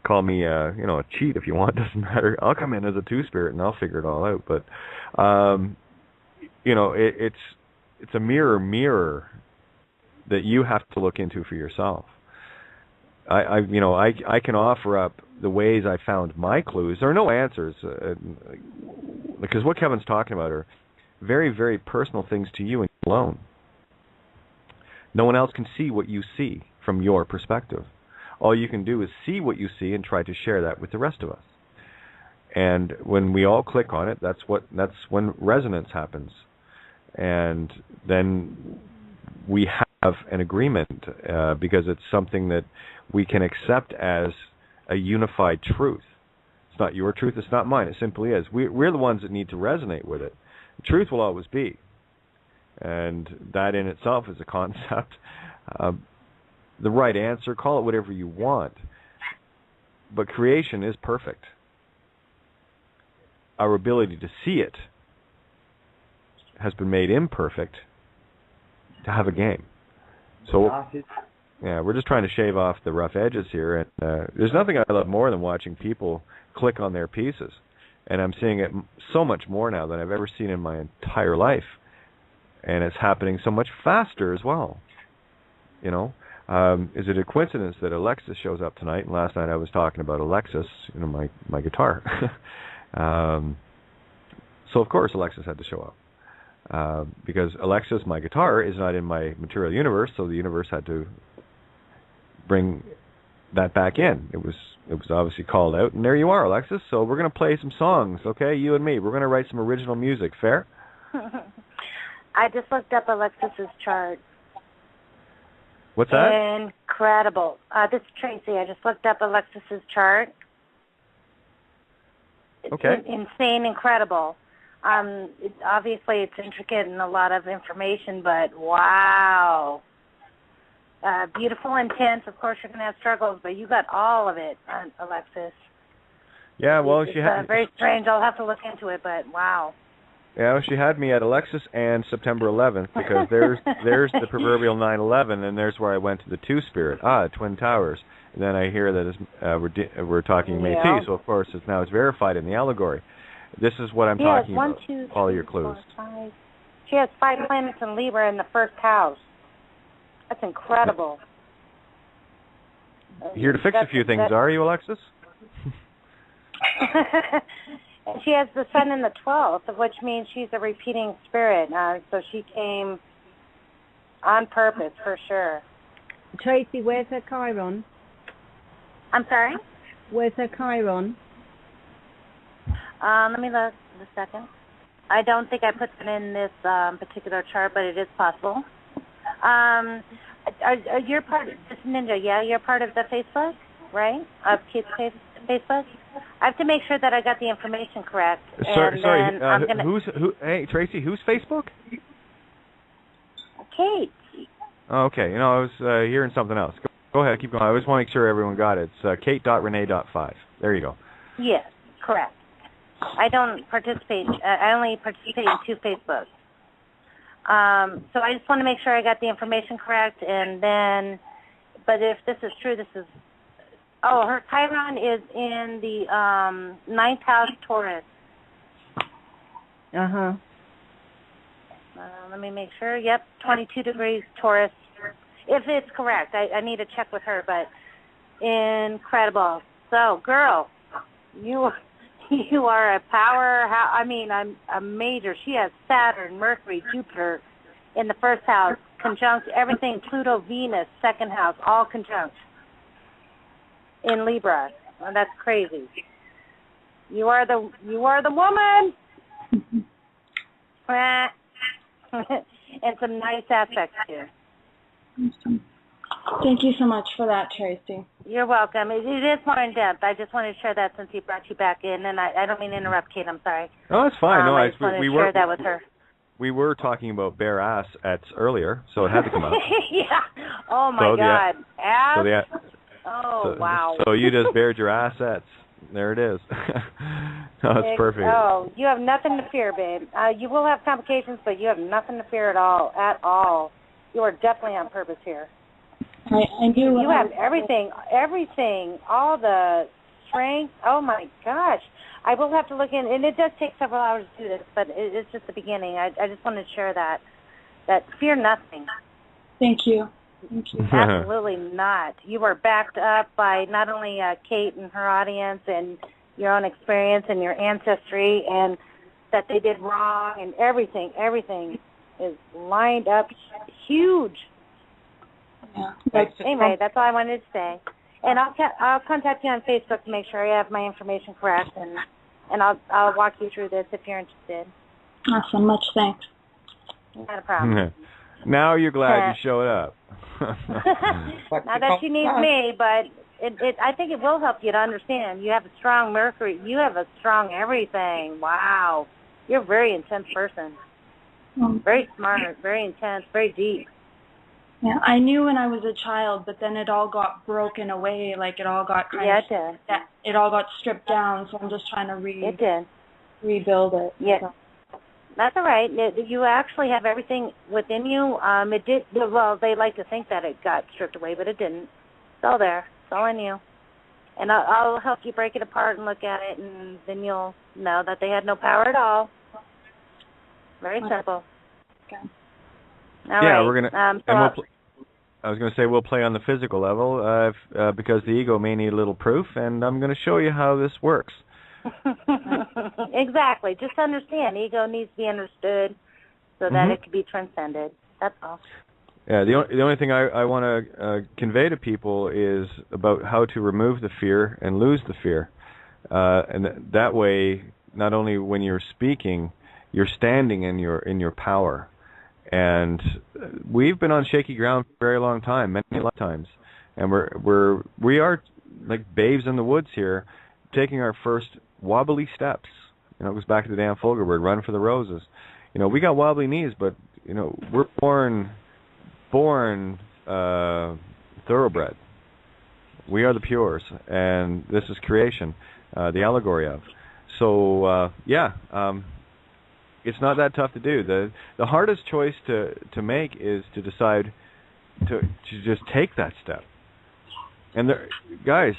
Call me a cheat if you want. Doesn't matter. I'll come in as a two-spirit and I'll figure it all out. But it's a mirror that you have to look into for yourself. I can offer up the ways I found my clues. There are no answers because what Kevin's talking about are very, very personal things to you and you alone. No one else can see what you see from your perspective. All you can do is see what you see and try to share that with the rest of us. And when we all click on it, that's when resonance happens. And then we have an agreement because it's something that we can accept as a unified truth. It's not your truth, it's not mine, it simply is. We're the ones that need to resonate with it. The truth will always be. And that in itself is a concept. The right answer, call it whatever you want. But creation is perfect. Our ability to see it has been made imperfect to have a game. So, yeah, we're just trying to shave off the rough edges here. And there's nothing I love more than watching people click on their pieces. And I'm seeing it so much more now than I've ever seen in my entire life. And it's happening so much faster as well. Is it a coincidence that Alexis shows up tonight? And last night I was talking about Alexis, my guitar. So of course Alexis had to show up. Because Alexis, my guitar, is not in my material universe, so the universe had to bring that back in. It was obviously called out, and there you are, Alexis. So we're going to play some songs, okay? You and me. We're going to write some original music. Fair? I just looked up Alexis's chart. What's that? Incredible. This is Tracy. I just looked up Alexis's chart. Okay. Insane, incredible. Obviously, it's intricate and a lot of information, but wow. Beautiful, intense. Of course, you're going to have struggles, but you got all of it, Alexis. Yeah, well, it's very strange. I'll have to look into it, but wow. Yeah, she had me at Alexis and September 11th because there's the proverbial 9/11, and there's where I went to the Two Spirit, Twin Towers. And then I hear that we're talking Métis, so of course it's verified in the allegory. This is what I'm talking about. 1, 2, 3, all your clues. 4, 5. She has 5 planets in Libra in the first house. That's incredible. Here to fix a few things, are you, Alexis? And she has the sun in the 12th, which means she's a repeating spirit. So she came on purpose, for sure. Tracy, where's her Chiron? I'm sorry? Where's her Chiron? Let me look a second. I don't think I put it in this particular chart, but it is possible. You're part of this Ninja, yeah? You're part of the Facebook, right? Of Kids Facebook? I have to make sure that I got the information correct. Sorry, hey, Tracy, whose Facebook? Kate. Oh, okay. I was hearing something else. Go ahead, keep going. I just want to make sure everyone got it. It's Kate.Renee.5. There you go. Yes, correct. I don't participate. I only participate in 2 Facebooks. So I just want to make sure I got the information correct, and then, but if this is true, her Chiron is in the 9th house Taurus. Uh-huh. Let me make sure. Yep, 22 degrees Taurus. If it's correct, I need to check with her, but incredible. So, girl, you are a power. I'm a major. She has Saturn, Mercury, Jupiter in the first house, conjunct everything, Pluto, Venus, second house, all conjunct in Libra. Well, that's crazy. You are the woman. And some nice aspects here. Thank you so much for that, Tracy. You're welcome. It is more in depth. I just wanted to share that since he brought you back in, and I don't mean to interrupt, Kate. I'm sorry. Oh, it's fine. I just wanted to share that with her. We were talking about bare ass earlier, so it had to come out. Yeah. Oh my God. Ass. Wow. So you just bared your assets. There it is. That's perfect. Oh, you have nothing to fear, babe. You will have complications, but you have nothing to fear at all. You are definitely on purpose here. I knew you have everything, all the strength. Oh my gosh. I will have to look in, and it does take several hours to do this, but it's just the beginning. I just wanted to share that fear nothing. Thank you. Thank you. Absolutely not. You are backed up by not only Kate and her audience and your own experience and your ancestry, and that they did wrong, and everything is lined up huge. Yeah. Anyway, that's all I wanted to say. And I'll contact you on Facebook to make sure I have my information correct, and I'll walk you through this if you're interested. Awesome. Much thanks. Not a problem. Now you're glad you showed up. Not that she needs me, but I think it will help you to understand. You have a strong Mercury. You have a strong everything. Wow. You're a very intense person. Very smart, very intense, very deep. Yeah, I knew when I was a child, but then it all got broken away. Like it all got it all got stripped down. So I'm just trying to rebuild it. Yeah, so. That's all right. You actually have everything within you. It did. Well, they like to think that it got stripped away, but it didn't. It's all there. It's all in you. And I'll help you break it apart and look at it, and then you'll know that they had no power at all. Very simple. Okay. All right. We're gonna. I was going to say we'll play on the physical level because the ego may need a little proof, and I'm going to show you how this works. Exactly. Just understand, ego needs to be understood so that it can be transcended. That's all. Yeah, the only thing I want to convey to people is about how to remove the fear and lose the fear. And that way, not only when you're speaking, you're standing in your power. And we've been on shaky ground for a very long time, many lifetimes, and we are like babes in the woods here, taking our first wobbly steps. You know, it goes back to the Dan Fogelberg, run for the roses. You know, we got wobbly knees, but you know, we're born thoroughbred. We are the pures, and this is creation, the allegory of. So it's not that tough to do. The hardest choice to make is to decide to just take that step. And guys,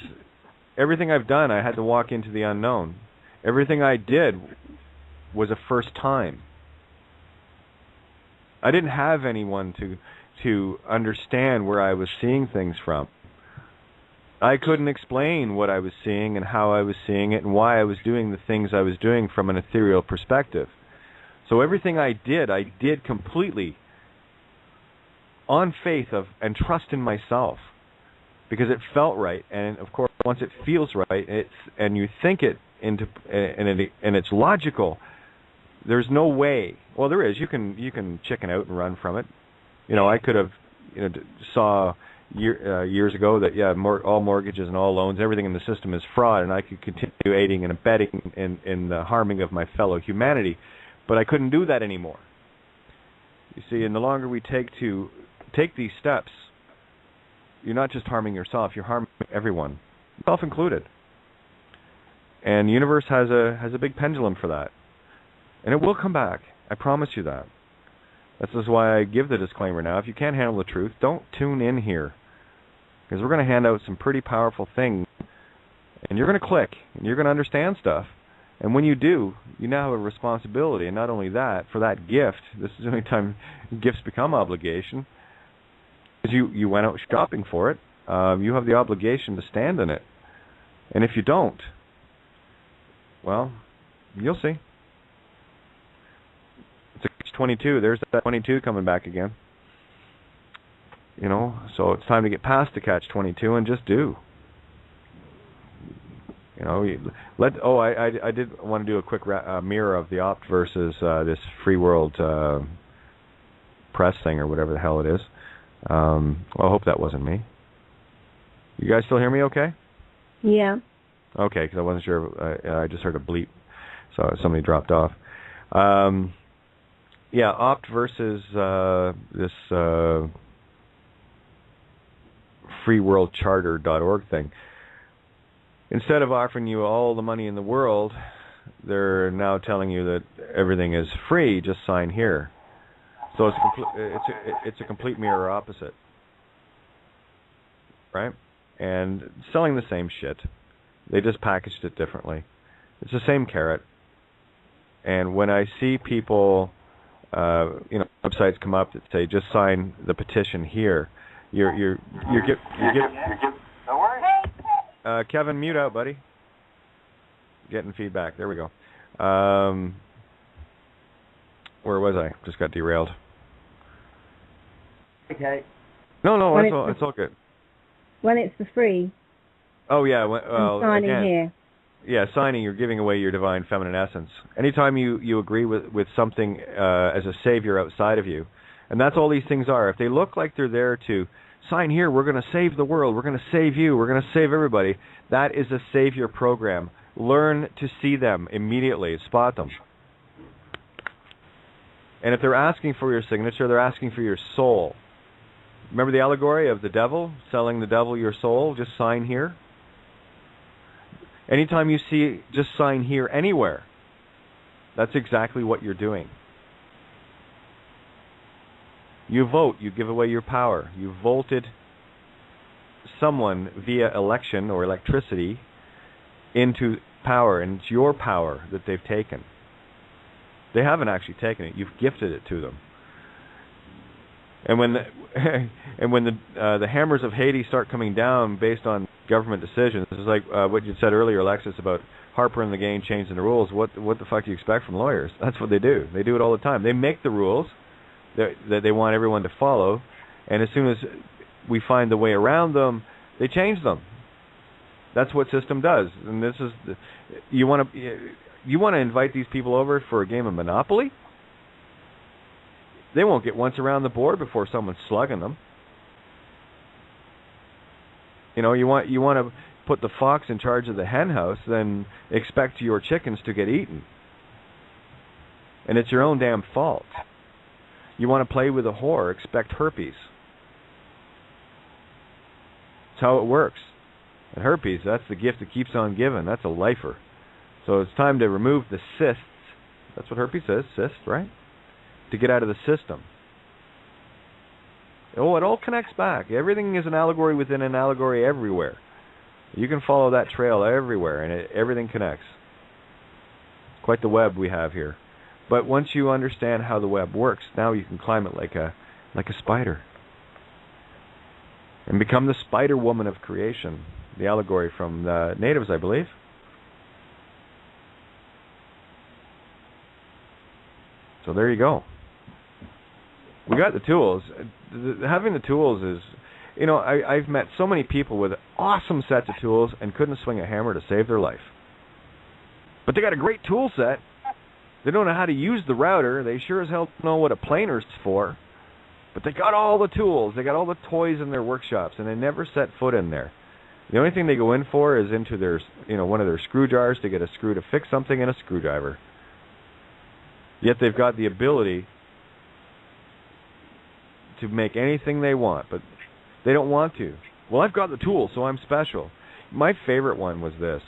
everything I've done, I had to walk into the unknown. Everything I did was a first time. I didn't have anyone to understand where I was seeing things from. I couldn't explain what I was seeing and how I was seeing it and why I was doing the things I was doing from an ethereal perspective. So everything I did completely on faith of and trust in myself, because it felt right. And of course, once it feels right, and you think it into and it's logical, there's no way. Well, there is. You can chicken out and run from it. You know, I could have saw years ago that all mortgages and all loans, everything in the system is fraud, and I could continue aiding and abetting in the harming of my fellow humanity. But I couldn't do that anymore. You see, and the longer we take these steps, you're not just harming yourself, you're harming everyone, self included. And the universe has a big pendulum for that. And it will come back. I promise you that. This is why I give the disclaimer now. If you can't handle the truth, don't tune in here. Because we're going to hand out some pretty powerful things. And you're going to click, and you're going to understand stuff. And when you do, you now have a responsibility. And not only that, for that gift, this is the only time gifts become obligation, because you went out shopping for it. You have the obligation to stand in it. And if you don't, well, you'll see. It's a 22. There's that 22 coming back again. You know, so it's time to get past the catch-22 and just do. You know, I did want to do a quick mirror of the opt versus this free world press thing or whatever the hell it is. Well, I hope that wasn't me. You guys still hear me okay? Yeah. Okay, because I wasn't sure. I just heard a bleep, so somebody dropped off. Opt versus this freeworldcharter.org thing. Instead of offering you all the money in the world, they're now telling you that everything is free. Just sign here. So it's a complete mirror opposite, right? And selling the same shit. They just packaged it differently. It's the same carrot. And when I see people, websites come up that say just sign the petition here, you're Kevin, mute out, buddy. Getting feedback. There we go. Where was I? Just got derailed. Okay. No, it's all good. When it's for free. Oh yeah. Well, signing again, here. Yeah, signing. You're giving away your divine feminine essence. Anytime you agree with something as a savior outside of you, and that's all these things are. If they look like they're there to sign here, we're going to save the world, we're going to save you, we're going to save everybody. That is a savior program. Learn to see them immediately, spot them. And if they're asking for your signature, they're asking for your soul. Remember the allegory of the devil, selling the devil your soul? Just sign here. Anytime you see just sign here anywhere, that's exactly what you're doing. You vote, you give away your power. You voted someone via election or electricity into power, and it's your power that they've taken. They haven't actually taken it. You've gifted it to them. And when the hammers of Hades start coming down based on government decisions, this is like what you said earlier, Alexis, about Harper and the gang changing the rules. What the fuck do you expect from lawyers? That's what they do. They do it all the time. They make the rules that they want everyone to follow, and as soon as we find the way around them, they change them. That's what system does. And this is you want to invite these people over for a game of Monopoly? They won't get once around the board before someone's slugging them. You know, you want to put the fox in charge of the hen house, then expect your chickens to get eaten. And it's your own damn fault. You want to play with a whore, expect herpes. That's how it works. And herpes, that's the gift that keeps on giving. That's a lifer. So it's time to remove the cysts. That's what herpes is, cysts, right? To get out of the system. Oh, it all connects back. Everything is an allegory within an allegory everywhere. You can follow that trail everywhere, and everything connects. Quite the web we have here. But once you understand how the web works, now you can climb it like a spider. And become the spider woman of creation. The allegory from the natives, I believe. So there you go. We got the tools. Having the tools is, you know, I've met so many people with awesome sets of tools and couldn't swing a hammer to save their life. But they got a great tool set. They don't know how to use the router. They sure as hell don't know what a planer's for. But they got all the tools. They got all the toys in their workshops, and they never set foot in there. The only thing they go in for is into their, you know, one of their screw jars to get a screw to fix something and a screwdriver. Yet they've got the ability to make anything they want, but they don't want to. Well, I've got the tools, so I'm special. My favorite one was this.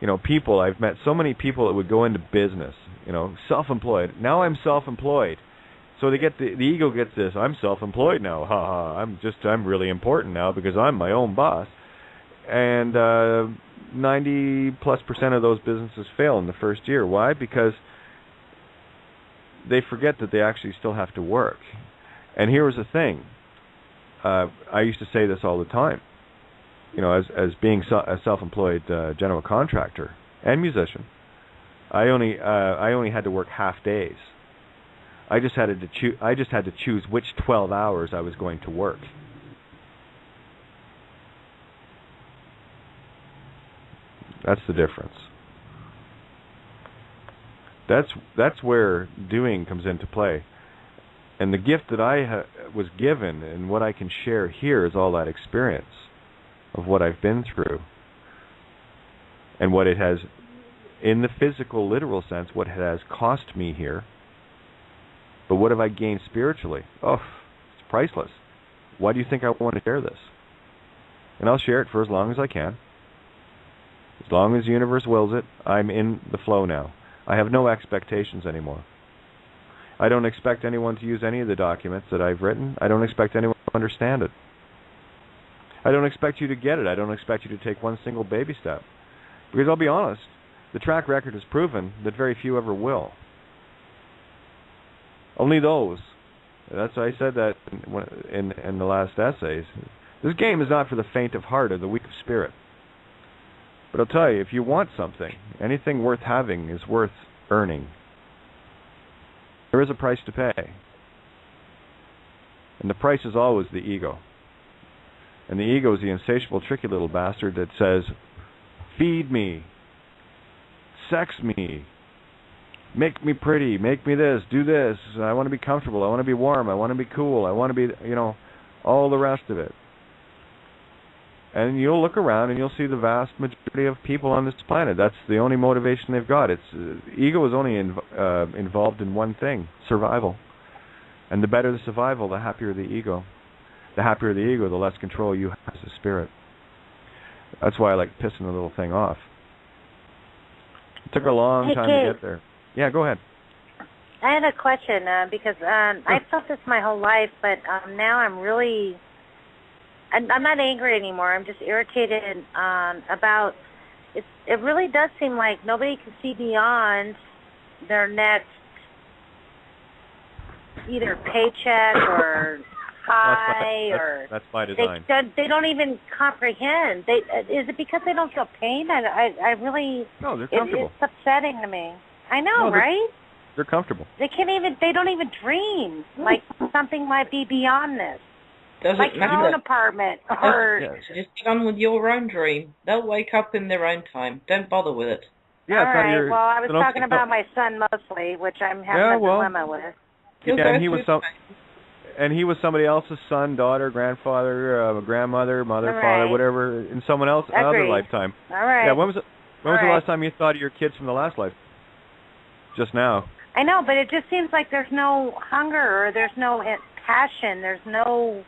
You know, people, I've met so many people that would go into business, you know, self-employed. Now I'm self-employed. So they get the ego gets this, I'm self-employed now. Ha ha. I'm really important now because I'm my own boss. And 90+% of those businesses fail in the first year. Why? Because they forget that they actually still have to work. And here was the thing. I used to say this all the time. You know, as being a self-employed general contractor and musician, I only had to work half days. I just had to choose which 12 hours I was going to work. That's the difference. That's where doing comes into play. And the gift that I was given and what I can share here is all that experience of what I've been through. And what it has, in the physical, literal sense, what it has cost me here. But what have I gained spiritually? Oh, it's priceless. Why do you think I want to share this? And I'll share it for as long as I can. As long as the universe wills it, I'm in the flow now. I have no expectations anymore. I don't expect anyone to use any of the documents that I've written. I don't expect anyone to understand it. I don't expect you to get it. I don't expect you to take one single baby step. Because I'll be honest, the track record has proven that very few ever will. Only those. That's why I said that in the last essays. This game is not for the faint of heart or the weak of spirit. But I'll tell you, if you want something, anything worth having is worth earning. There is a price to pay. And the price is always the ego. And the ego is the insatiable, tricky little bastard that says, feed me, sex me, make me pretty, make me this, do this, I want to be comfortable, I want to be warm, I want to be cool, I want to be, you know, all the rest of it. And you'll look around and you'll see the vast majority of people on this planet. That's the only motivation they've got. Ego is only involved in one thing, survival. And the better the survival, the happier the ego. The happier the ego, the less control you have as a spirit. That's why I like pissing the little thing off. It took a long time to get there. Yeah, go ahead. I had a question because I've felt this my whole life, but now I'm really... I'm not angry anymore. I'm just irritated about it. It really does seem like nobody can see beyond their next either paycheck or high, or that's by design. They don't even comprehend. Is it because they don't feel pain? I really. No, they're comfortable. It's upsetting to me. I know, right? They're comfortable. They don't even dream like something might be beyond this. Doesn't like matter. your own apartment, or just get on with your own dream. They'll wake up in their own time. Don't bother with it. Yeah, all right. Well, I was talking about my son mostly, which I'm having a dilemma with. Yeah, and he was somebody else's son, daughter, grandfather, grandmother, mother, father, whatever, in someone else's other lifetime. All right. Yeah. When was the last time you thought of your kids from the last life? Just now. I know, but it just seems like there's no hunger, or there's no passion, there's no.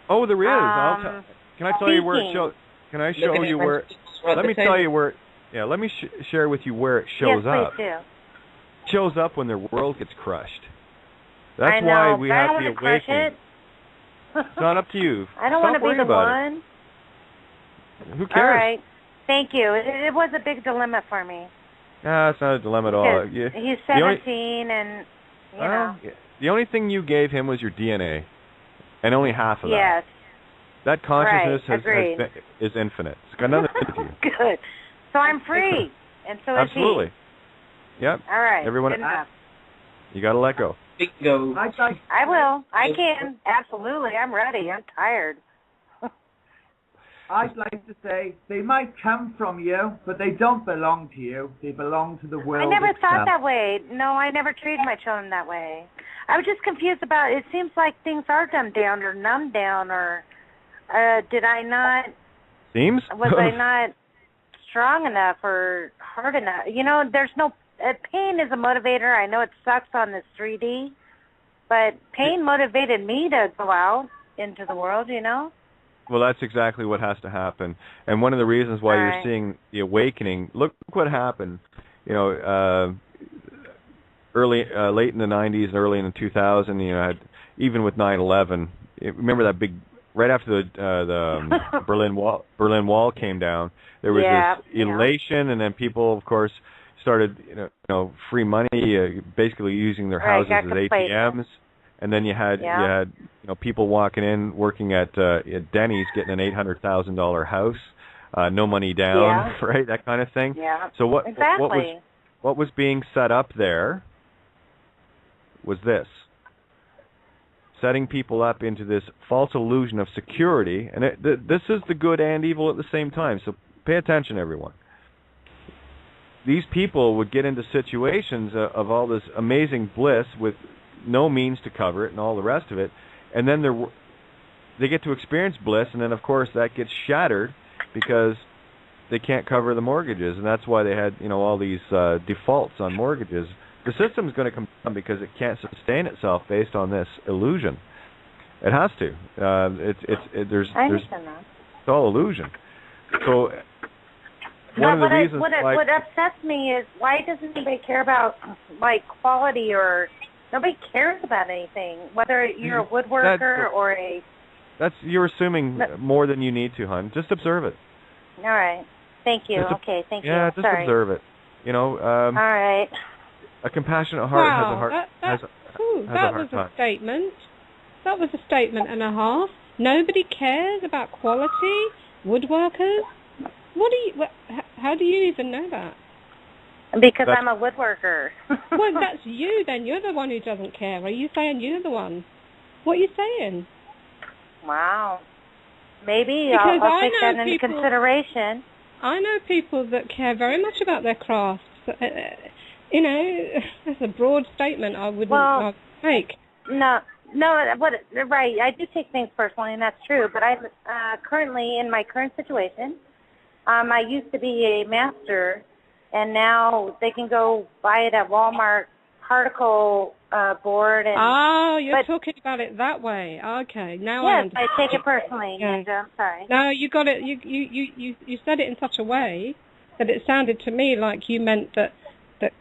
Oh, there is. Can I tell you where it shows? Can I show you where? Let me tell you where. Yeah, let me share with you where it shows up. Yes, please do. It shows up when their world gets crushed. That's why we have the awakening. It's not up to you. I don't want to be the one. Who cares? All right. Thank you. It was a big dilemma for me. No, it's not a dilemma at all. He's 17, and you know. The only thing you gave him was your DNA, and only half of that. Yes. That consciousness is infinite. It's got nothing to do with you. Good. So I'm free, and so is he. Absolutely. Yep. All right. Everyone, good enough. You got to let go. Bingo. I will. I can. Absolutely. I'm ready. I'm tired. I'd like to say they might come from you, but they don't belong to you. They belong to the world. I never itself. thought that way. No, I never treated my children that way. I was just confused about it. Seems like things are dumbed down or numbed down, or did I not? Seems. Was I not strong enough or hard enough? You know, there's no pain is a motivator. I know it sucks on this 3D, but pain motivated me to go out into the world. You know. Well, that's exactly what has to happen, and one of the reasons why you're seeing the awakening. Look what happened. You know, late in the 90s and early in the 2000s. You know, even with 9/11. Remember that big right after the Berlin Wall came down. There was this elation, and then people, of course, started free money, basically using their houses as ATMs. And then you had people walking in, working at Denny's, getting an $800,000 house, no money down, right? That kind of thing. Yeah. So what was being set up there was this: setting people up into this false illusion of security, and this is the good and evil at the same time. So pay attention, everyone. These people would get into situations of all this amazing bliss with no means to cover it and all the rest of it, and then they get to experience bliss, and then of course that gets shattered because they can't cover the mortgages, and that's why they had all these defaults on mortgages. The system is going to come down because it can't sustain itself based on this illusion. It has to. I understand that. It's all illusion. So one of the reasons what upsets me is why doesn't anybody care about like quality or. Nobody cares about anything, whether you're a woodworker or a... You're assuming more than you need to, hon. Just observe it. All right. Thank you. Thank you. Yeah, just observe it. All right. A compassionate heart has a heart... That was a statement. That was a statement and a half. Nobody cares about quality, woodworkers. How do you even know that? Because I'm a woodworker. Well, that's you then. You're the one who doesn't care. Are you saying you're the one? What are you saying? Wow. Maybe I'll take that into consideration. I know people that care very much about their crafts. That's a broad statement I wouldn't make. No, right. I do take things personally, and that's true. But I'm currently, in my current situation, I used to be a master. And now they can go buy it at Walmart, particle board. And, you're talking about it that way. Okay, now I understand. Yes, I take it personally. Yeah. And, I'm sorry. No, you got it. You said it in such a way that it sounded to me like you meant that it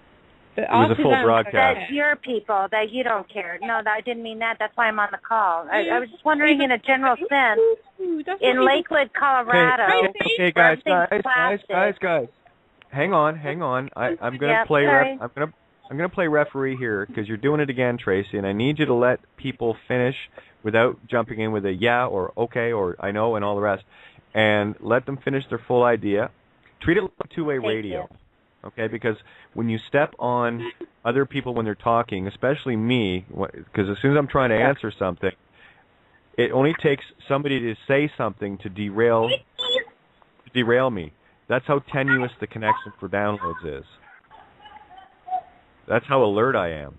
was a full broadcast. That your people, that you don't care. No, I didn't mean that. That's why I'm on the call. I was just wondering in a general sense, in Lakewood, Colorado. Okay, guys. Hang on. I'm going to play. I'm going to play referee here because you're doing it again, Tracy, and I need you to let people finish without jumping in with a yeah or okay or I know and all the rest, and let them finish their full idea. Treat it like two-way radio, okay? Because when you step on other people when they're talking, especially me, because as soon as I'm trying to answer something, it only takes somebody to say something to derail me. That's how tenuous the connection for downloads is. That's how alert I am.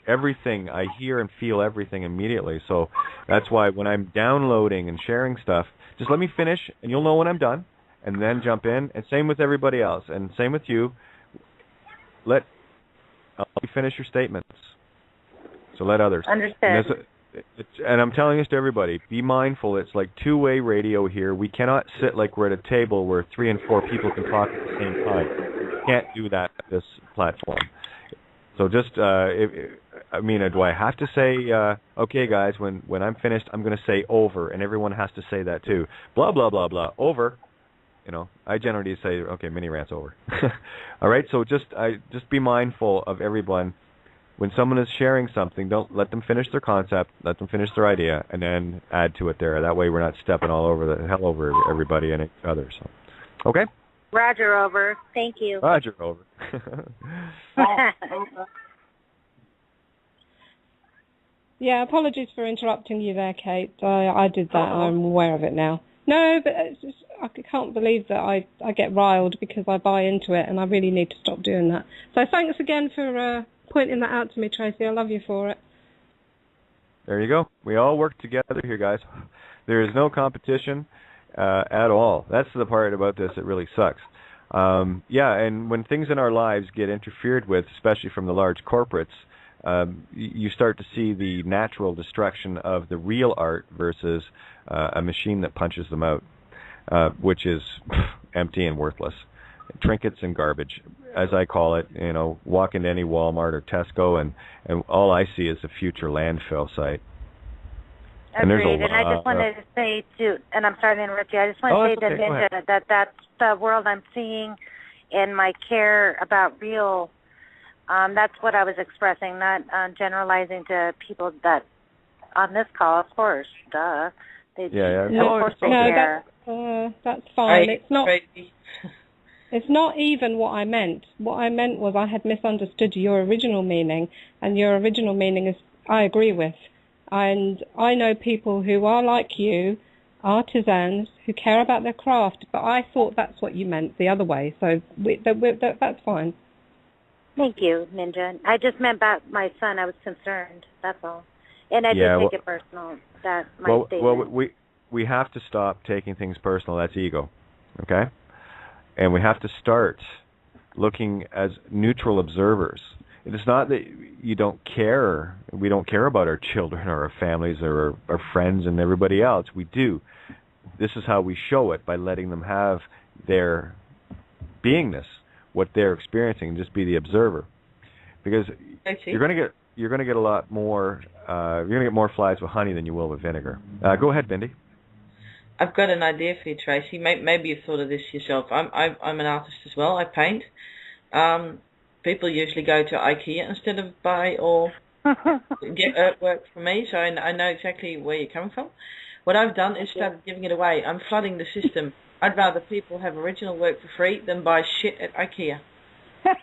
Everything, I hear and feel everything immediately. So that's why when I'm downloading and sharing stuff, just let me finish, and you'll know when I'm done, and then jump in. And same with everybody else, and same with you. I'll let you finish your statements. So let others. Understood. And I'm telling this to everybody, be mindful. It's like two-way radio here. We cannot sit like we're at a table where 3 and 4 people can talk at the same time. We can't do that at this platform. So just, do I have to say, okay, guys, when I'm finished, I'm going to say over, and everyone has to say that too. Blah, blah, blah, blah, over. I generally say, okay, mini rant's over. All right, so just be mindful of everyone. When someone is sharing something, don't let them finish their concept, let them finish their idea, and then add to it there. That way we're not stepping all over the hell over everybody and each other. So, okay? Roger, over. Thank you. Roger, over. Yeah, apologies for interrupting you there, Kate. I did that. I'm aware of it now. No, but it's just, I can't believe that I get riled because I buy into it, and I really need to stop doing that. So thanks again for pointing that out to me, Tracy. I love you for it. There you go. We all work together here, guys. There is no competition at all. That's the part about this that really sucks. And when things in our lives get interfered with, especially from the large corporates, you start to see the natural destruction of the real art versus a machine that punches them out, which is empty and worthless. Trinkets and garbage, as I call it. Walk into any Walmart or Tesco, and all I see is a future landfill site. Agreed. And I just wanted to say and I'm sorry to interrupt you, I just want to say to Ninja that that's the world I'm seeing in my care about real. That's what I was expressing, not generalizing to people that on this call, of course. Duh. That's fine. It's not even what I meant. What I meant was I had misunderstood your original meaning, and your original meaning is I agree with. And I know people who are like you, artisans, who care about their craft, but I thought that's what you meant the other way. So that's fine. Thank you, Ninja. I just meant about my son. I was concerned. That's all. And I didn't take it personal. That my statement. Well, we have to stop taking things personal. That's ego. Okay? And we have to start looking as neutral observers. It is not that you don't care. We don't care about our children or our families or our friends and everybody else. We do. This is how we show it, by letting them have their beingness, what they're experiencing, and just be the observer. Because you're going to get a lot more. You're going to get more flies with honey than you will with vinegar. Go ahead, Bindi. I've got an idea for you, Tracy. Maybe you've thought of this yourself. I'm an artist as well. I paint. People usually go to IKEA instead of buy or get artwork from me, so I know exactly where you're coming from. What I've done is started giving it away. I'm flooding the system. I'd rather people have original work for free than buy shit at IKEA.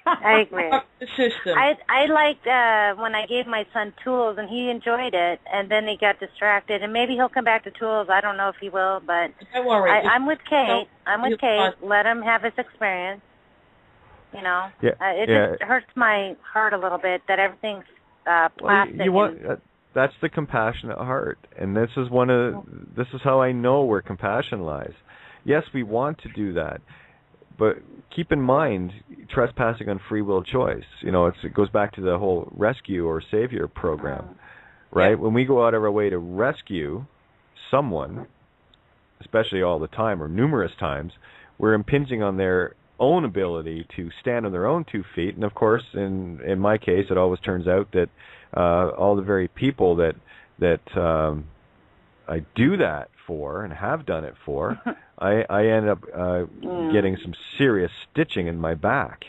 I agree. The system. I liked when I gave my son tools, and he enjoyed it, and then he got distracted, and maybe he'll come back to tools. I don't know if he will, but don't worry. I'm with Kate. Let him have his experience. It just hurts my heart a little bit that everything's plastic. That's the compassionate heart, and this is how I know where compassion lies. Yes, we want to do that, but keep in mind, trespassing on free will choice. It goes back to the whole rescue or savior program, right? When we go out of our way to rescue someone, especially all the time or numerous times, we're impinging on their own ability to stand on their own 2 feet. And of course, in my case, it always turns out that all the very people that I do that for and have done it for, I end up getting some serious stitching in my back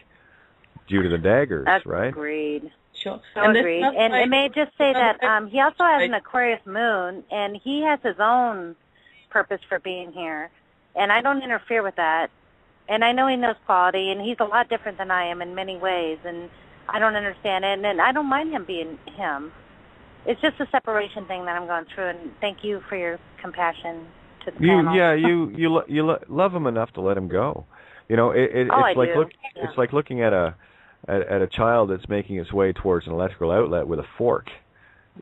due to the daggers, That's right? Agreed. Sure. So agreed. And may I just say that he also has an Aquarius moon, and he has his own purpose for being here, and I don't interfere with that. And I know he knows quality, and he's a lot different than I am in many ways, and I don't understand it, and I don't mind him being him. It's just a separation thing that I'm going through, and thank you for your compassion to the panel. Yeah, you love him enough to let him go. You know, it's like looking at a child that's making its way towards an electrical outlet with a fork.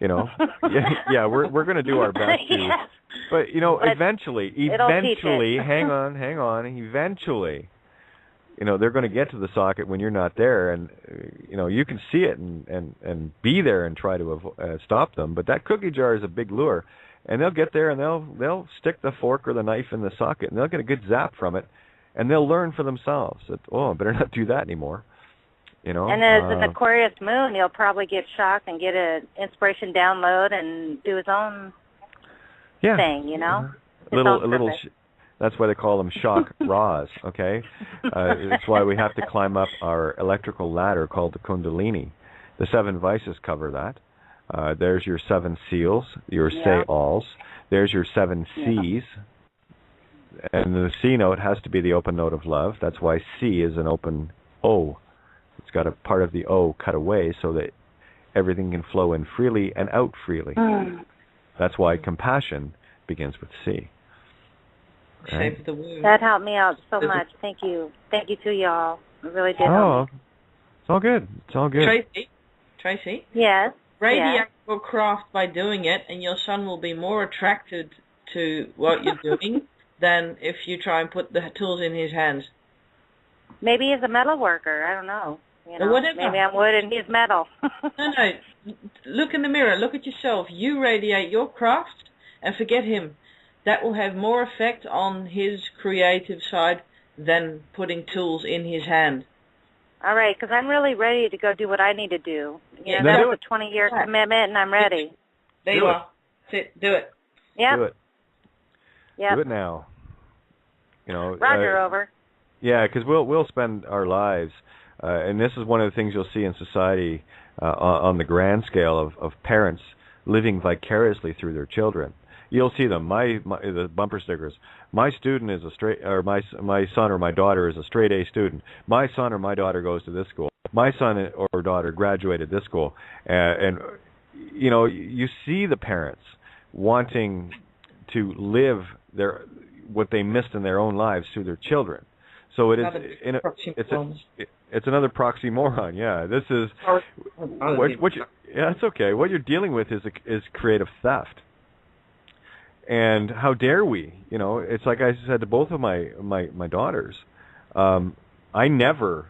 You know, we're going to do our best to. Yes. But you know, eventually, hang on, eventually, you know, they're going to get to the socket when you're not there, and you know, you can see it and be there and try to stop them. But that cookie jar is a big lure, and they'll get there and they'll stick the fork or the knife in the socket, and they'll get a good zap from it, and they'll learn for themselves that I better not do that anymore. You know. And as an Aquarius moon, he'll probably get shocked and get an inspiration download and do his own thing, you know. That's why they call them shock raws. Okay, that's why we have to climb up our electrical ladder called the Kundalini. The 7 vices cover that. There's your 7 seals, your say-alls. There's your 7 C's, and the C note has to be the open note of love. That's why C is an open O. It's got a part of the O cut away so that everything can flow in freely and out freely. That's why compassion begins with C. Right? That helped me out so much. Thank you. Thank you to y'all. It really did help me. It's all good. It's all good. Tracy? Yes? Radiate your craft by doing it, and your son will be more attracted to what you're doing than if you try and put the tools in his hands. Maybe he's a metal worker. I don't know. You know, whatever. Maybe I'm wood and he's metal. No. Look in the mirror. Look at yourself. You radiate your craft and forget him. That will have more effect on his creative side than putting tools in his hand. All right, because I'm really ready to go do what I need to do. You know, that was a 20-year commitment, and I'm ready. There you are. That's it. Do it. Yep. Do it. Yep. Do it now. You know. Roger, over. Yeah, because we'll spend our lives, and this is one of the things you'll see in society on the grand scale of parents living vicariously through their children. You'll see them. The bumper stickers. My student is a straight, or my son or my daughter is a straight A student. My son or my daughter goes to this school. My son or daughter graduated this school, and you know, you see the parents wanting to live what they missed in their own lives through their children. So it is. It's another proxymoron. Yeah, this is. It's okay. What you're dealing with is creative theft. And how dare we? You know, it's like I said to both of my daughters. I never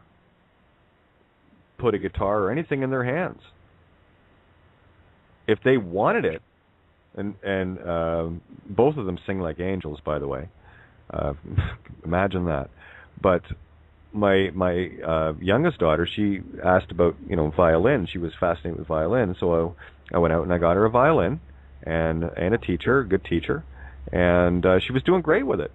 put a guitar or anything in their hands. If they wanted it, and both of them sing like angels, by the way. Imagine that. But my youngest daughter, she asked about violin. She was fascinated with violin, so I went out and I got her a violin. And a teacher, a good teacher, and she was doing great with it.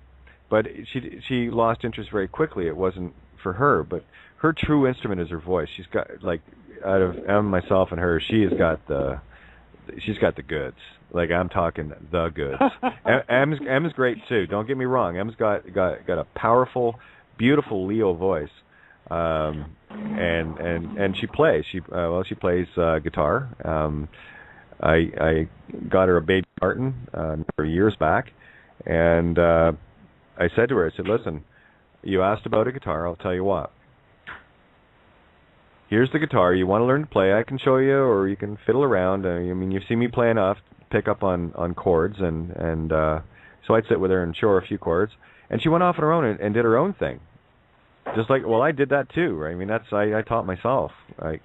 But she lost interest very quickly. It wasn't for her, but her true instrument is her voice. She's got, like, out of Em, myself, and her, she's got the goods. Like, I'm talking the goods. Em's great too. Don't get me wrong. Em's got a powerful, beautiful Leo voice, and she plays. She plays guitar. I got her a baby Martin years back, and I said to her, I said, listen, you asked about a guitar, I'll tell you what. Here's the guitar. You want to learn to play, I can show you, or you can fiddle around. I mean, you've seen me play enough, pick up on chords, and so I'd sit with her and show her a few chords. And she went off on her own and did her own thing. Just like, well, I did that too, right? I mean, I taught myself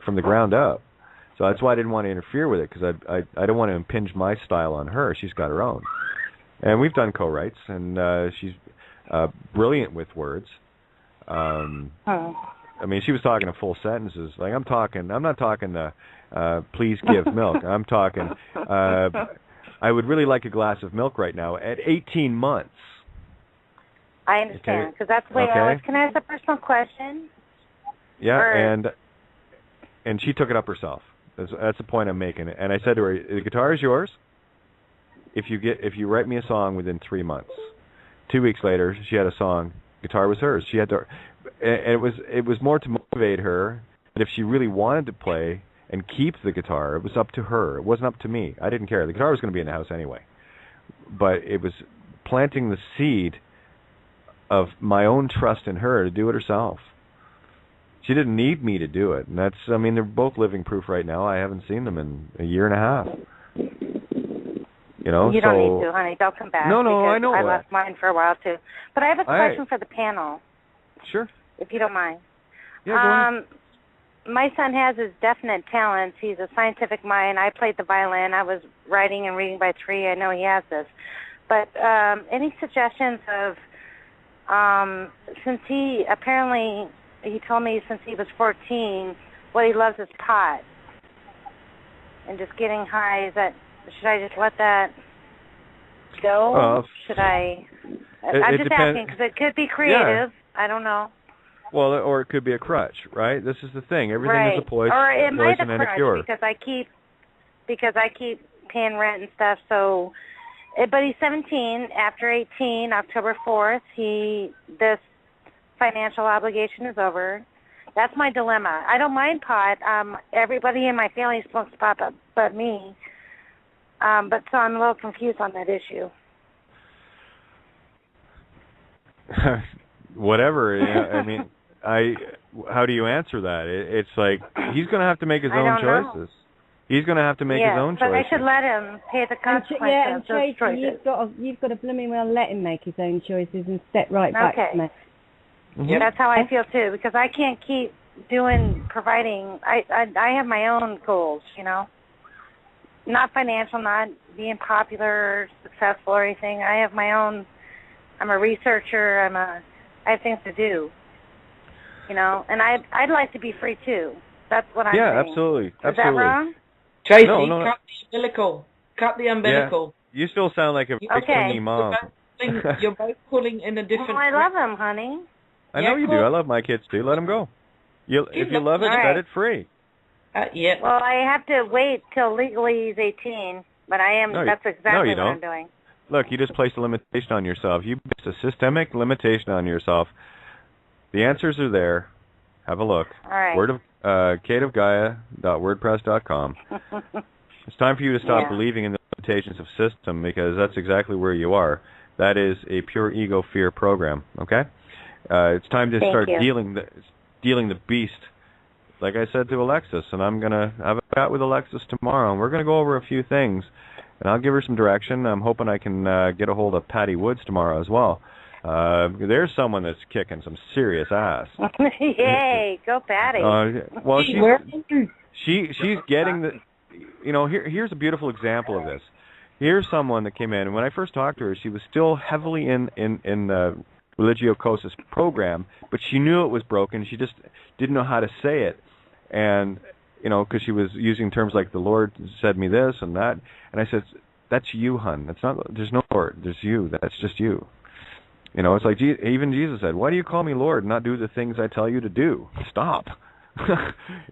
from the ground up. So that's why I didn't want to interfere with it, because I don't want to impinge my style on her. She's got her own. And we've done co-writes, and she's brilliant with words. I mean, she was talking in full sentences. Like, I'm not talking please give milk. I'm talking, I would really like a glass of milk right now at 18 months. I understand, because that's the way I was. Can I ask a personal question? and she took it up herself. That's the point I'm making. And I said to her, the guitar is yours if you write me a song within 3 months. 2 weeks later, she had a song. Guitar was hers. She had to, and it was more to motivate her that if she really wanted to play and keep the guitar, it was up to her. It wasn't up to me. I didn't care. The guitar was going to be in the house anyway. But it was planting the seed of my own trust in her to do it herself. She didn't need me to do it. And they're both living proof right now. I haven't seen them in a year and a half. You don't need to, honey. They'll come back. No, I know. I left mine for a while, too. But I have a question for the panel. Sure. If you don't mind. Yeah, go ahead. My son has his definite talents. He's a scientific mind. I played the violin. I was writing and reading by 3. I know he has this. But any suggestions of, since he told me since he was 14, what he loves is pot and just getting high. Should I just let that go? Should I? I'm just asking because it could be creative. Yeah. I don't know. Well, or it could be a crutch, right? This is the thing. Everything is a poison, or it might and a cure. Because I keep paying rent and stuff. So, but he's 17. After 18, October 4th, this financial obligation is over. That's my dilemma. I don't mind pot. Everybody in my family smokes pot, but me. But so I'm a little confused on that issue. Whatever. How do you answer that? It's like he's going to have to make his own choices. He's going to have to make his own choices. But I should let him pay the consequences of those choices. You've got to blooming well let him make his own choices and step right back to me. Mm-hmm. That's how I feel too, because I can't keep providing. I have my own goals, not financial, not being popular, successful, or anything. I have my own. I'm a researcher. I have things to do, and I'd like to be free too. That's what I'm saying. Yeah, absolutely. Is that wrong? Tracy, cut the umbilical. Cut the umbilical. Yeah. You still sound like a big clingy mom. You're both pulling in a different... Well, I love them, honey. I know you do. I love my kids too. Let them go. If you love it, set it free. Yeah. Well, I have to wait till legally he's 18, but I am. That's exactly what I'm doing. Look, you just placed a limitation on yourself. You placed a systemic limitation on yourself. The answers are there. Have a look. All right. kateofgaia.wordpress.com. It's time for you to stop believing in the limitations of system, because that's exactly where you are. That is a pure ego fear program. Okay. It's time to start dealing the beast. Like I said to Alexis, and I'm going to have a chat with Alexis tomorrow, and we're going to go over a few things, and I'll give her some direction. I'm hoping I can get a hold of Patty Woods tomorrow as well. There's someone that's kicking some serious ass. Yay, go Patty. Well, she's getting the... here's a beautiful example of this. Here's someone that came in, and when I first talked to her, she was still heavily in the religiocosis program, but she knew it was broken. She just didn't know how to say it. And, because she was using terms like the Lord said me this and that. And I said, that's you, hun. There's no Lord. There's you. That's just you. It's like even Jesus said, why do you call me Lord and not do the things I tell you to do? Stop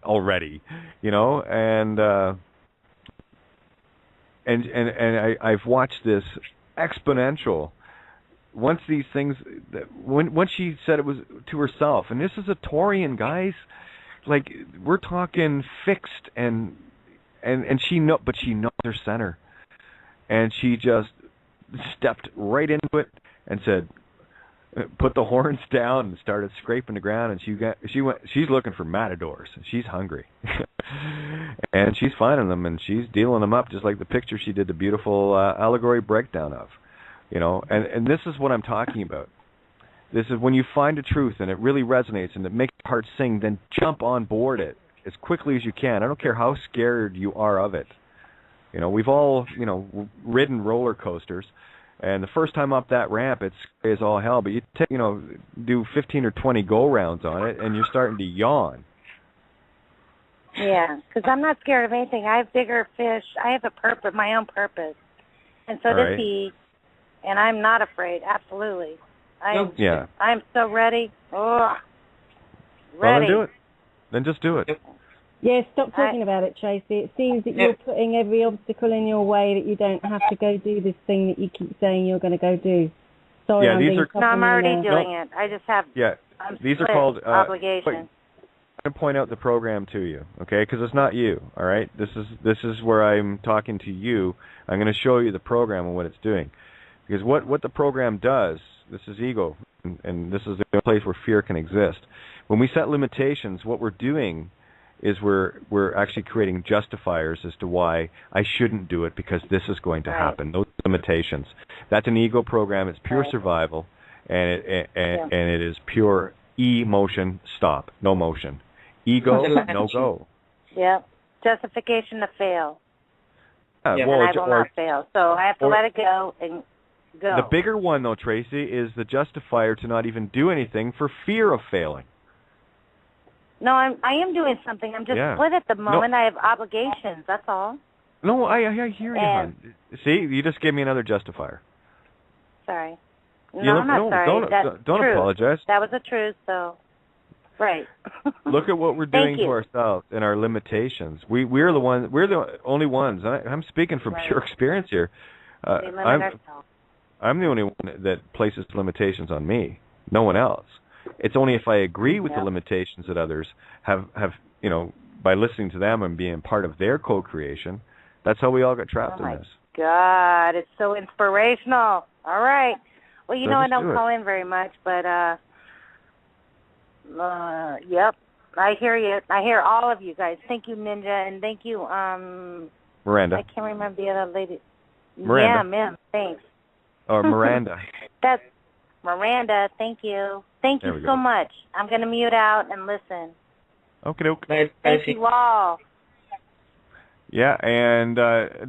already, and I've watched this exponential. Once these things, once she said it was to herself, and this is a Taurian, guys, like we're talking fixed, and she knows her center, and she just stepped right into it and said, put the horns down and started scraping the ground, and she's looking for matadors. She's hungry. And she's finding them, and she's dealing them up just like the picture she did the beautiful allegory breakdown of. And this is what I'm talking about. This is when you find a truth and it really resonates and it makes your heart sing, then jump on board it as quickly as you can. I don't care how scared you are of it. We've all, ridden roller coasters, and the first time up that ramp, it's scary as all hell, but you do 15 or 20 go-rounds on it, and you're starting to yawn. Yeah, because I'm not scared of anything. I have bigger fish. I have a purpose, my own purpose. And so does he. And I'm not afraid, absolutely. I'm so ready. Oh, ready. Well, then do it. then just do it. Yeah, stop talking about it, Tracy. It seems that you're putting every obstacle in your way that you don't have to go do this thing that you keep saying you're going to go do. Sorry, I'm already doing it. I just have these are called obligations. I'm going to point out the program to you, okay? Because it's not you, all right? This is where I'm talking to you. I'm going to show you the program and what it's doing. Because what the program does, this is ego, and this is the place where fear can exist. When we set limitations, what we're doing is we're actually creating justifiers as to why I shouldn't do it because this is going to happen. Those limitations. That's an ego program. It's pure survival, and it is pure emotion. Stop. No motion. Ego. No go. Yep. Justification to fail. Well, and I will not fail. So I have to let it go and go. The bigger one, though, Tracy, is the justifier to not even do anything for fear of failing. No, I am doing something. I'm just split at the moment. I have obligations. That's all. No, I hear you, hon. See, you just gave me another justifier. Sorry. No, I'm not sorry. Don't apologize. That was the truth, so. Right. Look at what we're doing to ourselves and our limitations. We're the only ones. I'm speaking from pure experience here. I'm the only one that places limitations on me. No one else. It's only if I agree with the limitations that others have, by listening to them and being part of their co-creation. That's how we all got trapped in this. God, it's so inspirational. All right. Well, I don't call in very much, but yep. I hear you. I hear all of you guys. Thank you, Ninja, and thank you, Miranda. I can't remember the other lady. Miranda. Yeah, ma'am. Thanks. Or Miranda. That's Miranda. Thank you. Thank you so much. I'm going to mute out and listen. Okay, doke. Thank you all. Yeah, and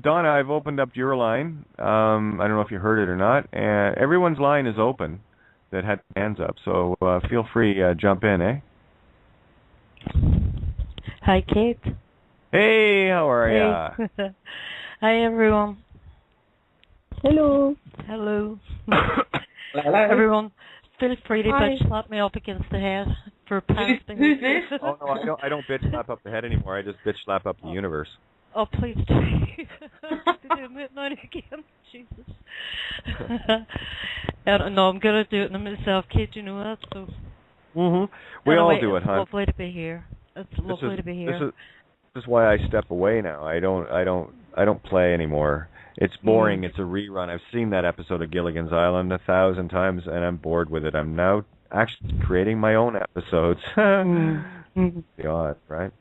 Donna, I've opened up your line. I don't know if you heard it or not. And everyone's line is open that had hands up, so feel free, jump in, eh? Hi, Kate. Hey, how are ya? Hi, everyone. Hello. Hello. Everyone, feel free to bitch slap me up against the head for past things. Who's this? Oh, no, I don't bitch slap up the head anymore. I just bitch slap up the universe. Oh, please do. I'm doing it now again. Jesus. No, I'm going to do it myself, Kate. You know that? So. We all do it, hon. It's lovely to be here. It's lovely to be here. This is why I step away now. I don't play anymore. It's boring. It's a rerun. I've seen that episode of Gilligan's Island 1,000 times, and I'm bored with it. I'm now actually creating my own episodes. The odd, right?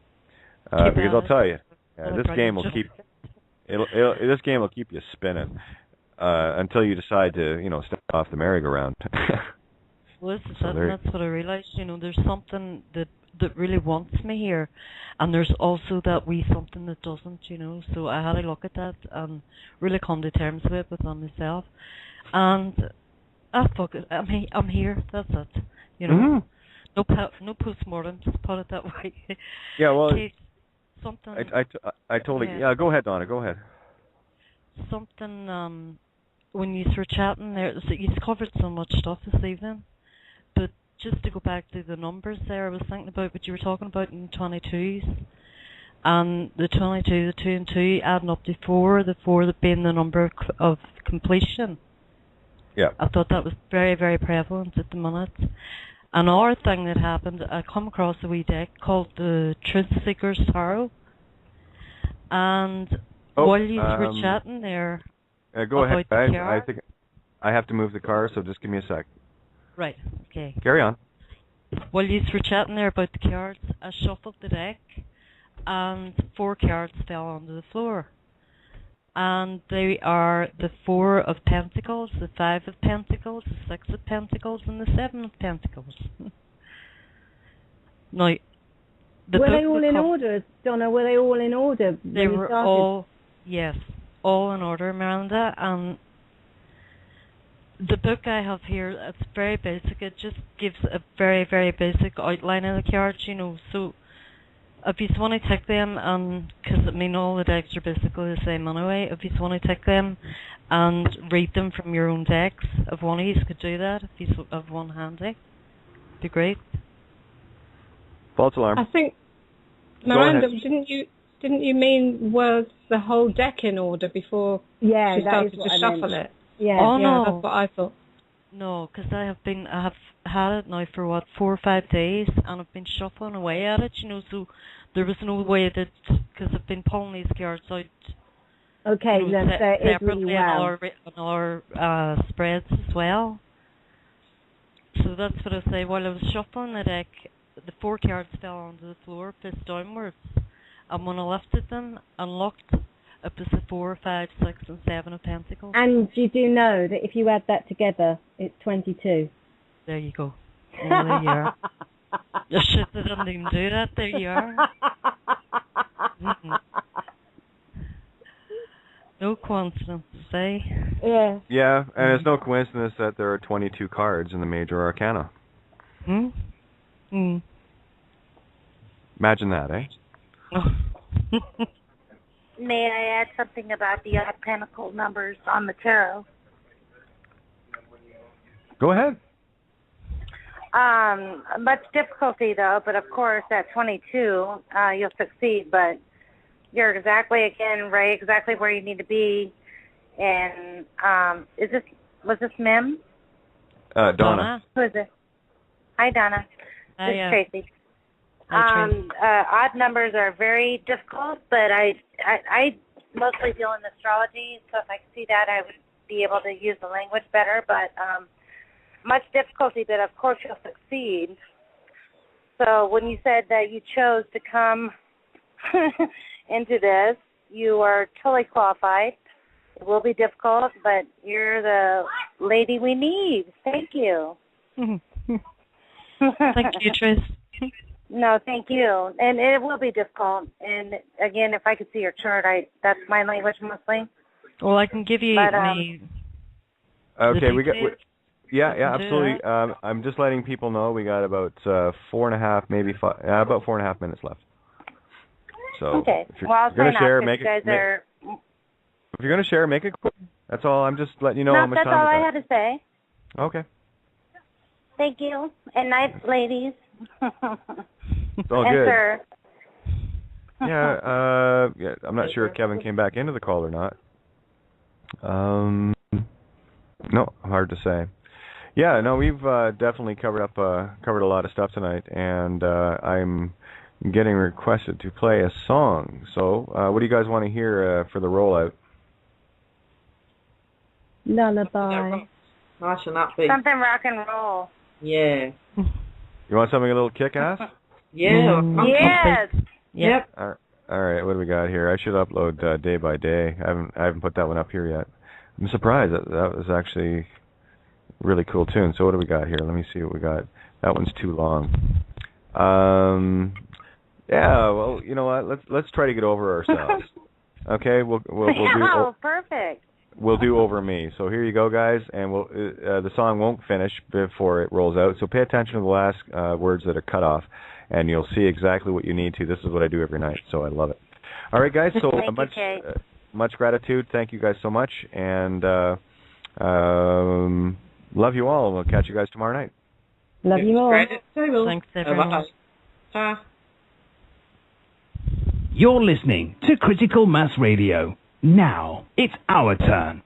Because I'll tell you, this game will keep this game will keep you spinning until you decide to step off the merry-go-round. Well, that's what I realized. There's something that really wants me here, and there's also that wee something that doesn't. So I had to look at that and really come to terms with it within myself. And fuck it, I'm here. That's it. No postmortem. Just put it that way. Yeah, well, something. I totally. Yeah, go ahead, Donna. Go ahead. Something. When you were chatting there, you covered so much stuff this evening, but just to go back to the numbers there, I was thinking about what you were talking about in 22s, and the 22, the 2 and 2 adding up to 4, the 4 that being the number of completion. Yeah. I thought that was very, very prevalent at the minute. Another thing that happened, I come across a wee deck called the Truth Seeker's Tarot, and while you were chatting there, go ahead, guys. I think I have to move the car, so just give me a sec. Right, okay. Carry on. While you were chatting there about the cards, I shuffled the deck, and 4 cards fell onto the floor. And they are the 4 of Pentacles, the 5 of Pentacles, the 6 of Pentacles, and the 7 of Pentacles. Now, were they all in order, Donna? Were they all in order? They were all, yes, all in order, Miranda. And the book I have here, it's very basic. It just gives a very, very basic outline of the cards, So if you want to take them, because all the decks are basically the same anyway, if you want to take them and read them from your own decks, if one of you could do that, if you have one handy, it'd be great. False alarm. I think Miranda, didn't you mean was the whole deck in order before she started to shuffle it? Yeah. Oh, no. That's what I thought. No, because I have had it now for 4 or 5 days, and I've been shuffling away at it, so there was no way that, because I've been pulling these cards out. Okay, then so it is really well. On our spreads as well. So that's what I say. While I was shuffling the deck, the 4 cards fell onto the floor, face downwards, and when I lifted them and looked, it was the 4, 5, 6, and 7 of Pentacles. And you do know that if you add that together, it's 22. There you go. Oh, there you are. Shit, I didn't even do that. There you are. No coincidence, say. Yeah. Yeah, and it's no coincidence that there are 22 cards in the major arcana. Imagine that, eh? May I add something about the odd pentacle numbers on the tarot? Go ahead. Much difficulty, though, but of course at 22, you'll succeed, but you're exactly where you need to be. And was this Mim? Donna. Who is it? Hi, Donna. This is Tracy. Odd numbers are very difficult, but I mostly deal in astrology, so if I could see that, I would be able to use the language better, but much difficulty, but of course you'll succeed. So when you said that you chose to come into this, you are totally qualified. It will be difficult, but you're the lady we need. Thank you. Thank you, Trace. No, thank you. And it will be difficult. And again, if I could see your chart, that's my language mostly. Well, I can give you me. Okay, yeah, absolutely. I'm just letting people know we got about 4.5, maybe 5, about 4.5 minutes left. So okay. If you're going to share, make it. If you're going to share, make it quick. That's all. I'm just letting you know how much time. That's all I had to say. Okay. Thank you. And night, ladies. It's all and good. Sir. Yeah, I'm not sure if Kevin came back into the call or not. No, hard to say. Yeah, no, we've definitely covered a lot of stuff tonight, and I'm getting requested to play a song. So, what do you guys want to hear for the rollout? Lullaby. Nice and upbeat. Something rock and roll. Yeah. You want something a little kick-ass? Yeah. Yes. Yep. All right, what do we got here? I should upload Day by Day. I haven't put that one up here yet. I'm surprised. That was actually a really cool tune. So what do we got here? Let me see what we got. That one's too long. Yeah, well, you know what? Let's try to get over ourselves. Okay, we'll do. Perfect. We'll do Over Me. So here you go, guys, and the song won't finish before it rolls out. So pay attention to the last words that are cut off, and you'll see exactly what you need to. This is what I do every night, so I love it. All right, guys. So much gratitude. Thank you guys so much, and love you all. We'll catch you guys tomorrow night. Love you all. Thanks, everyone. Bye. You're listening to Critical Mass Radio. Now it's our turn.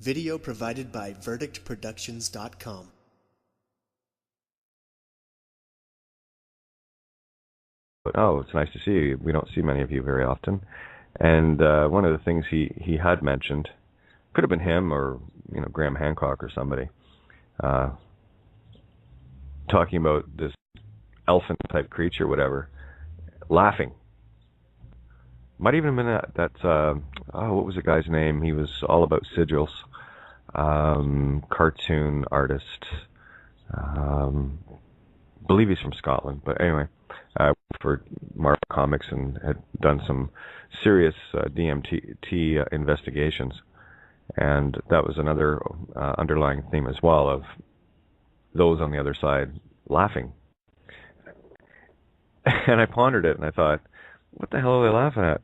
Video provided by verdictproductions.com. Oh, it's nice to see you. We don't see many of you very often. And one of the things he had mentioned, could have been him or Graham Hancock or somebody, talking about this elephant-type creature, whatever, laughing. Might even have been what was the guy's name? He was all about sigils, cartoon artist. Believe he's from Scotland, but anyway, for Marvel Comics and had done some serious DMT investigations, and that was another underlying theme as well of those on the other side laughing. And I pondered it, and I thought, what the hell are they laughing at?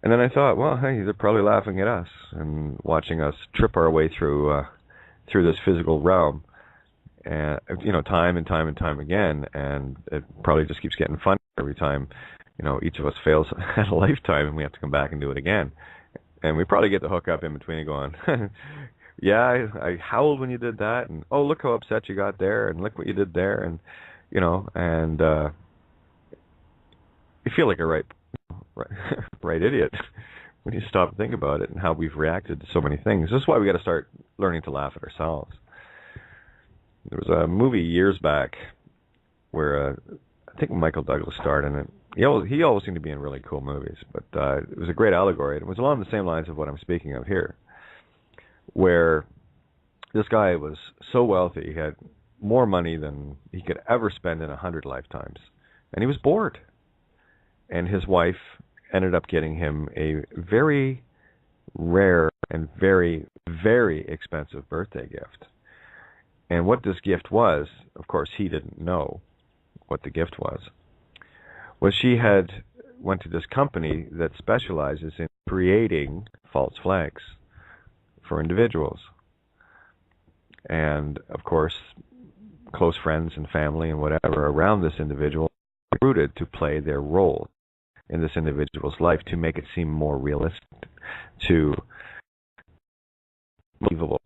And then I thought, well, hey, they're probably laughing at us and watching us trip our way through this physical realm, and time and time and time again. And it probably just keeps getting funnier every time, each of us fails at a lifetime, and we have to come back and do it again. And we probably get the hook up in between and going, yeah, I howled when you did that, and oh, look how upset you got there, and look what you did there, and and you feel like a right idiot when you stop and think about it and how we've reacted to so many things. This is why we got to start learning to laugh at ourselves. There was a movie years back where I think Michael Douglas starred in it. He always seemed to be in really cool movies, but it was a great allegory. It was along the same lines of what I'm speaking of here, where this guy was so wealthy, he had more money than he could ever spend in 100 lifetimes, and he was bored. And his wife ended up getting him a very rare and very, very expensive birthday gift. And what this gift was, of course, he didn't know what the gift was she had went to this company that specializes in creating false flags for individuals. And, of course, close friends and family and whatever around this individual recruited to play their role in this individual's life to make it seem more realistic, to believable.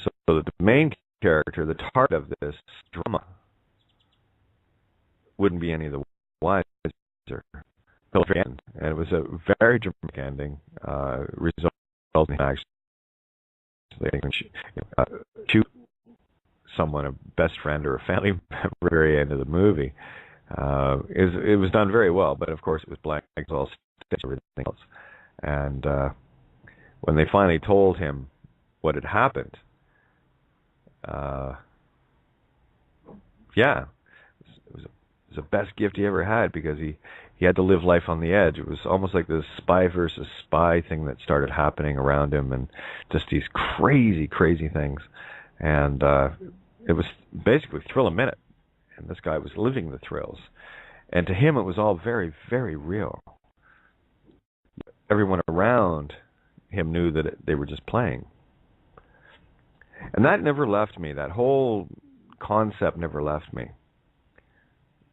So the main character, the target of this drama, wouldn't be any of the wiser. And it was a very dramatic ending, resulting in actually shoot someone, a best friend or a family member, at the very end of the movie. It was done very well, but of course it was black as well, everything else. And when they finally told him what had happened, it was the best gift he ever had, because he had to live life on the edge. It was almost like this spy versus spy thing that started happening around him, and just these crazy, crazy things. And it was basically thrill a minute. And this guy was living the thrills. And to him, it was all very, very real. Everyone around him knew that they were just playing. And that never left me. That whole concept never left me.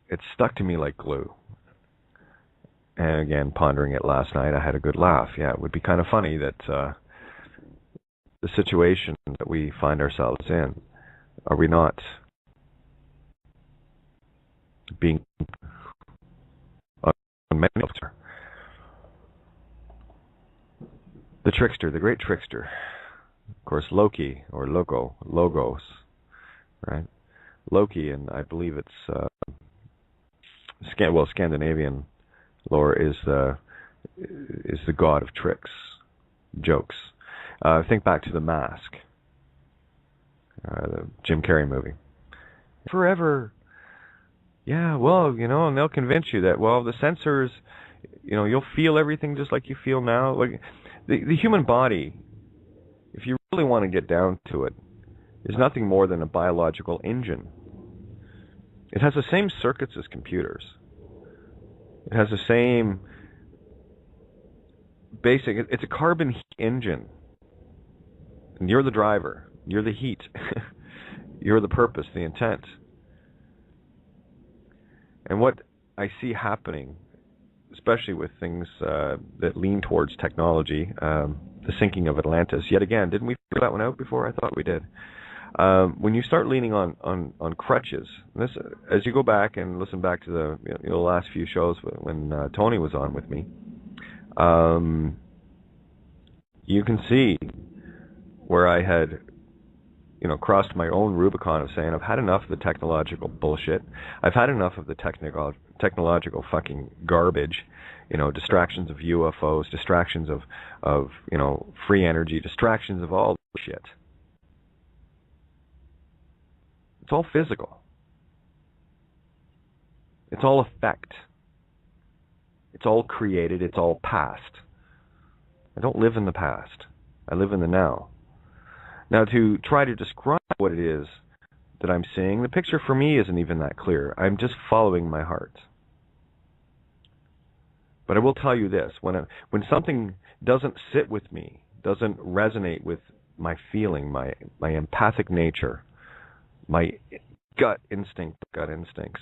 It stuck to me like glue. And again, pondering it last night, I had a good laugh. Yeah, it would be kind of funny that the situation that we find ourselves in, are we not being the trickster, the great trickster, of course, Loki or Logos, right? Loki, and I believe it's Scandinavian lore is the god of tricks, jokes. Think back to The Mask, the Jim Carrey movie. Forever. Yeah, well, and they'll convince you that, well, the sensors, you'll feel everything just like you feel now. Like the human body, if you really want to get down to it, is nothing more than a biological engine. It has the same circuits as computers. It has the same basic, it's a carbon heat engine. And you're the driver. You're the heat. You're the purpose, the intent. And what I see happening, especially with things that lean towards technology, the sinking of Atlantis. Yet again, didn't we figure that one out before? I thought we did. When you start leaning on crutches, this, as you go back and listen back to the last few shows when Tony was on with me, you can see where I had, crossed my own Rubicon of saying I've had enough of the technological bullshit. I've had enough of the technological fucking garbage. Distractions of UFOs, distractions of free energy, distractions of all shit. It's all physical. It's all effect. It's all created. It's all past. I don't live in the past. I live in the now. Now, to try to describe what it is that I'm seeing, the picture for me isn't even that clear. I'm just following my heart. But I will tell you this. When something doesn't sit with me, doesn't resonate with my feeling, my empathic nature, my gut instincts,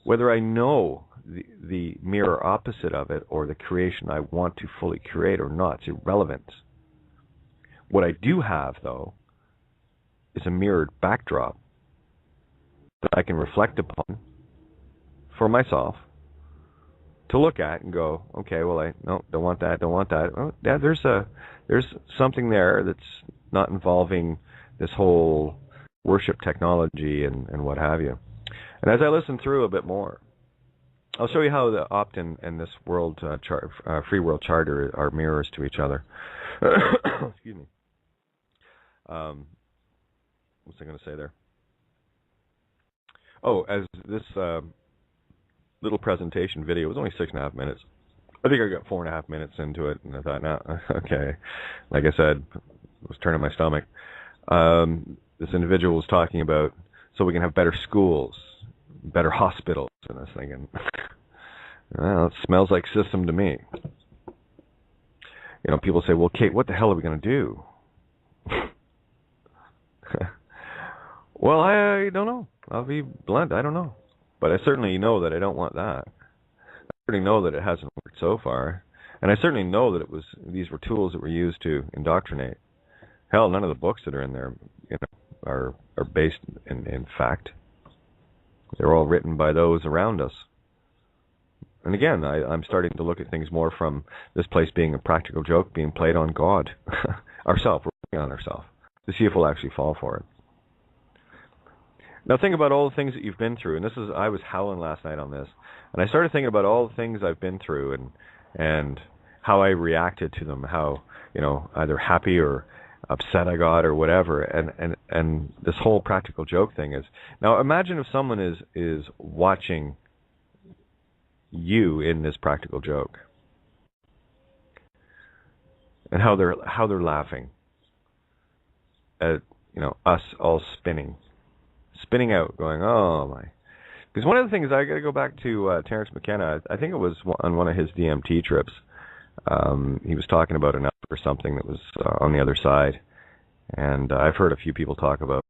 whether I know the mirror opposite of it or the creation I want to fully create or not, it's irrelevant. What I do have, though, is a mirrored backdrop that I can reflect upon for myself to look at and go, okay, well, don't want that. Oh, yeah, there's something there that's not involving this whole worship technology and what have you. And as I listen through a bit more, I'll show you how the opt-in and this world free world charter are mirrors to each other. Excuse me. What's I going to say there? Oh, as this little presentation video was only 6.5 minutes. I think I got 4.5 minutes into it, and I thought, no, okay. Like I said, I was turning my stomach. This individual was talking about so we can have better schools, better hospitals, and I was thinking, well, it smells like system to me. People say, well, Kate, what the hell are we going to do? Well, I don't know. I'll be blunt. I don't know. But I certainly know that I don't want that. I certainly know that it hasn't worked so far. And I certainly know that these were tools that were used to indoctrinate. Hell, none of the books that are in there are based in fact. They're all written by those around us. And again, I'm starting to look at things more from this place being a practical joke being played on God. Ourselves. We're playing on ourselves to see if we'll actually fall for it. Now think about all the things that you've been through, and I was howling last night on this, and I started thinking about all the things I've been through and how I reacted to them, how either happy or upset I got or whatever, and this whole practical joke thing is. Now imagine if someone is watching you in this practical joke, and how they're laughing at us all spinning out, going, oh my. Because one of the things, I got to go back to Terence McKenna. I think it was on one of his DMT trips. He was talking about an or something that was on the other side, and I've heard a few people talk about.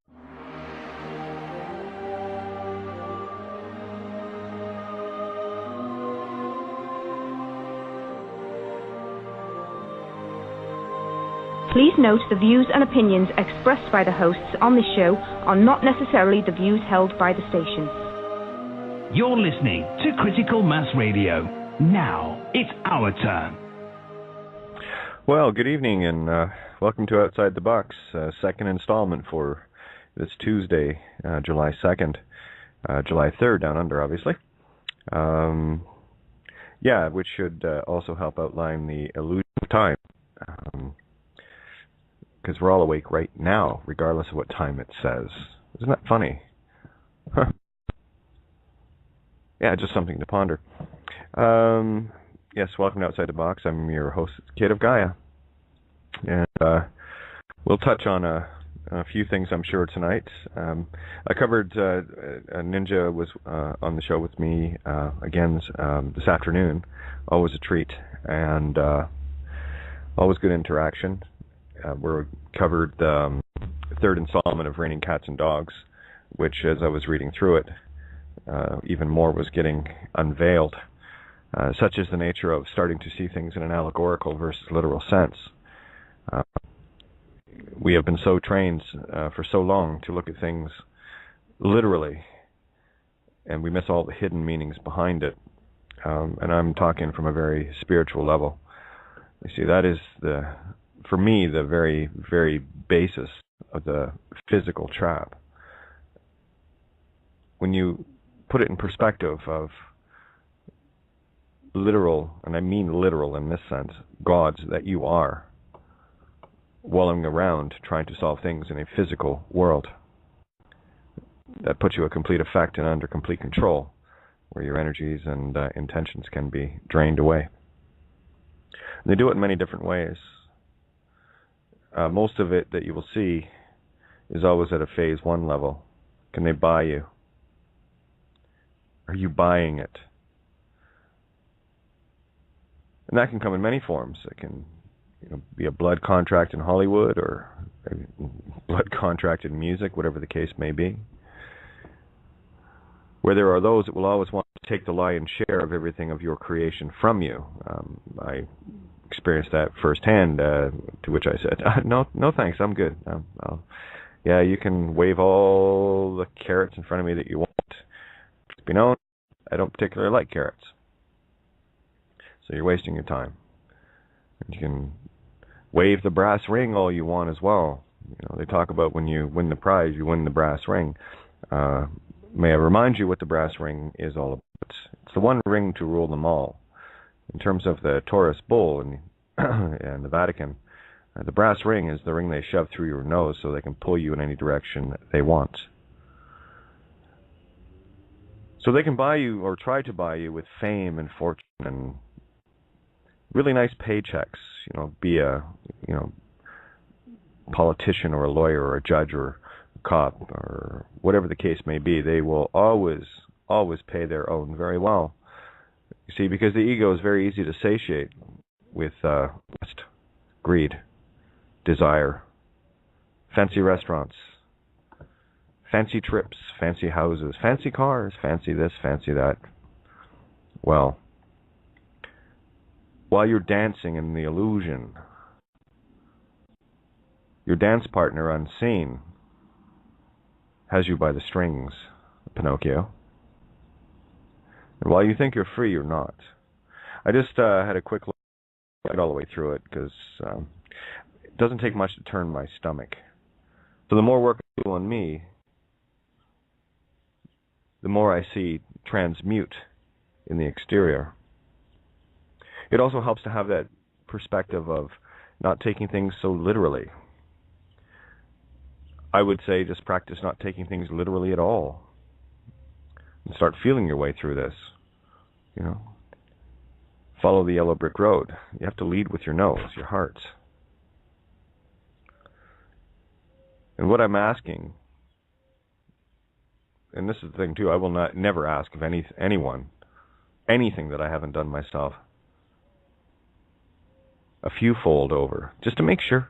Please note the views and opinions expressed by the hosts on this show are not necessarily the views held by the station. You're listening to Critical Mass Radio. Now it's our turn. Well, good evening and welcome to Outside the Box, second installment for this Tuesday, July 2nd, July 3rd down under, obviously. Which should also help outline the illusion of time. Because we're all awake right now, regardless of what time it says. Isn't that funny? Huh. Yeah, just something to ponder. Yes, welcome to Outside the Box. I'm your host, Kate of Gaia. And we'll touch on a few things, I'm sure, tonight. I covered Ninja was on the show with me again this afternoon. Always a treat. And always good interaction. We covered the third installment of Raining Cats and Dogs, which, as I was reading through it, even more was getting unveiled. such is the nature of starting to see things in an allegorical versus literal sense. We have been so trained for so long to look at things literally, and we miss all the hidden meanings behind it. And I'm talking from a very spiritual level. You see, that is, for me, the very, very basis of the physical trap. When you put it in perspective of literal, and I mean literal in this sense, gods that you are, walling around trying to solve things in a physical world, that puts you at complete effect and under complete control, where your energies and intentions can be drained away. And they do it in many different ways. Most of it that you will see is always at a phase 1 level. Can they buy you? Are you buying it? And that can come in many forms. It can be a blood contract in Hollywood, or a blood contract in music, whatever the case may be. Where there are those that will always want to take the lion's share of everything of your creation from you. I experienced that firsthand, to which I said, no thanks, I'm good. Yeah, you can wave all the carrots in front of me that you want. Just be known, I don't particularly like carrots. So you're wasting your time. You can wave the brass ring all you want as well. They talk about when you win the prize, you win the brass ring. May I remind you what the brass ring is all about? It's the one ring to rule them all. In terms of the Taurus bull and the Vatican, the brass ring is the ring they shove through your nose so they can pull you in any direction they want. So they can buy you, or try to buy you, with fame and fortune and really nice paychecks. Be a politician or a lawyer or a judge or a cop or whatever the case may be. They will always pay their own very well. You see, because the ego is very easy to satiate with lust, greed, desire, fancy restaurants, fancy trips, fancy houses, fancy cars, fancy this, fancy that. Well, while you're dancing in the illusion, your dance partner unseen has you by the strings, Pinocchio. And while you think you're free, you're not. I just had a quick look all the way through it, because it doesn't take much to turn my stomach. So the more work I do on me, the more I see transmute in the exterior. It also helps to have that perspective of not taking things so literally. I would say just practice not taking things literally at all. And start feeling your way through this. Follow the yellow brick road. You have to lead with your nose, your heart. And what I'm asking, and this is the thing too, I will never ask of anyone anything that I haven't done myself a few fold over, just to make sure.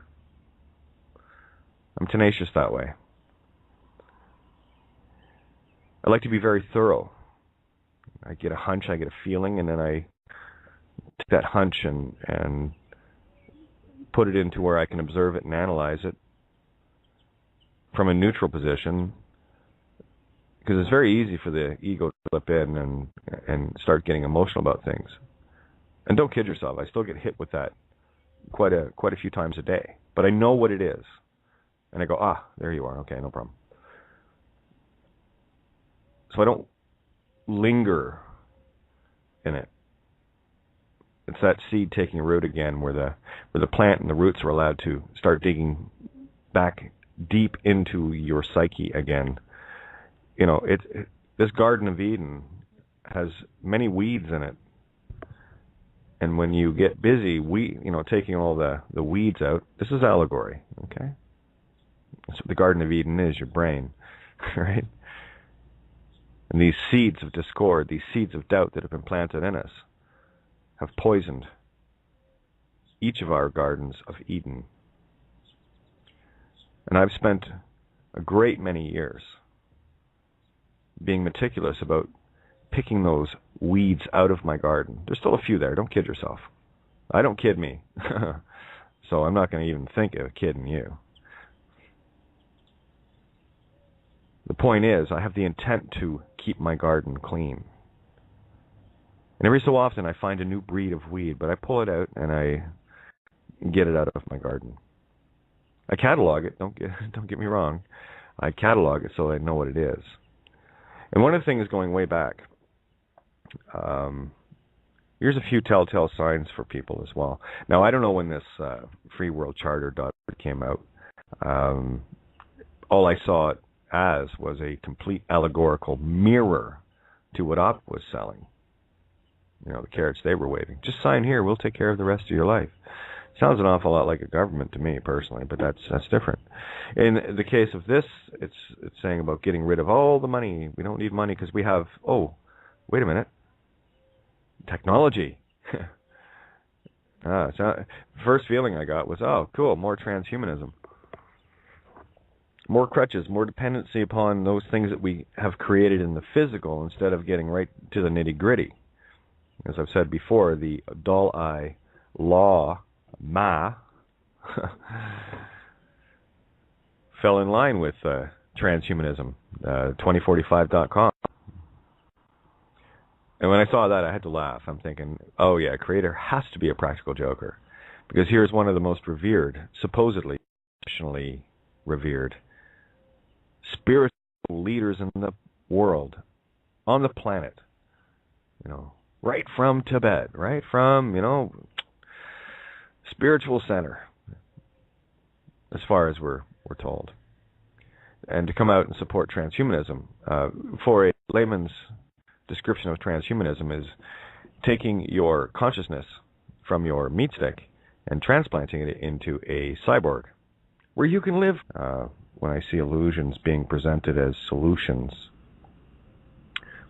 I'm tenacious that way. I like to be very thorough. I get a hunch, I get a feeling, and then I take that hunch and put it into where I can observe it and analyze it from a neutral position, because it's very easy for the ego to slip in and start getting emotional about things. And don't kid yourself, I still get hit with that quite a few times a day. But I know what it is. And I go, there you are, okay, no problem. So I don't linger in it. It's that seed taking root again, where the plant and the roots are allowed to start digging back deep into your psyche again. This Garden of Eden has many weeds in it. And when you get busy, taking all the weeds out, this is allegory, okay? That's what the Garden of Eden is, your brain, right? And these seeds of discord, these seeds of doubt that have been planted in us, have poisoned each of our gardens of Eden. And I've spent a great many years being meticulous about picking those weeds out of my garden. There's still a few there. Don't kid yourself. I don't kid me. So I'm not going to even think of kidding you. The point is, I have the intent to keep my garden clean. And every so often I find a new breed of weed, but I pull it out and I get it out of my garden. I catalog it, don't get me wrong. I catalog it so I know what it is. And one of the things going way back, here's a few telltale signs for people as well. Now, I don't know when this freeworldcharter.org came out. All I saw it as was a complete allegorical mirror to what Op was selling. You know, the carrots they were waving. Just sign here, we'll take care of the rest of your life. Sounds an awful lot like a government to me personally, but that's different. In the case of this, it's saying about getting rid of all the money. We don't need money because we have, oh, wait a minute, technology. So first feeling I got was, oh, cool, more transhumanism. More crutches, more dependency upon those things that we have created in the physical instead of getting right to the nitty-gritty. As I've said before, the doll-eye law, fell in line with transhumanism, 2045.com. And when I saw that, I had to laugh. I'm thinking, oh yeah, Creator has to be a practical joker. Because here's one of the most revered, supposedly, nationally revered, spiritual leaders in the world, on the planet. You know, right from Tibet, right from, you know, spiritual center, as far as we're told. And to come out and support transhumanism, for a layman's description of transhumanism, is taking your consciousness from your meat stick and transplanting it into a cyborg, where you can live. When I see illusions being presented as solutions,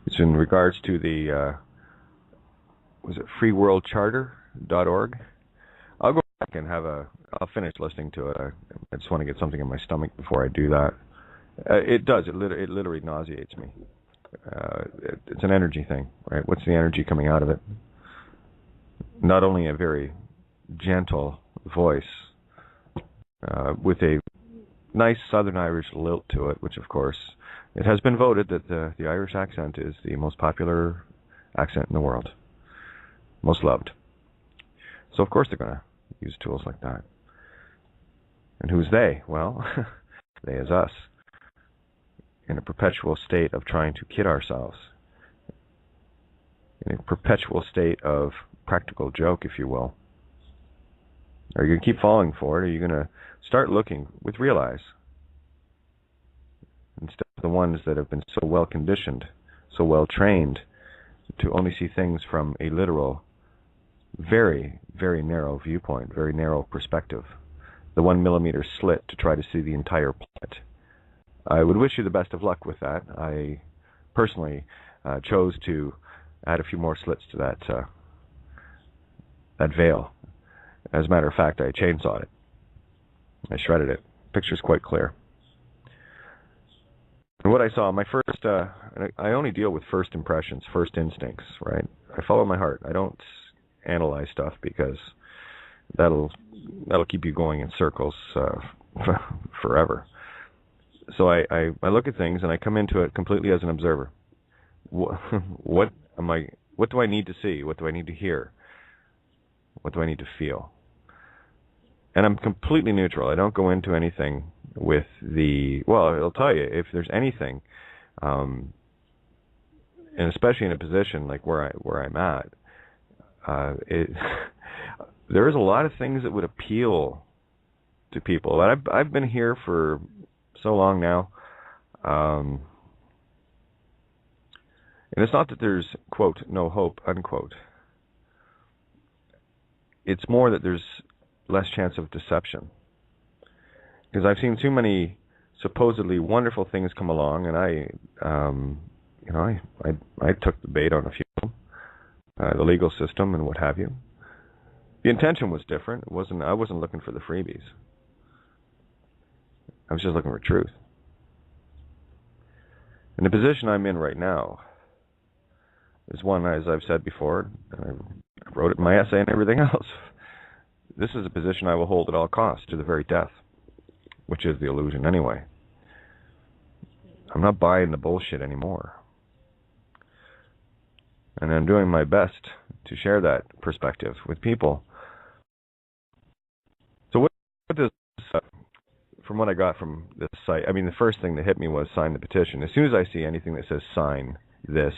it's in regards to the, was it freeworldcharter.org? I'll go back and I'll finish listening to it. I just want to get something in my stomach before I do that. It does. It literally nauseates me. It's an energy thing, right? What's the energy coming out of it? Not only a very gentle voice with a nice Southern Irish lilt to it, which of course, it has been voted that the Irish accent is the most popular accent in the world. Most loved. So of course they're going to use tools like that. And who's they? Well, they is us. In a perpetual state of trying to kid ourselves. In a perpetual state of practical joke, if you will. Are you going to keep falling for it, or are you going to start looking with real eyes? Instead of the ones that have been so well conditioned, so well trained, to only see things from a literal, very, very narrow viewpoint, very narrow perspective. The 1 millimeter slit to try to see the entire planet. I would wish you the best of luck with that. I personally chose to add a few more slits to that veil. As a matter of fact, I chainsawed it. I shredded it. Picture's quite clear. And what I saw, my first, I only deal with first impressions, first instincts, right? I follow my heart. I don't analyze stuff because that'll keep you going in circles forever. So I look at things and I come into it completely as an observer. What do I need to see? What do I need to hear? What do I need to feel? And I'm completely neutral. I don't go into anything with it'll tell you if there's anything, and especially in a position like where I'm at, there is a lot of things that would appeal to people. I've been here for so long now, and it's not that there's, quote, no hope, unquote. It's more that there's less chance of deception. Because I've seen too many supposedly wonderful things come along, and I took the bait on a few of them, the legal system and what have you. The intention was different. I wasn't looking for the freebies. I was just looking for truth. In the position I'm in right now, is one, as I've said before, and I wrote it in my essay and everything else. This is a position I will hold at all costs, to the very death, which is the illusion anyway. I'm not buying the bullshit anymore. And I'm doing my best to share that perspective with people. So what does, from what I got from this site, I mean, the first thing that hit me was sign the petition. As soon as I see anything that says sign this,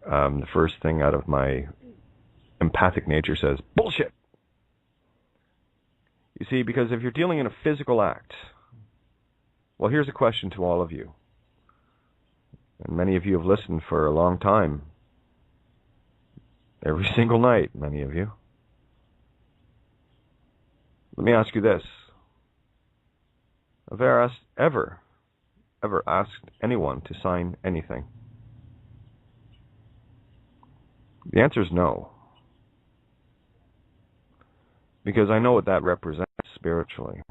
the first thing out of my empathic nature says, bullshit! You see, because if you're dealing in a physical act, well, here's a question to all of you. And many of you have listened for a long time. Every single night, many of you. Let me ask you this. Have I ever asked anyone to sign anything? The answer is no. Because I know what that represents spiritually.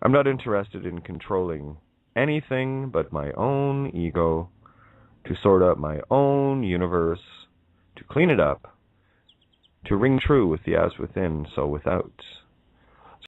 I'm not interested in controlling anything but my own ego, to sort out my own universe, to clean it up, to ring true with the as within, so without,